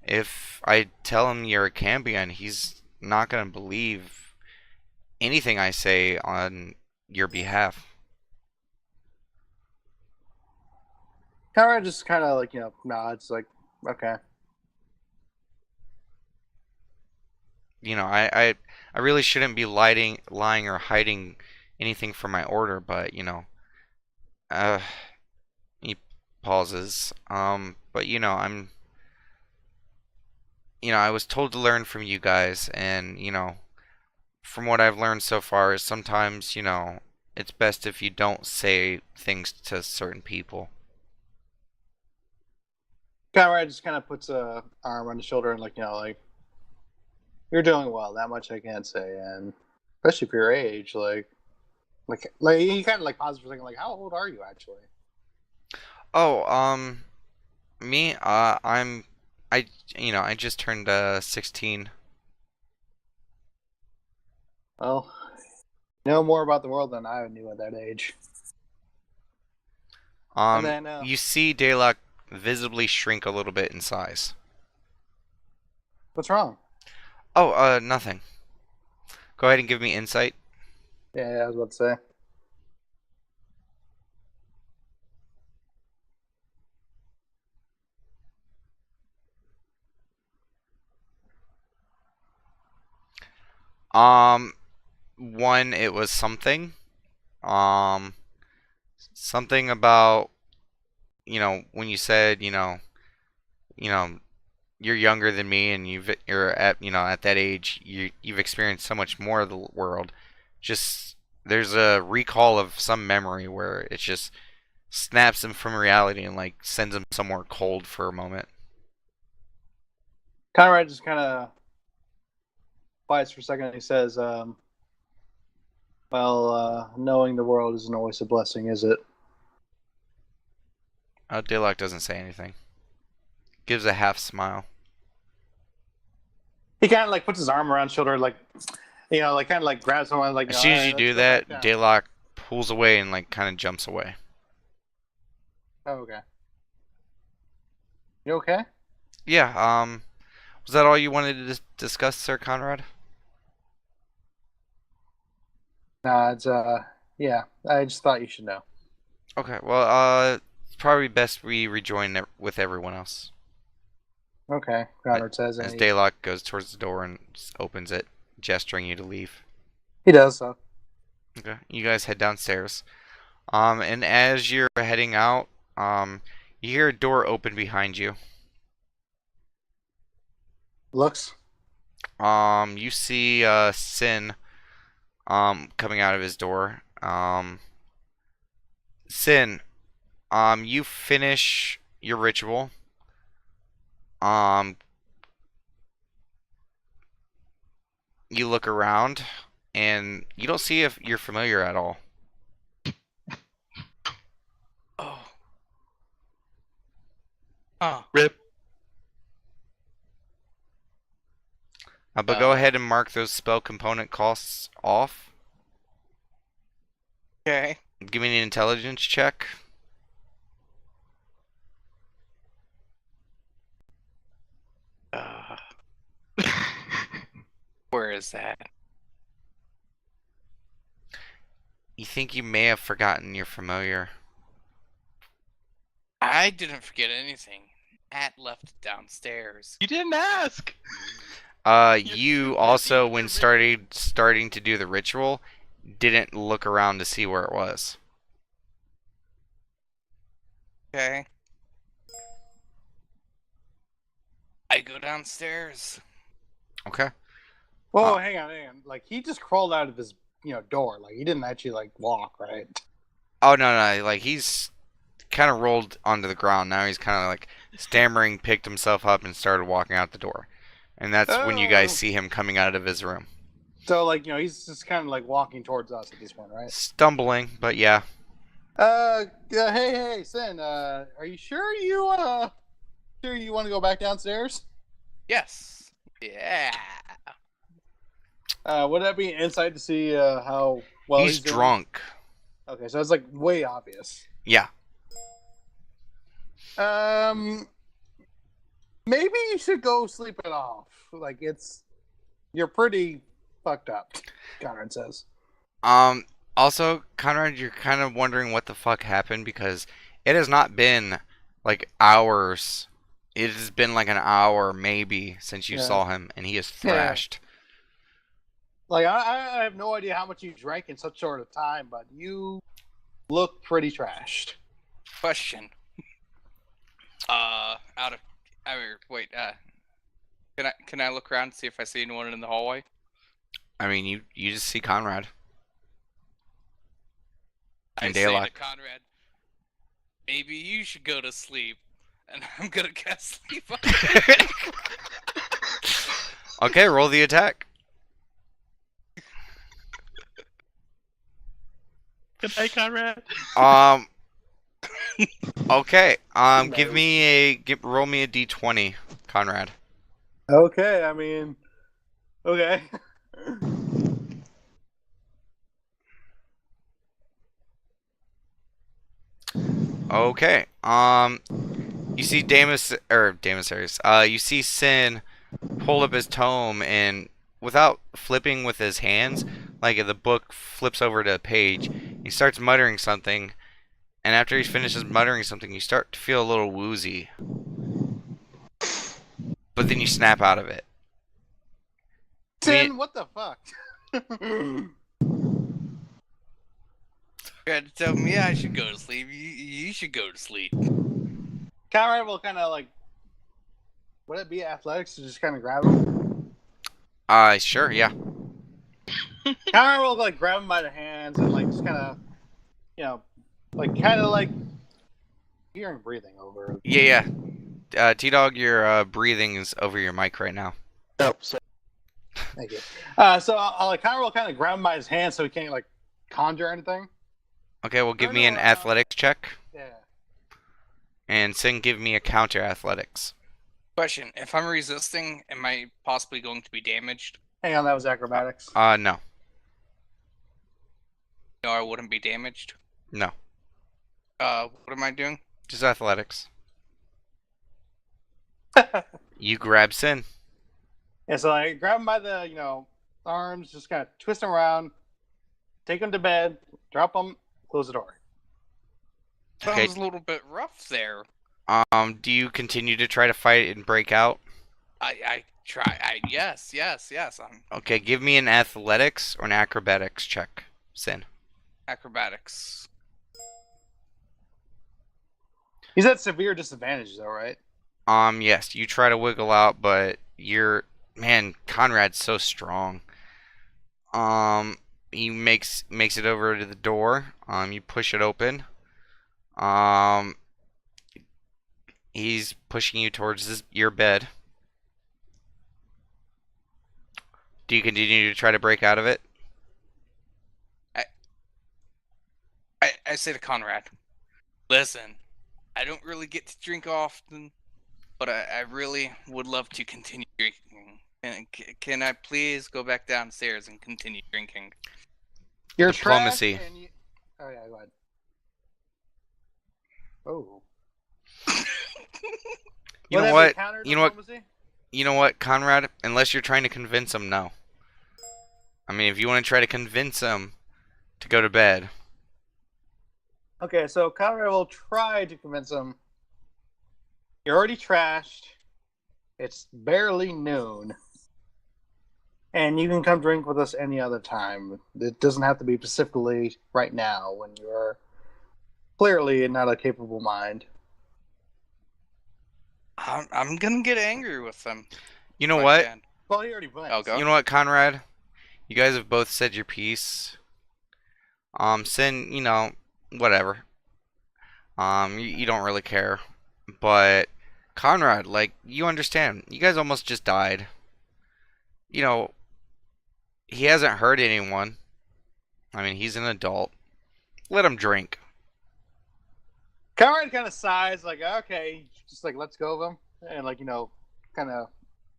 if I tell him you're a Cambion, he's not going to believe anything I say on your behalf. Conrad just kind of nods, like, okay. I really shouldn't be lying or hiding anything from my order, but uh, he pauses. But I was told to learn from you guys, and from what I've learned so far is sometimes, it's best if you don't say things to certain people. Conrad just kind of puts a arm on his shoulder and like you're doing well. That much I can't say, and especially for your age, like he kind of like pauses for a second, like how old are you actually? Oh, me, I just turned 16. Well, you know more about the world than I knew at that age. And then You see Daylock visibly shrink a little bit in size. what's wrong? Oh, nothing. Go ahead and give me insight. Yeah, I was about to say. One, it was something. Um, Something about, when you said, you know, you're younger than me and you're at that age, you've experienced so much more of the world. Just there's a recall of some memory where it just snaps him from reality and like sends him somewhere cold for a moment. Conrad just kind of quiets for a second and he says, knowing the world isn't always a blessing, is it? Daylock doesn't say anything. Gives a half smile. He kind of like puts his arm around his shoulder, like like kind of like grabs someone, like As soon as you let's do go that, back down. Daylock pulls away and like kind of jumps away. Oh, okay. You okay? Yeah. Was that all you wanted to discuss, Sir Conrad? Nah, it's yeah. I just thought you should know. Okay. Well, it's probably best we rejoin with everyone else. Okay, Conrad says, As and Daylock goes towards the door and opens it, gesturing you to leave. he does so. Okay. You guys head downstairs. And as you're heading out, you hear a door open behind you. Looks. You see Sin coming out of his door. Sin, you finish your ritual. You look around and you don't see if you're familiar at all. Oh. Oh. Rip. But go ahead and mark those spell component costs off. Okay. Give me an intelligence check. Where is that? You think you may have forgotten your familiar. I didn't forget anything. Matt left it downstairs. You didn't ask. You also, when starting to do the ritual, didn't look around to see where it was. Okay. I go downstairs. Okay. Whoa, hang on. Like he just crawled out of his door. Like he didn't actually like walk, right? Oh no, like he's kind of rolled onto the ground. Now he's kind of like stammering, picked himself up, and started walking out the door. And that's when you guys see him coming out of his room. So like he's just kind of like walking towards us at this point, right? Stumbling, but yeah. Hey, Sin. Are you sure you want to go back downstairs? Yes. Yeah. Would that be insight to see how well He's doing? drunk. Okay, so it's like way obvious. Yeah. Maybe you should go sleep it off. Like you're pretty fucked up. Conrad says. Also, Conrad, you're kind of wondering what the fuck happened because it has not been like hours. It has been like an hour maybe since you saw him, and he is thrashed. Like, I have no idea how much you drank in such short a time, but you look pretty trashed. Question. Out of, I mean, wait. Can I look around and see if I see anyone in the hallway? I mean, you just see Conrad. I And say Daylock. to Conrad, maybe you should go to sleep, and I'm gonna cast sleep on you. Okay, roll the attack. Good night, Conrad. Okay. Roll me a d20, Conrad. Okay, I mean, okay. Okay. You see Daemosaries. You see Sin hold up his tome and without flipping with his hands, like the book flips over to a page, he starts muttering something, and after he finishes muttering something, you start to feel a little woozy. But then you snap out of it. Sin, what the fuck? You had to tell me I should go to sleep. You should go to sleep. Conrad will kind of like, would it be athletics to just kind of grab him? Sure, yeah. Conrad will like grab him by the hands and like just kind of, you know, like kind of like hearing breathing over. Yeah. T-Dog, your breathing is over your mic right now. Oh, so Thank you. So I'll like Conrad will kind of grab him by his hand so he can't like conjure anything. Okay, well, give me an athletics check, Yeah. and Sin, give me a counter athletics. Question: if I'm resisting, am I possibly going to be damaged? Hang on, that was acrobatics. No. No, I wouldn't be damaged. No. What am I doing? Just athletics. You grab Sin. Yeah, so I grab him by the, you know, arms, just kind of twist him around, take him to bed, drop him, close the door. Okay. Sounds a little bit rough there. Do you continue to try to fight and break out? I try. Yes. Okay, give me an athletics or an acrobatics check, Sin. Acrobatics. He's at severe disadvantage, though, right? Yes, you try to wiggle out, but Conrad's so strong. He makes it over to the door. You push it open. He's pushing you towards your bed. Do you continue to try to break out of it? I say to Conrad, listen, I don't really get to drink often, but I really would love to continue drinking. Can I please go back downstairs and continue drinking? You're Diplomacy. trash and you... Oh, yeah, go ahead. Oh. You Would know that what? be counter You know what? diplomacy? You know what, Conrad? Unless you're trying to convince him, no. I mean, if you want to try to convince him to go to bed. Okay, so Conrad will try to convince him. You're already trashed. It's barely noon. And you can come drink with us any other time. It doesn't have to be specifically right now when you're clearly not a capable mind. I'm gonna get angry with them. You know if I what? can. Well, he already went. I'll go. You know what, Conrad? You guys have both said your piece. Sin, whatever. You don't really care. But Conrad, like, you understand. You guys almost just died. He hasn't hurt anyone. I mean, he's an adult. Let him drink. Conrad kind of sighs, like, okay, just like lets go of him, and like, kind of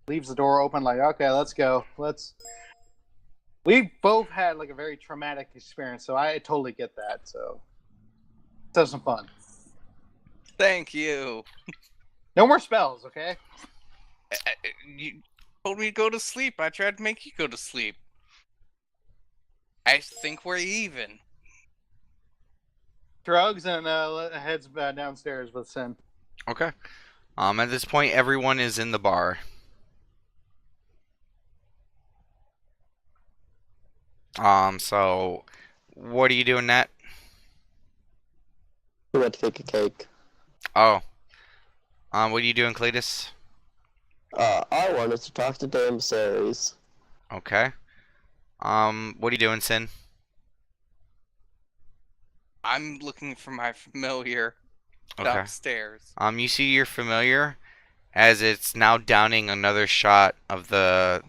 leaves the door open, like, okay, let's go. We both had like a very traumatic experience, so I totally get that. So let's have some fun. Thank you. No more spells, okay? You told me to go to sleep. I tried to make you go to sleep. I think we're even. Drugs and heads downstairs with Sin. Okay. At this point, everyone is in the bar. So what are you doing, Nat? We went to pick a cake. Oh. What are you doing, Cletus? I wanted to talk to Dame Ceres. Okay. What are you doing, Sin? I'm looking for my familiar Okay. upstairs. You see your familiar as it's now downing another shot of the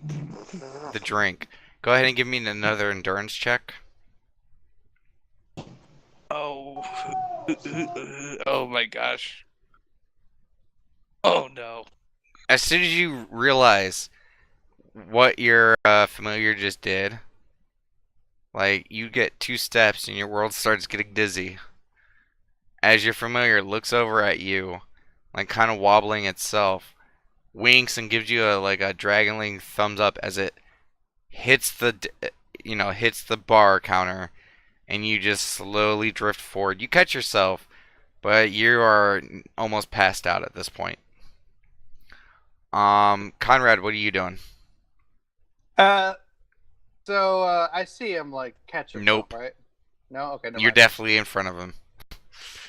drink. Go ahead and give me another endurance check. Oh, oh my gosh. Oh no. As soon as you realize what your familiar just did, like, you get 2 steps and your world starts getting dizzy. As your familiar looks over at you, like kind of wobbling itself, winks and gives you a dragonling thumbs up as it hits hits the bar counter, and you just slowly drift forward. You catch yourself, but you are almost passed out at this point. Conrad, what are you doing? So I see him like catch himself, Nope. right? No, okay. Never You're mind. definitely in front of him.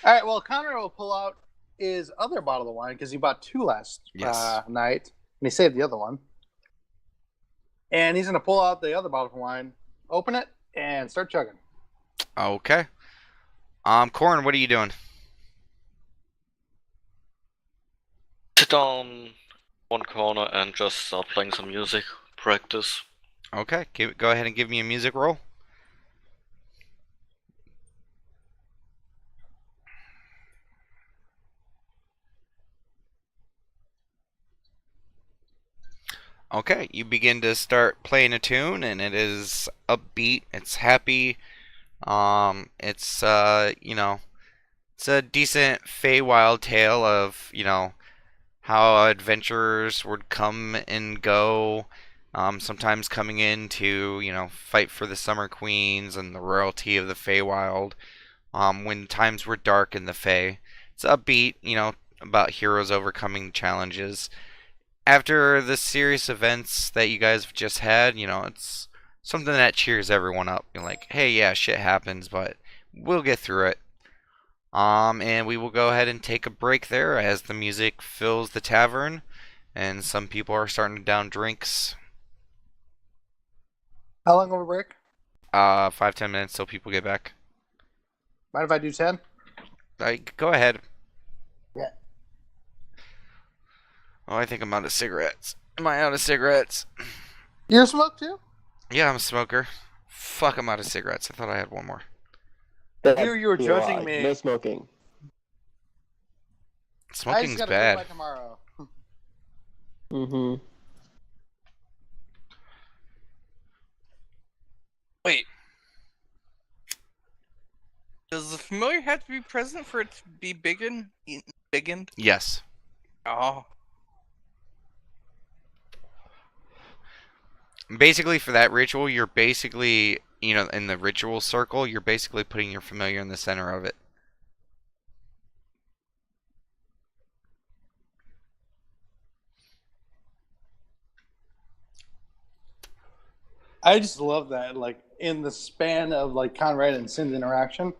All right. Well, Conrad will pull out his other bottle of wine because he bought 2 last Yes. night, and he saved the other one. And he's gonna pull out the other bottle of wine, open it, and start chugging. Okay. Corin, what are you doing? Sit down one corner and just start playing some music. Practice. Okay, go ahead and give me a music roll. Okay, you begin to start playing a tune, and it is upbeat. It's happy. It's it's a decent Feywild tale of how adventurers would come and go. Sometimes coming in to fight for the Summer Queens and the royalty of the Feywild. When times were dark in the Fey, it's upbeat. About heroes overcoming challenges after the serious events that you guys have just had. It's something that cheers everyone up. You're like, hey, yeah, shit happens, but we'll get through it. And we will go ahead and take a break there as the music fills the tavern, and some people are starting to down drinks. How long of a break? 5-10 minutes till people get back. Mind if I do 10? Go ahead. Yeah. Oh, I think I'm out of cigarettes. Am I out of cigarettes? You smoke too? Yeah, I'm a smoker. Fuck, I'm out of cigarettes. I thought I had one more. Here you were judging me. No smoking. I Smoking's just gotta bad. by tomorrow. Mm-hmm. Wait. Does the familiar have to be present for it to be biggened? Biggened? Yes. Oh. Basically, for that ritual, you're basically, in the ritual circle, you're basically putting your familiar in the center of it. I just love that, like, in the span of, like, Conrad and Sin's interaction.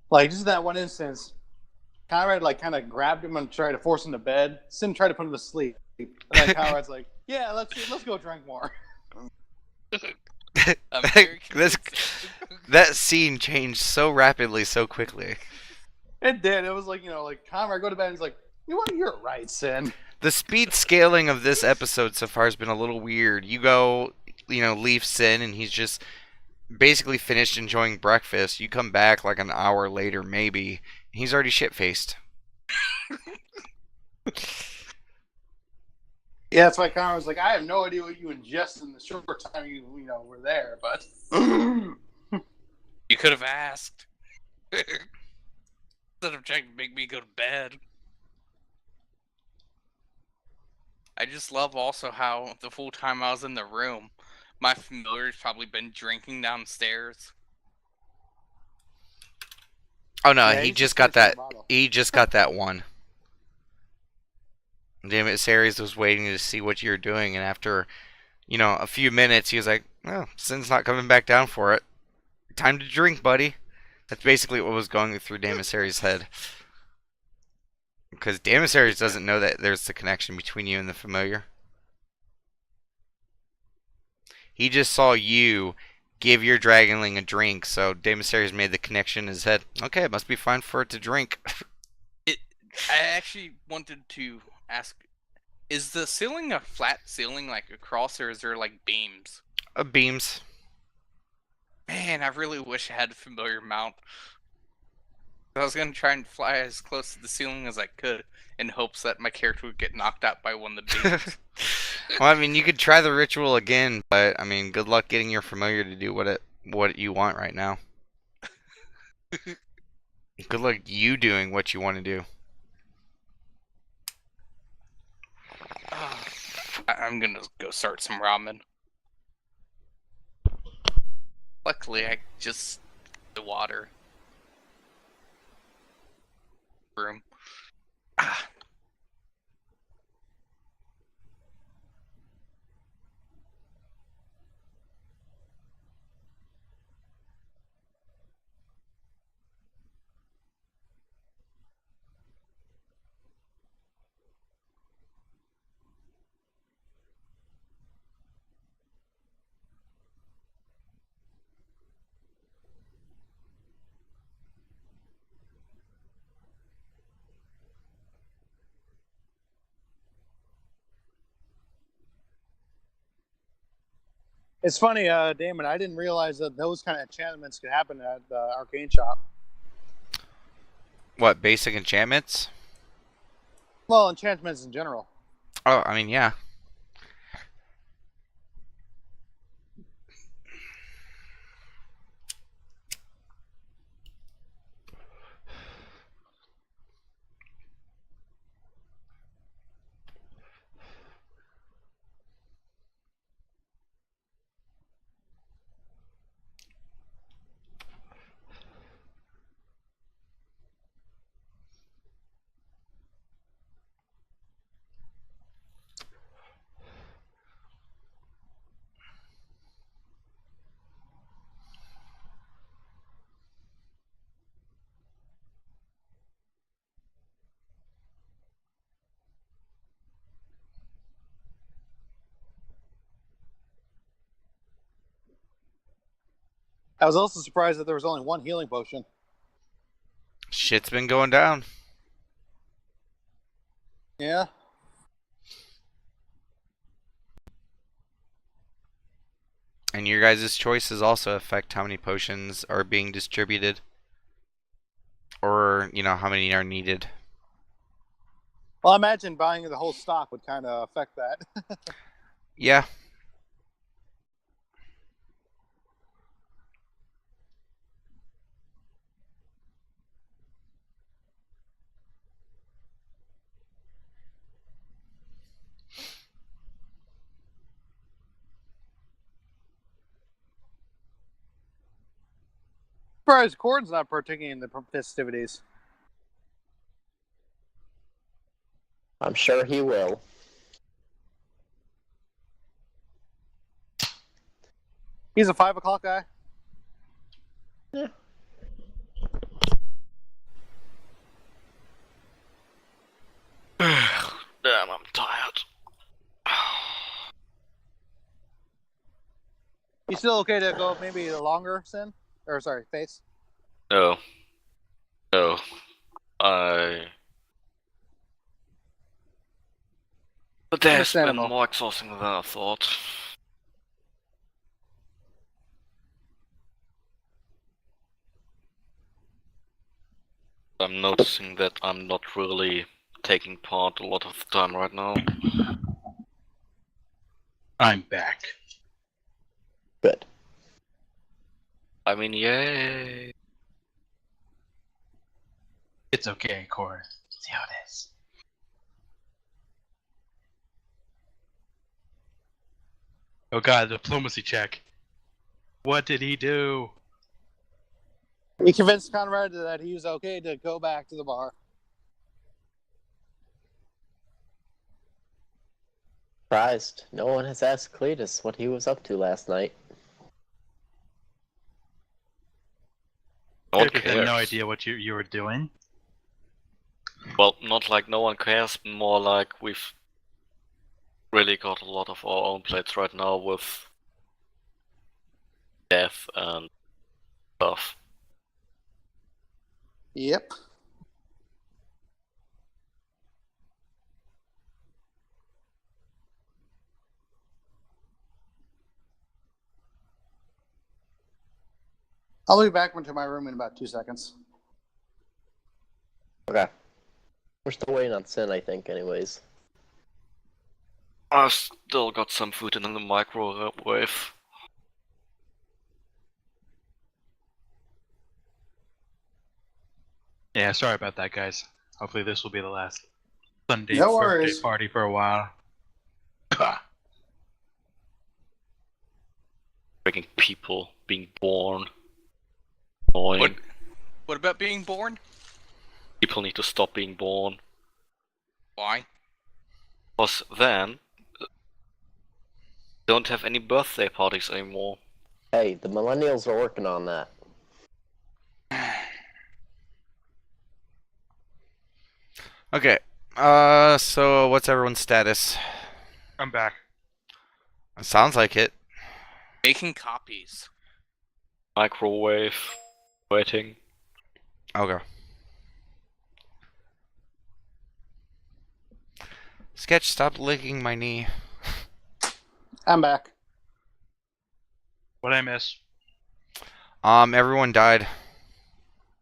Like, just that one instance, Conrad, like, kind of grabbed him and tried to force him to bed. Sin tried to put him to sleep. And then Conrad's like, yeah, let's go drink more. I'm very That scene changed so rapidly, so quickly. It did. It was like, like, Conrad, go to bed, and he's like, you know what, you're right, Sin. The speed scaling of this episode so far has been a little weird. You go, leave Sin, and he's just basically finished enjoying breakfast. You come back like an hour later, maybe, and he's already shit-faced. Yeah, that's why Conrad was like, I have no idea what you ingested in the short time you were there, but You could have asked. Instead of trying to make me go to bed. I just love also how the full time I was in the room, my familiar's probably been drinking downstairs. Oh no, Yeah, he he's just just got finished that. the bottle. He just got that one. Damn it, Ceres was waiting to see what you're doing, and after a few minutes, he was like, "Oh, Sin's not coming back down for it. Time to drink, buddy." That's basically what was going through Damasary's head. Because Damasary's doesn't know that there's the connection between you and the familiar. He just saw you give your dragonling a drink, so Damasary's made the connection in his head. Okay, it must be fine for it to drink. I actually wanted to ask, is the ceiling a flat ceiling, like across, or is there like beams? Beams. Man, I really wish I had a familiar mount. I was gonna try and fly as close to the ceiling as I could, in hopes that my character would get knocked out by one of the beams. Well, I mean, you could try the ritual again, but I mean, good luck getting your familiar to do what you want right now. Good luck you doing what you want to do. I'm gonna go start some ramen. Luckily, I just the water room. It's funny, Damon. I didn't realize that those kind of enchantments could happen at the arcane shop. What, basic enchantments? Well, enchantments in general. Oh, I mean, yeah. I was also surprised that there was only one healing potion. Shit's been going down. Yeah. And your guys' choices also affect how many potions are being distributed. Or, how many are needed. Well, I imagine buying the whole stock would kind of affect that. Yeah. Surprised Cord's not partaking in the festivities. I'm sure he will. He's a 5 o'clock guy. Yeah. Damn, I'm tired. You still okay to go maybe longer, Sin? Or sorry, Face? No. No. But that's been Understandable. more exhausting than I thought. I'm noticing that I'm not really taking part a lot of the time right now. I'm back. Good. I mean, yay. It's okay, Core. See how it is. Oh god, diplomacy check. What did he do? He convinced Conrad that he was okay to go back to the bar. Surprised. No one has asked Cletus what he was up to last night. No one Cletus had no cares. idea what you were doing. Well, not like no one cares, more like we've really got a lot of our own plates right now with death and stuff. Yep. I'll be back into my room in about 2 seconds. Okay. We're still waiting on Sin, I think, anyways. I've still got some food in the microwave. Yeah, sorry about that, guys. Hopefully this will be the last Sunday No birthday worries. party for a while. Freaking people being born. Annoying. What about being born? People need to stop being born. Why? Because then, don't have any birthday parties anymore. Hey, the millennials are working on that. Okay. So what's everyone's status? I'm back. It sounds like it. Making copies. Microwave. Waiting. Okay. Sketch, stop licking my knee. I'm back. What'd I miss? Everyone died.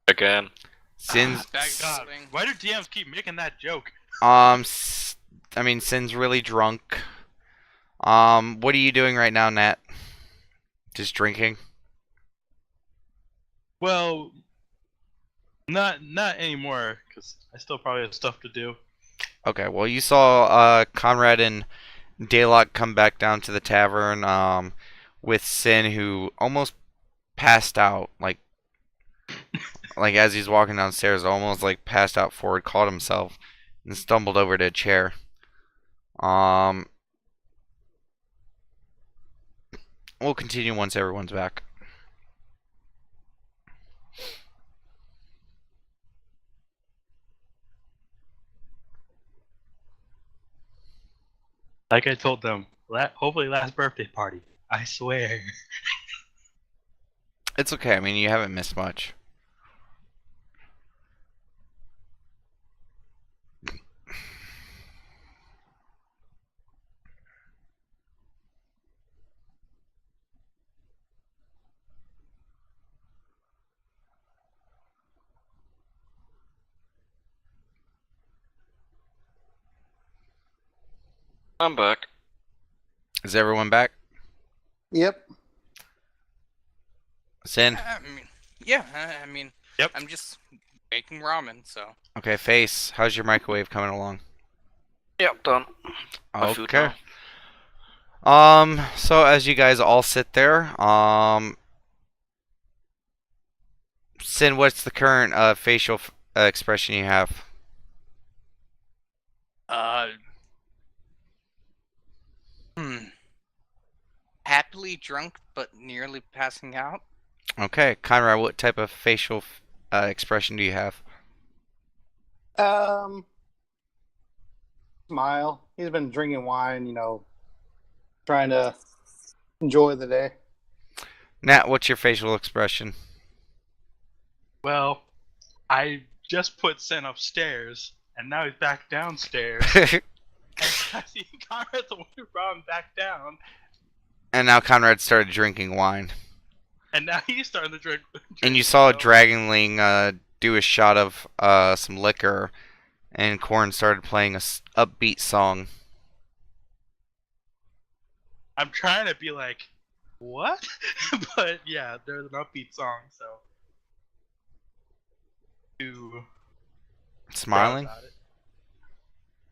Again. Sin's, God, why do DMs keep making that joke? I mean, Sin's really drunk. What are you doing right now, Nat? Just drinking? Well, not anymore, because I still probably have stuff to do. Okay, well, you saw, Conrad and Daylock come back down to the tavern, with Sin, who almost passed out, like as he's walking downstairs, almost, like, passed out forward, caught himself, and stumbled over to a chair. We'll continue once everyone's back. Like I told them, hopefully last birthday party. I swear. It's okay, I mean, you haven't missed much. I'm back. Is everyone back? Yep. Sin? I mean, yeah, I mean, Yep. I'm just making ramen, so. Okay, Face, how's your microwave coming along? Yep, done. My food Okay. now. So as you guys all sit there, Sin, what's the current facial expression you have? Happily drunk, but nearly passing out. Okay, Conrad, what type of facial expression do you have? Smile. He's been drinking wine, trying to enjoy the day. Nat, what's your facial expression? Well, I just put Sin upstairs, and now he's back downstairs. And I see Conrad's the one who brought him back down, And now Conrad started drinking wine. and now he's starting to drink. And you saw Dragonling do a shot of some liquor, and Korn started playing a upbeat song. I'm trying to be like, what? But yeah, there's an upbeat song, so. To Smiling? about it.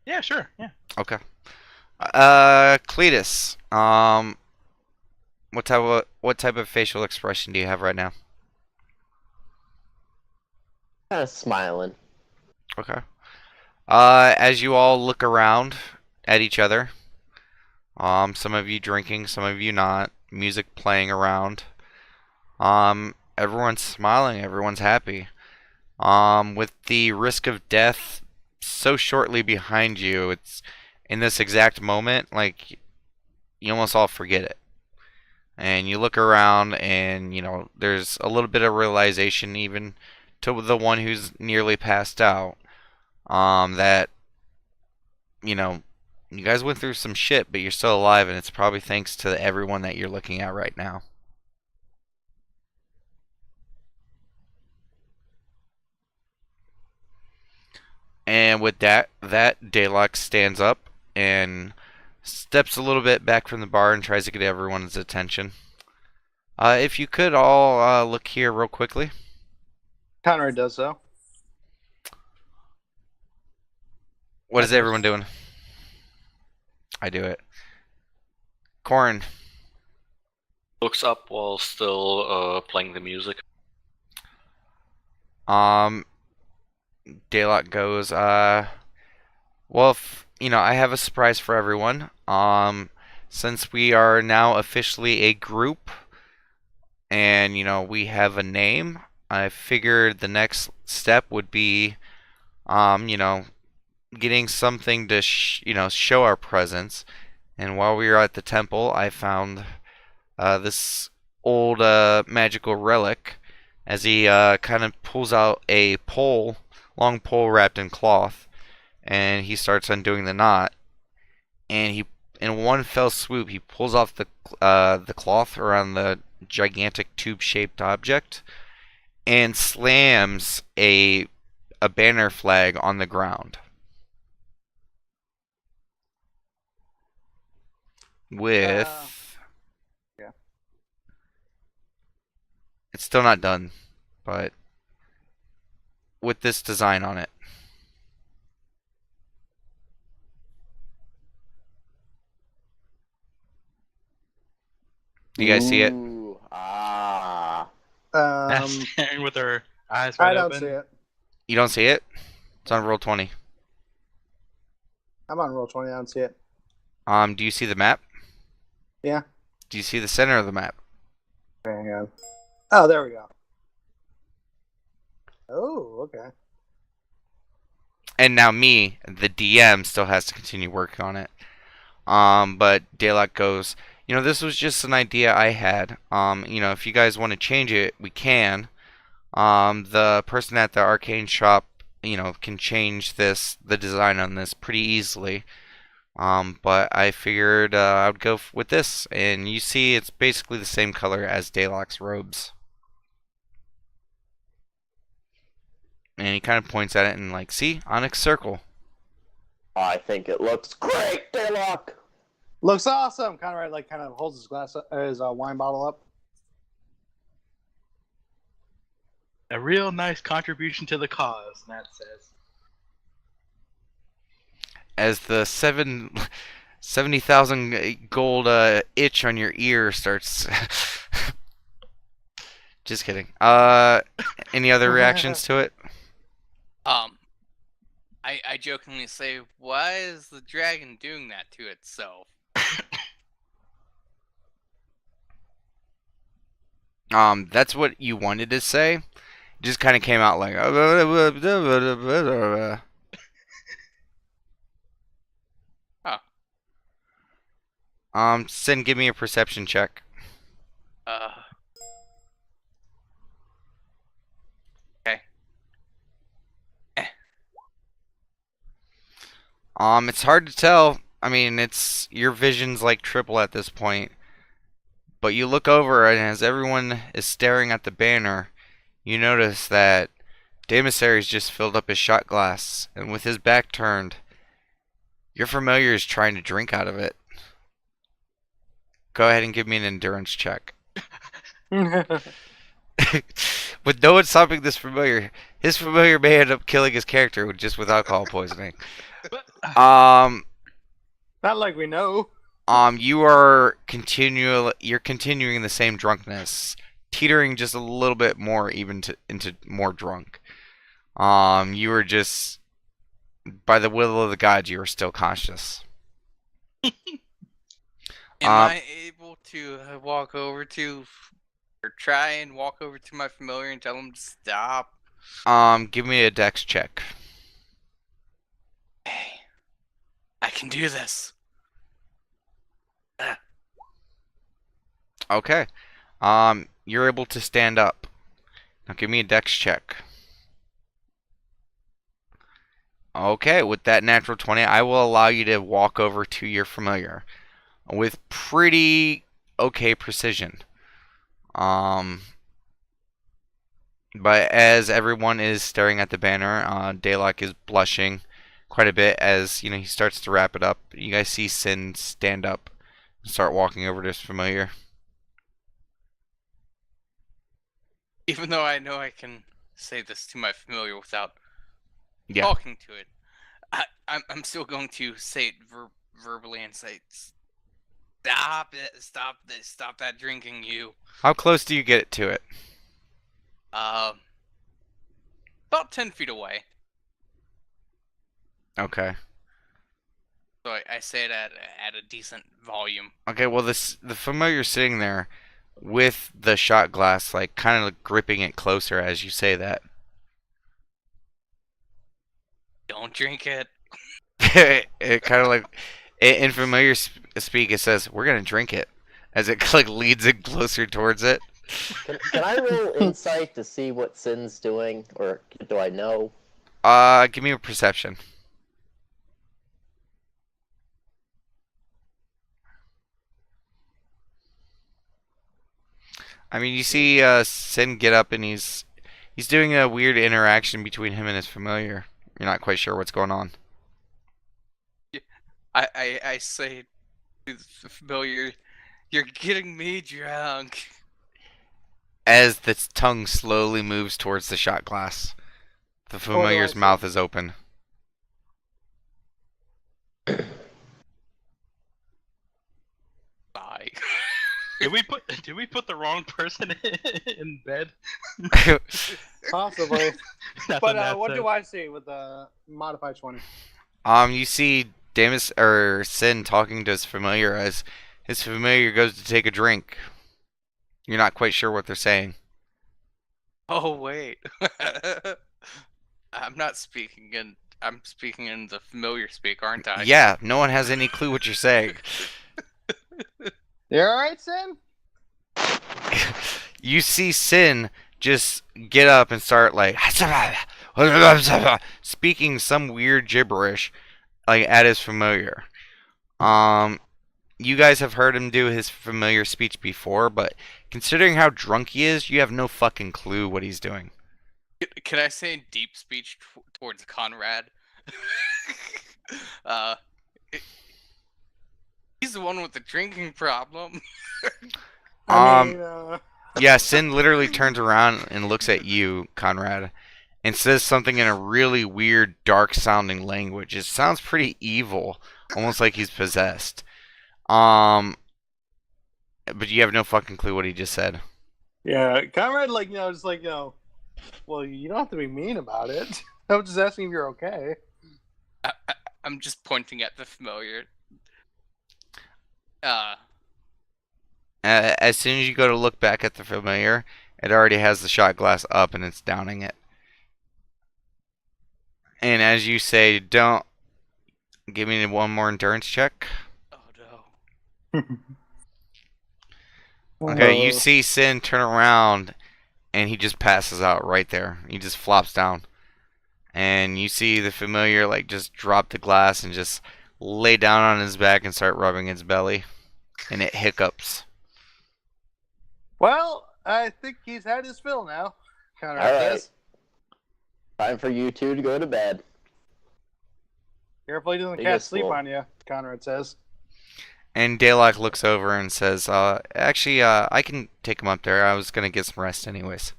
Yeah, sure. Yeah. Okay. Cletus, what type of facial expression do you have right now? Kind of smiling. Okay. As you all look around at each other, Some of you drinking, some of you not. Music playing around. Everyone's smiling, everyone's happy. With the risk of death so shortly behind you, it's in this exact moment, like, you almost all forget it. And you look around and, there's a little bit of realization even to the one who's nearly passed out, that, you guys went through some shit, but you're still alive, and it's probably thanks to everyone that you're looking at right now. And with that, Daylock stands up and steps a little bit back from the bar and tries to get everyone's attention. If you could all look here real quickly. Conrad does so. What is everyone doing? I do it. Corin. Looks up while still playing the music. Daylock goes, well, I have a surprise for everyone. Since we are now officially a group and, we have a name, I figured the next step would be, getting something to, show our presence. And while we were at the temple, I found this old magical relic as he kind of pulls out a long pole wrapped in cloth, and he starts undoing the knot. And in one fell swoop, he pulls off the cloth around the gigantic tube-shaped object and slams a banner flag on the ground. With yeah. It's still not done, but with this design on it. Do you guys see it? Staring with her eyes wide I don't open. see it. You don't see it? It's on roll 20. I'm on roll 20. I don't see it. Do you see the map? Yeah. Do you see the center of the map? Hang on. Oh, there we go. Oh, okay. And now me, the DM, still has to continue working on it. But Daylock goes, this was just an idea I had. If you guys want to change it, we can. The person at the arcane shop, can change the design on this pretty easily. But I figured I would go with this, and you see it's basically the same color as Daylock's robes. And he kind of points at it and see, Onyx Circle. I think it looks great, Daylock. Looks awesome. Conrad kind of holds his wine bottle up. A real nice contribution to the cause, Matt says. As the 70,000 gold itch on your ear starts. Just kidding. Any other reactions to it? I jokingly say, why is the dragon doing that to itself? That's what you wanted to say. It just kind of came out like. Sin, give me a perception check. Okay. It's hard to tell. I mean, your vision's like triple at this point. But you look over, and as everyone is staring at the banner, you notice that Damasary's just filled up his shot glass, and with his back turned, your familiar is trying to drink out of it. Go ahead and give me an endurance check. With no one stopping this familiar, his familiar may end up killing his character just with alcohol poisoning. Not like we know. You're continuing the same drunkenness, teetering just a little bit more even into more drunk. You were just, by the will of the gods, you are still conscious. Am I able to walk over to, or try and walk over to my familiar and tell him to stop? Give me a dex check. Hey, I can do this. Okay. You're able to stand up. Now give me a dex check. Okay, with that natural 20, I will allow you to walk over to your familiar with pretty okay precision. But as everyone is staring at the banner, Daylock is blushing quite a bit as he starts to wrap it up. You guys see Sin stand up and start walking over to his familiar. Even though I know I can say this to my familiar without Yeah. talking to it, I'm still going to say it verbally and say, "Stop it! Stop this! Stop that drinking, you!" How close do you get to it? About 10 feet away. Okay. So I say it at a decent volume. Okay, well the familiar sitting there with the shot glass, like kind of gripping it closer as you say that. Don't drink it. It kind of like in familiar speak, it says, "We're gonna drink it," as it like leads it closer towards it. Can I roll insight to see what Sin's doing, or do I know? Give me a perception. I mean, you see Sin get up and he's doing a weird interaction between him and his familiar. You're not quite sure what's going on. I say to the familiar, "You're getting me drunk." As the tongue slowly moves towards the shot glass, the familiar's mouth is open. Bye. Did we put the wrong person in bed? Possibly. That's But what do I see with the modified 20? You see Damus or Sin talking to his familiar as his familiar goes to take a drink. You're not quite sure what they're saying. Oh wait. I'm not speaking in. I'm speaking in the familiar speak, aren't I? Yeah, no one has any clue what you're saying. You alright, Sin? You see Sin just get up and start like speaking some weird gibberish like at his familiar. You guys have heard him do his familiar speech before, but considering how drunk he is, you have no fucking clue what he's doing. Can I say in deep speech towards Conrad? He's the one with the drinking problem. Yeah, Sin literally turns around and looks at you, Conrad, and says something in a really weird, dark-sounding language. It sounds pretty evil, almost like he's possessed. But you have no fucking clue what he just said. Yeah, Conrad, just well, you don't have to be mean about it. I was just asking if you're okay. I'm just pointing at the familiar. As soon as you go to look back at the familiar, it already has the shot glass up and it's downing it. And as you say, don't give me one more endurance check. Oh no. Okay, you see Sin turn around and he just passes out right there. He just flops down. And you see the familiar like just drop the glass and just lay down on his back and start rubbing its belly. And it hiccups. Well, I think he's had his fill now. Conrad says. Time for you two to go to bed. Careful he doesn't cast sleep on you, Conrad says. And Daylock looks over and says, actually, I can take him up there. I was going to get some rest anyways.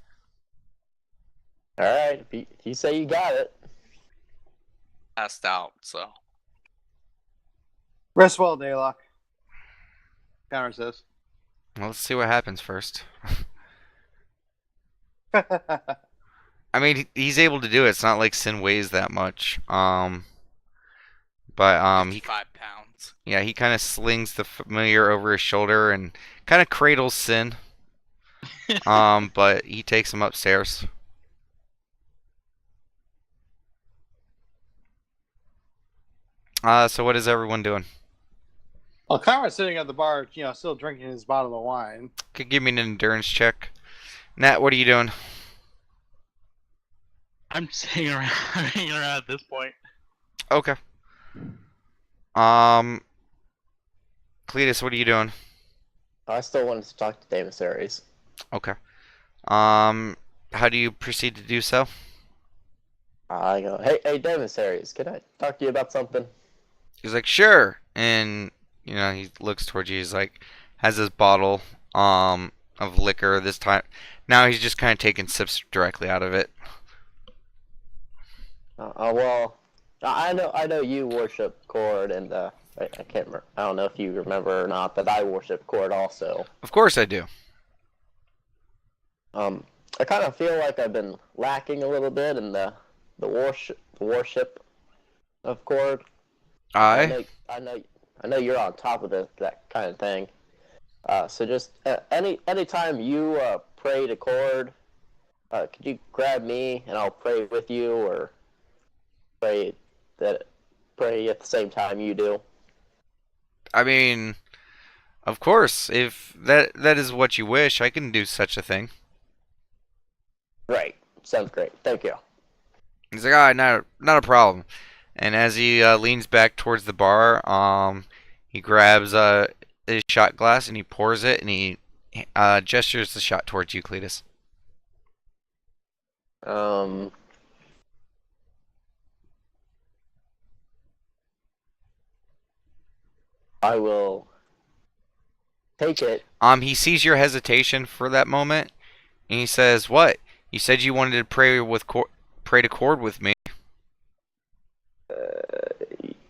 Alright, if you say you got it. Passed out, so. Rest well, Daylock. Conrad says. Well, let's see what happens first. I mean, he's able to do it. It's not like Sin weighs that much. But 5 pounds. Yeah, he kind of slings the familiar over his shoulder and kind of cradles Sin. But he takes him upstairs. So what is everyone doing? Well, Conrad's sitting at the bar, still drinking his bottle of wine. Could give me an endurance check. Nat, what are you doing? I'm just hanging around, hanging around at this point. Okay. Cletus, what are you doing? I still wanted to talk to Davis Aries. Okay. How do you proceed to do so? I go, hey, Davis Aries, can I talk to you about something? He's like, sure. And, he looks towards you. He's like, has his bottle, of liquor this time. Now he's just kind of taking sips directly out of it. Well, I know you worship Cord, and I can't remember. I don't know if you remember or not, but I worship Cord also. Of course I do. I kind of feel like I've been lacking a little bit in the worship of Cord. I know you're on top of that kind of thing. So just anytime you pray to Cord, could you grab me and I'll pray with you, or pray at the same time you do? I mean, of course, if that is what you wish, I can do such a thing. Right. Sounds great. Thank you. He's like, not a problem. And as he leans back towards the bar, he grabs his shot glass and he pours it, and he gestures the shot towards you, Cletus. I will take it. He sees your hesitation for that moment, and he says, "What? You said you wanted to pray to Cord with me."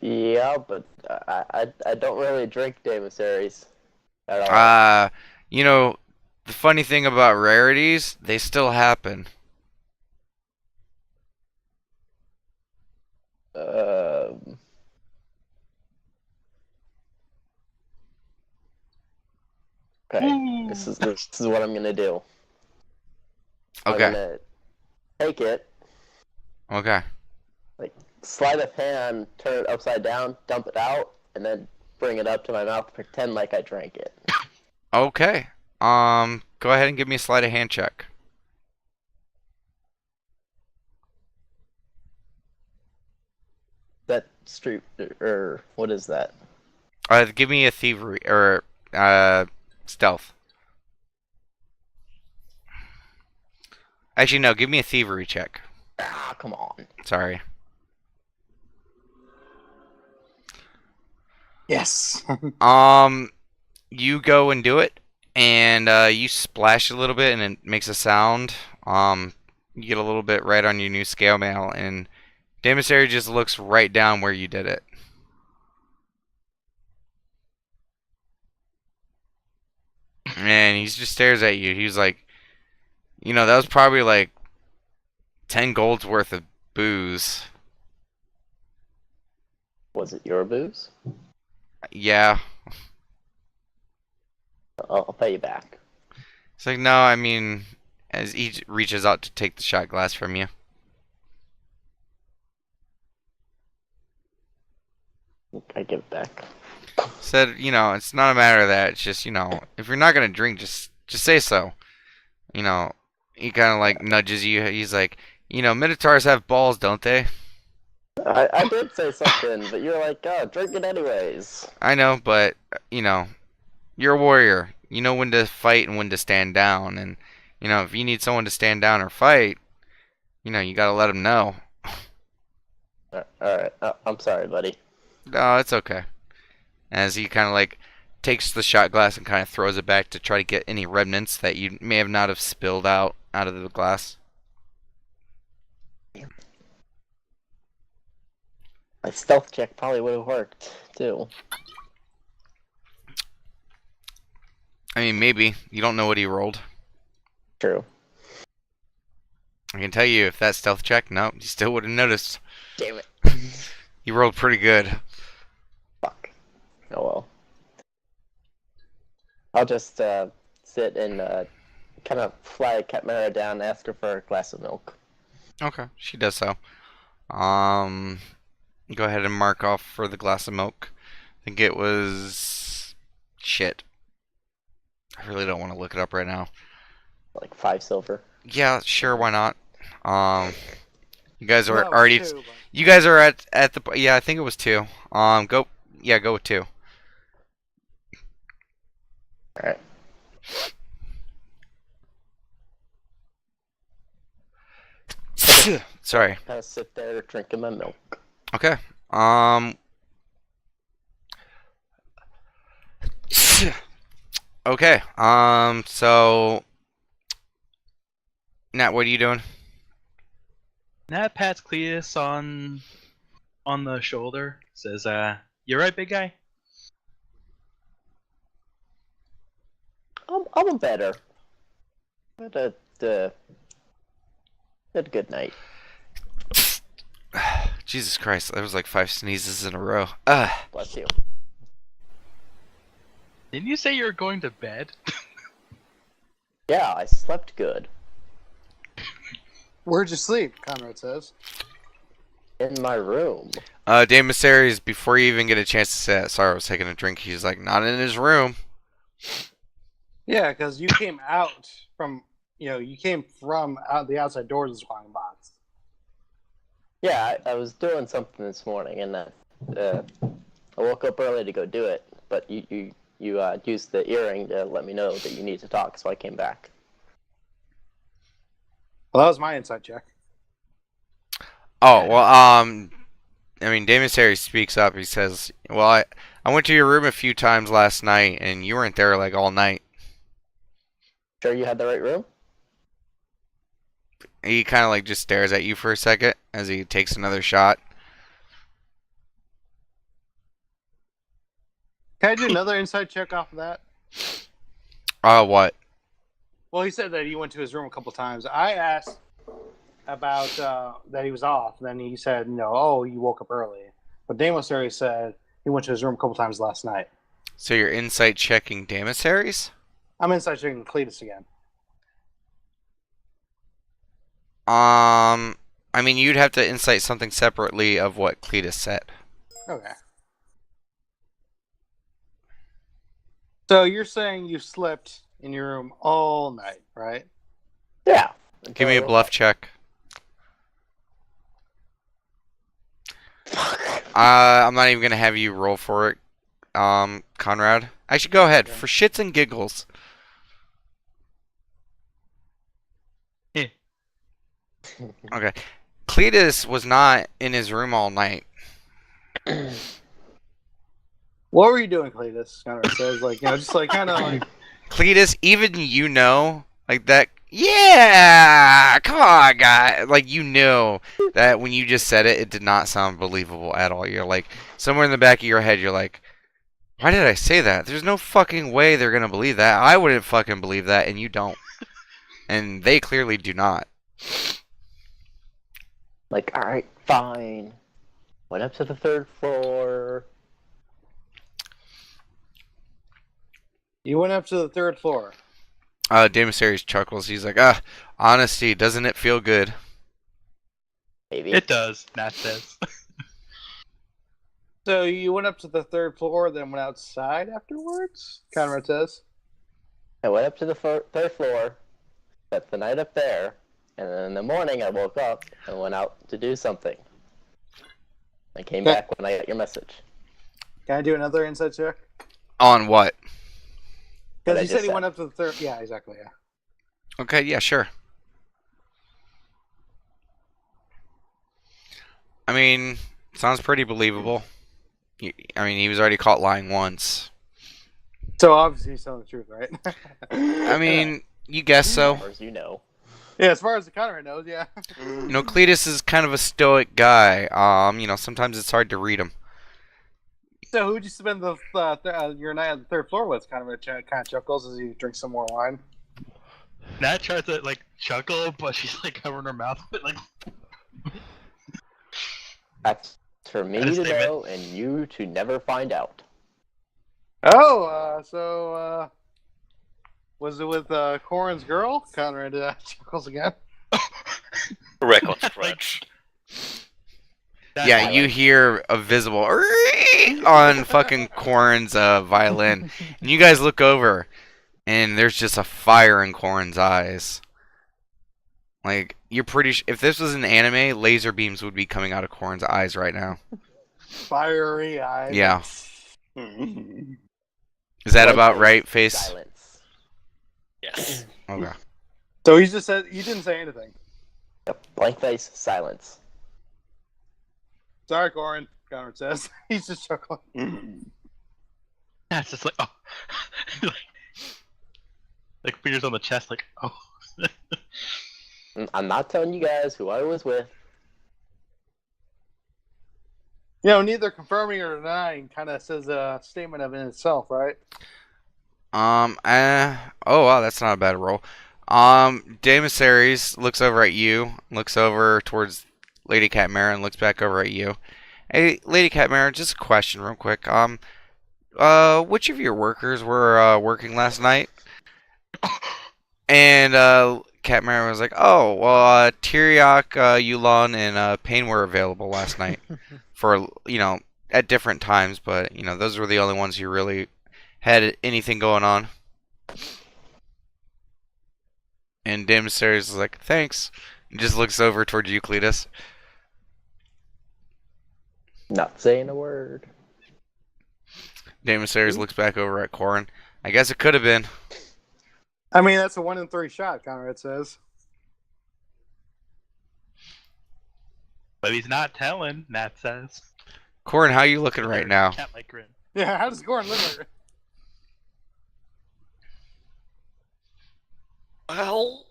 Yeah, but I don't really drink Davis Aries at all. The funny thing about rarities, they still happen. Okay, this is what I'm gonna do. Okay. I'm gonna take it, Okay. like sleight of hand, turn it upside down, dump it out, and then bring it up to my mouth, pretend like I drank it. Okay. Go ahead and give me a sleight of hand check. That street, or what is that? Give me a thievery or stealth. Actually, no. Give me a thievery check. Ah, come on. Sorry. Yes. You go and do it, and you splash a little bit, and it makes a sound. You get a little bit right on your new scale mail, and Demisary just looks right down where you did it. And he just stares at you. He's like, that was probably like 10 gold's worth of booze. Was it your booze? Yeah. I'll pay you back. It's like, no, I mean, as he reaches out to take the shot glass from you. I give it back. Said, it's not a matter of that. It's just, if you're not gonna drink, just say so. He kind of like nudges you. He's like, Minotaurs have balls, don't they? I did say something, but you're like, oh, drink it anyways. I know, but, you're a warrior. You know when to fight and when to stand down. And, if you need someone to stand down or fight, you gotta let them know. Alright, I'm sorry, buddy. No, it's okay. As he kind of like takes the shot glass and kind of throws it back to try to get any remnants that you may have not have spilled out of the glass. My stealth check probably would have worked, too. I mean, maybe. You don't know what he rolled. True. I can tell you, if that stealth check, no, you still would have noticed. Damn it. You rolled pretty good. Fuck. Oh well. I'll just sit and kind of flag Katmara down and ask her for a glass of milk. Okay, she does so. Go ahead and mark off for the glass of milk. I think it was... Shit. I really don't want to look it up right now. Like 5 silver. Yeah, sure, why not? You guys are No, already... two, but- You guys are at the... Yeah, I think it was 2. Go with 2. Alright. Sorry. Kind of sit there drinking my milk. Okay. Okay. So Nat, what are you doing? Nat pats Cletus on the shoulder. Says, "You right, big guy?" I'm better. Had a good night. Jesus Christ, that was like 5 sneezes in a row. Bless you. Didn't you say you were going to bed? Yeah, I slept good. Where'd you sleep? Conrad says. In my room. Dame Mysteries, before you even get a chance to say it, sorry, I was taking a drink. He's like, not in his room. Yeah, because you came out from, you came from out the outside doors of the spawning box. Yeah, I was doing something this morning, and I woke up early to go do it. But you used the earring to let me know that you need to talk, so I came back. Well, that was my inside check. Oh, well, I mean, Dame Mysteries speaks up. He says, well, I went to your room a few times last night, and you weren't there, like, all night. Sure you had the right room? He kind of, like, just stares at you for a second as he takes another shot. Can I do another inside check off of that? What? Well, he said that he went to his room a couple times. I asked about that he was off. Then he said, oh, you woke up early. But Damosary said he went to his room a couple times last night. So you're insight checking Dame Mysteries? I'm inside checking Cletus again. I mean, you'd have to insight something separately of what Cletus said. Okay. So you're saying you slept in your room all night, right? Yeah. Give me a bluff check. I'm not even gonna have you roll for it, Conrad. Actually, go ahead. Okay. For shits and giggles. Okay. Cletus was not in his room all night. What were you doing, Cletus? Conrad says, just like kind of like. Cletus, even like that. Yeah, come on, guy. Like, that when you just said it, it did not sound believable at all. You're like, somewhere in the back of your head, you're like, why did I say that? There's no fucking way they're gonna believe that. I wouldn't fucking believe that, and you don't. And they clearly do not. Like, alright, fine. Went up to the 3rd floor. You went up to the 3rd floor. Dame Mysteries chuckles. He's like, honesty, doesn't it feel good? Maybe. It does, Nat says. So you went up to the 3rd floor, then went outside afterwards? Conrad says. I went up to the 3rd floor, spent the night up there, and then in the morning I woke up and went out to do something. I came back when I got your message. Can I do another inside check? On what? Because I he just said he said. went up to the 3rd. Yeah, exactly, yeah. Okay, yeah, sure. I mean, sounds pretty believable. I mean, he was already caught lying once. So obviously he's telling the truth, right? I mean, you guess so. As far as you know. Yeah, as far as the Conrad knows, yeah. Cletus is kind of a stoic guy. Sometimes it's hard to read him. So who'd you spend your night on the 3rd floor with? Kind of chuckles as you drink some more wine. Nat tries to chuckle, but she's covering her mouth with That's for me That's to a statement. know and you to never find out. Oh, was it with Corin's girl? Conrad chuckles again. Record stretch. Yeah, you hear a visible on fucking Corrin's violin, and you guys look over, and there's just a fire in Corrin's eyes. Like, you're pretty if this was an anime, laser beams would be coming out of Corrin's eyes right now. Fiery eyes. Yeah. Is that about right, Face? Silence. Yes. Okay. So he just said he didn't say anything. Yep. Blank face, silence. Sorry, Corin. Conrad says he's just chuckling. Yeah, it's just like, oh. like fingers on the chest, like, oh. I'm not telling you guys who I was with. You know, neither confirming or denying kind of says a statement of it in itself, right? Oh wow, that's not a bad roll. Demissaries looks over at you, looks over towards Lady Catmara, and looks back over at you. Hey, Lady Catmara, just a question real quick. Which of your workers were working last night? And Catmara was like, oh, well, Tyriok, Yulon, and Pain were available last night for, at different times, but, those were the only ones who really had anything going on. And Demissaries is like, thanks. And just looks over towards Euclides. Not saying a word. Demissaries looks back over at Corin. I guess it could have been. I mean, that's a 1 in 3 shot, Conrad says. But he's not telling, Nat says. Corin, how you looking right now? Cat like grin. Yeah, how does Corin live? Well,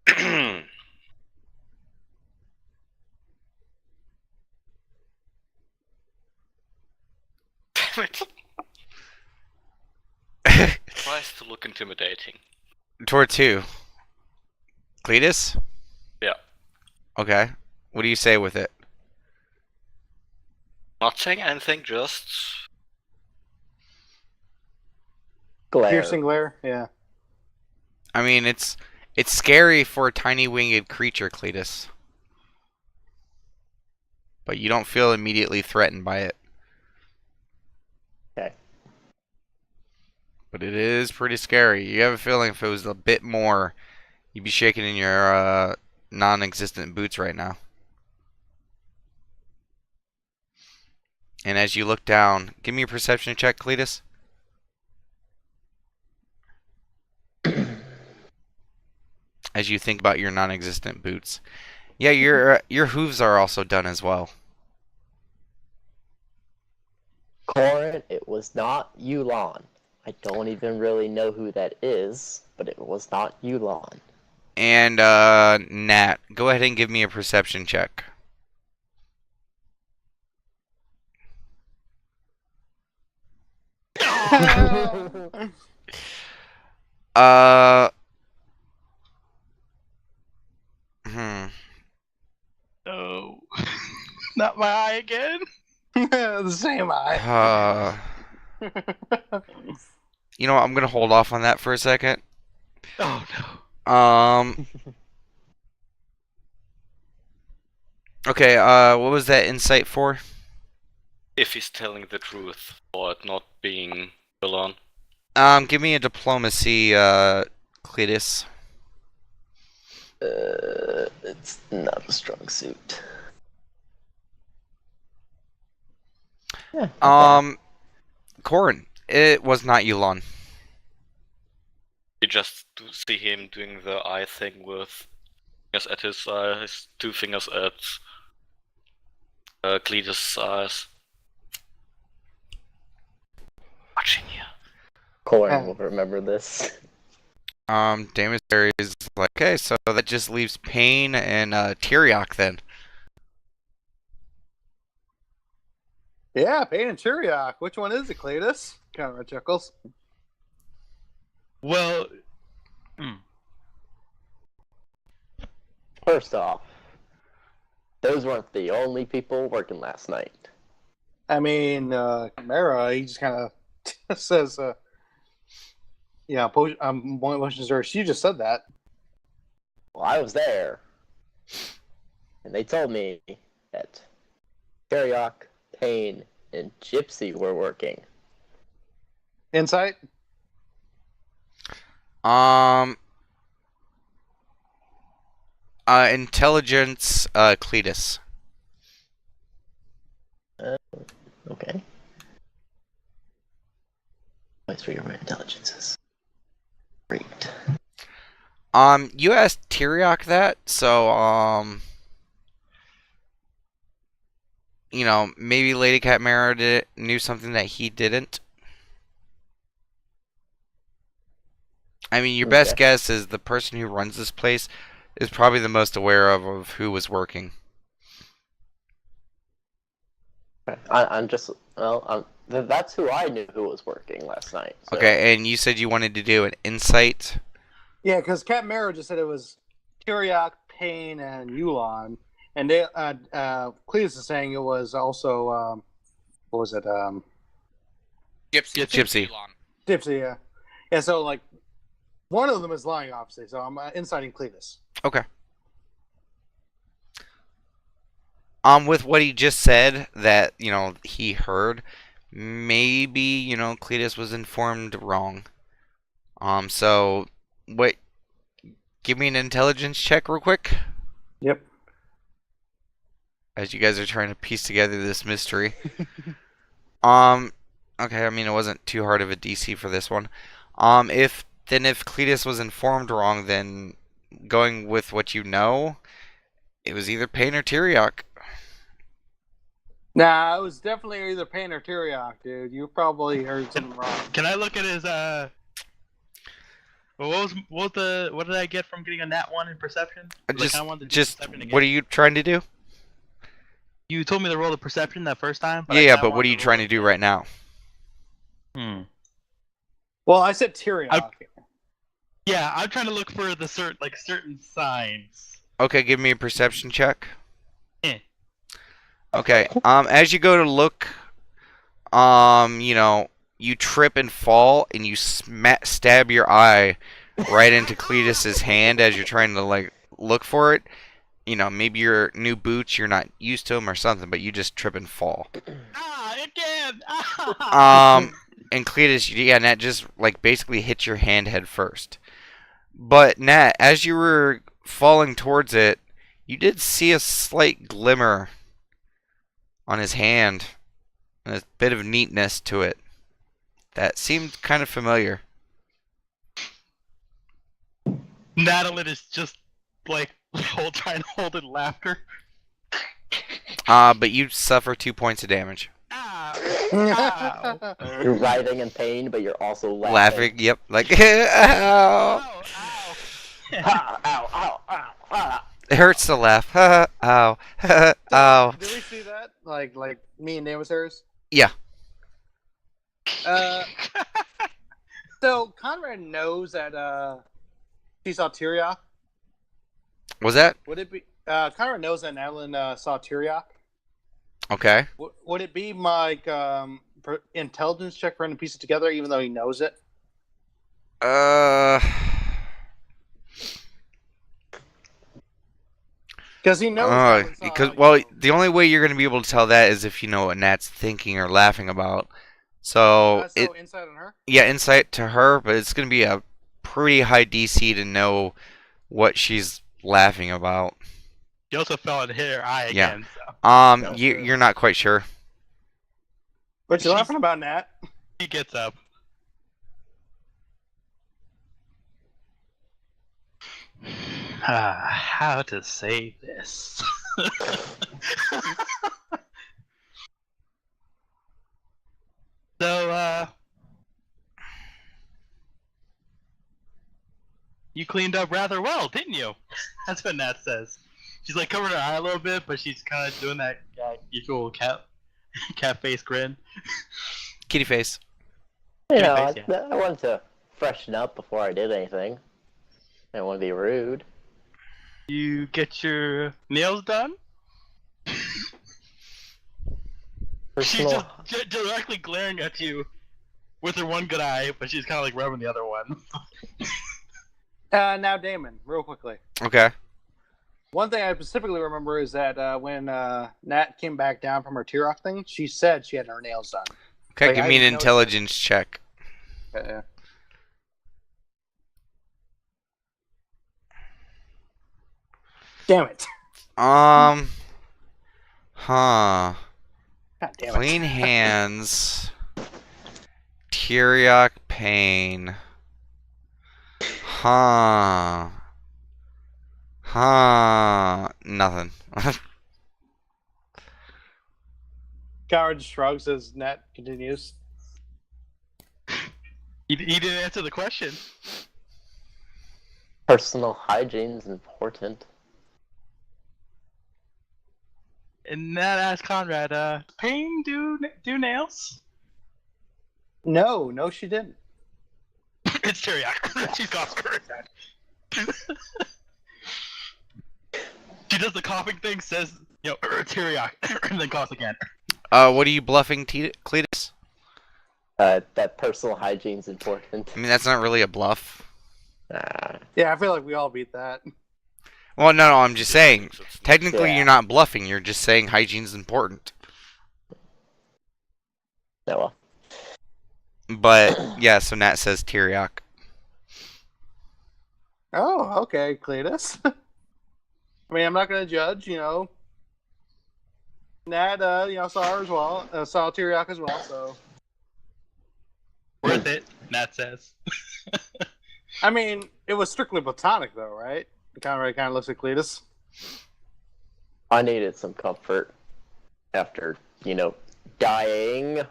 damn it. Tries to look intimidating. Towards who? Cletus? Yeah. Okay. What do you say with it? Not saying anything, just Glare. Piercing glare? Yeah. I mean, it's scary for a tiny winged creature, Cletus. But you don't feel immediately threatened by it. Okay. But it is pretty scary. You have a feeling if it was a bit more, you'd be shaking in your non-existent boots right now. And as you look down, give me a perception check, Cletus. As you think about your non-existent boots. Yeah, your hooves are also done as well. Corin, it was not Yulon. I don't even really know who that is, but it was not Yulon. And Nat, go ahead and give me a perception check. No. Not my eye again. The same eye. You know what? I'm gonna hold off on that for a second. Oh no. Okay. What was that insight for? if he's telling the truth or it not being villain. Give me a diplomacy, Cletus. It's not a strong suit. Yeah, Corin, it was not Yulon. You just see him doing the eye thing with fingers at his eyes, two fingers at Cletus' eyes. Watching you. Corin will remember this. Damasteri is like, okay, so that just leaves Pain and Tyriok then. Yeah, Pain and Tyriok. Which one is it, Cletus? Conrad chuckles. Well, First off, those weren't the only people working last night. I mean, Mara, he just kind of says, yeah, motion reserve. She just said that. Well, I was there, and they told me that Teriok, Payne, and Gypsy were working. Insight? Intelligence, Cletus. Okay. Let's read my intelligences. Great. You asked Tyriok that, so, you know, maybe Lady Catmara knew something that he didn't. I mean, your best guess is the person who runs this place is probably the most aware of who was working. I'm just, that's who I knew who was working last night. So. Okay, and you said you wanted to do an insight? Yeah, because Cat Mara just said it was Tyriok, Payne, and Yulon. And they, Cletus is saying it was also, what was it? Gypsy. Gypsy, yeah. Yeah, so, like, one of them is lying, obviously, so I'm inciting Cletus. Okay. With what he just said that, you know, he heard, maybe, you know, Cletus was informed wrong. So, give me an intelligence check real quick. Yep. As you guys are trying to piece together this mystery. Okay, I mean, it wasn't too hard of a DC for this one. If Cletus was informed wrong, then going with what you know, it was either Payne or Tyriok. Nah, it was definitely either Payne or Tyriok, dude. You probably heard something wrong. Can I look at his what did I get from getting a nat 1 in perception? What are you trying to do? You told me to roll the perception that first time. But what are you trying to do right now? Well, I said Tyriok. Yeah, I'm trying to look for the certain signs. Okay, give me a perception check. Okay, as you go to look, you know, you trip and fall, and you stab your eye right into Cletus's hand as you're trying to, like, look for it. You know, maybe your new boots, you're not used to them or something, but you just trip and fall. Again! And Cletus, yeah, Nat just, like, basically hit your hand head first. But, Nat, as you were falling towards it, you did see a slight glimmer on his hand, and a bit of neatness to it that seemed kind of familiar. Natalie is just like trying to hold in laughter. But you suffer 2 points of damage. Ow. You're writhing in pain, but you're also laughing. Laughing, yep, like ow. Ow, ow, ow, ow, ow. It hurts to laugh. Ow, ow. Did we see that? Like me and Namasaurus? Yeah. So Conrad knows that she saw Tyriok. Was that? Would it be Conrad knows that Adeline saw Tyriok? Okay. Would it be my intelligence check for him to piece it together, even though he knows it? Because he knows. The only way you're going to be able to tell that is if you know what Nat's thinking or laughing about. So insight on her? Yeah, insight to her, but it's going to be a pretty high DC to know what she's laughing about. You also fell and hit her eye again. So. You're not quite sure. What you laughing about, Nat? He gets up. How to say this? So, you cleaned up rather well, didn't you? That's what Nat says. She's like covering her eye a little bit, but she's kind of doing that usual cat face grin. Kitty face. You know, I wanted to freshen up before I did anything. I don't want to be rude. You get your nails done? She's just directly glaring at you. with her one good eye, but she's kind of like rubbing the other one. Now, Damon, real quickly. Okay. One thing I specifically remember is that when Nat came back down from her T-Rock thing, she said she had her nails done. Okay, Like, give I me an didn't notice intelligence check. Yeah. Damn it. Huh. God damn it. Clean hands. Tyriok pain. Huh. Nothing. Coward shrugs as Nat continues. He didn't answer the question. Personal hygiene's important. And that asked Conrad, Pain do nails? No, she didn't. It's Tyriok. She's got her. She does the coughing thing, says, Tyriok, and then coughs again. What are you bluffing, Cletus? That personal hygiene's important. I mean, that's not really a bluff. Yeah, I feel like we all beat that. Well, no, I'm just saying. Technically, Yeah. you're not bluffing. You're just saying hygiene's important. No, well. But, yeah, so Nat says Tyriok. Oh, okay, Cletus. I mean, I'm not going to judge, Nat, saw her as well. Saw Tyriok as well, so... Worth it, Nat says. I mean, it was strictly platonic, though, right? Conrad kind of looks at Cletus. I needed some comfort after, dying.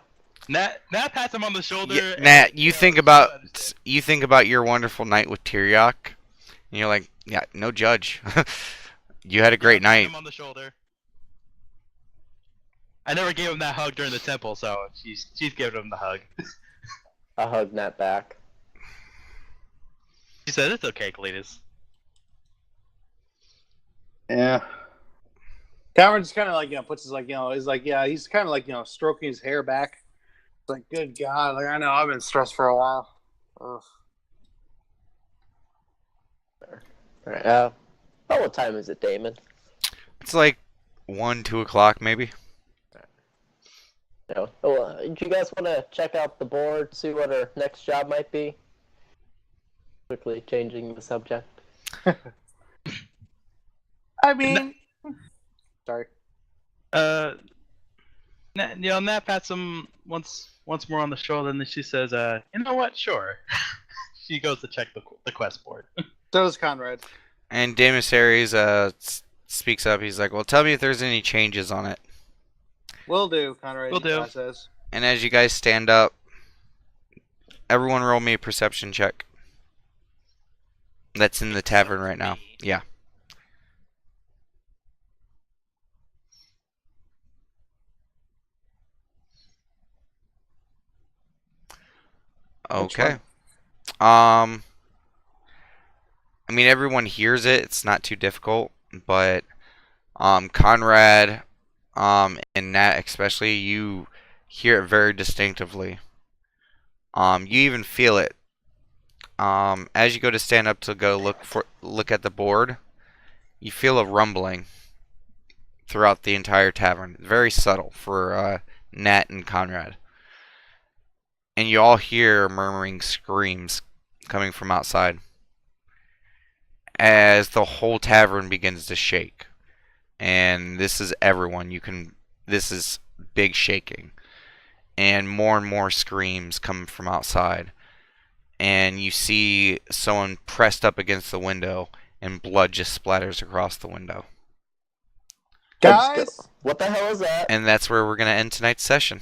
Nat pats him on the shoulder. Yeah, and, Nat, you think about your wonderful night with Tyriok, and you're like, yeah, no judge. You had a great pat night. him on the shoulder. I never gave him that hug during the temple, so she's giving him the hug. I hugged Nat back. She said, "It's okay, Cletus." Yeah. Cameron just kind of puts his he's kind of stroking his hair back. It's like, good God, I know I've been stressed for a while. Ugh. Alright, what time is it, Damon? It's like 1, 2 o'clock, maybe. Do you guys want to check out the board, see what our next job might be? Quickly changing the subject. I mean, sorry. Nat pats him once more on the shoulder, and then she says, "You know what? Sure." She goes to check the quest board. So does Conrad. And Damus Ares speaks up. He's like, well, tell me if there's any changes on it. Will do, Conrad. Will do. Says. And as you guys stand up, everyone roll me a perception check. That's in the tavern right now. Yeah. Okay. I mean, everyone hears it. It's not too difficult, but Conrad, and Nat especially, you hear it very distinctively. You even feel it. As you go to stand up to go look at the board, you feel a rumbling throughout the entire tavern. Very subtle for Nat and Conrad. And you all hear murmuring screams coming from outside as the whole tavern begins to shake. And this is everyone. This is big shaking. And more screams come from outside. And you see someone pressed up against the window, and blood just splatters across the window. Guys, what the hell is that? And that's where we're going to end tonight's session.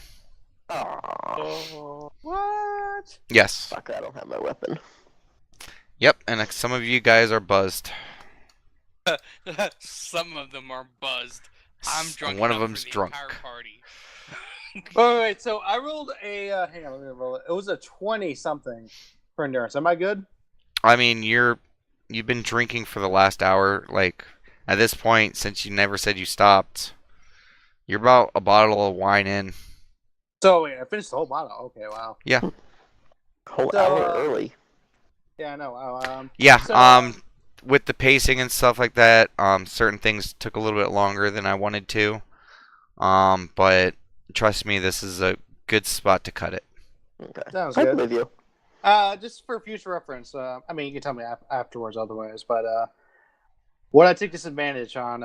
Oh, what? Yes. fuck! I don't have my weapon. Yep, and some of you guys are buzzed. Some of them are buzzed. I'm drunk. One of enough them's for the drunk. entire party. Wait. So I rolled a. Hang on, let me roll it. It was a 20-something for endurance. Am I good? I mean, you've been drinking for the last hour. Like, at this point, since you never said you stopped, you're about a bottle of wine in. So wait, I finished the whole bottle. Okay, wow. Yeah. Whole So, hour early. Yeah, I know. Yeah, So, with the pacing and stuff like that, certain things took a little bit longer than I wanted to. But trust me, this is a good spot to cut it. Okay. Sounds I good. believe you. Just for future reference, I mean, you can tell me afterwards otherwise, but would I take disadvantage on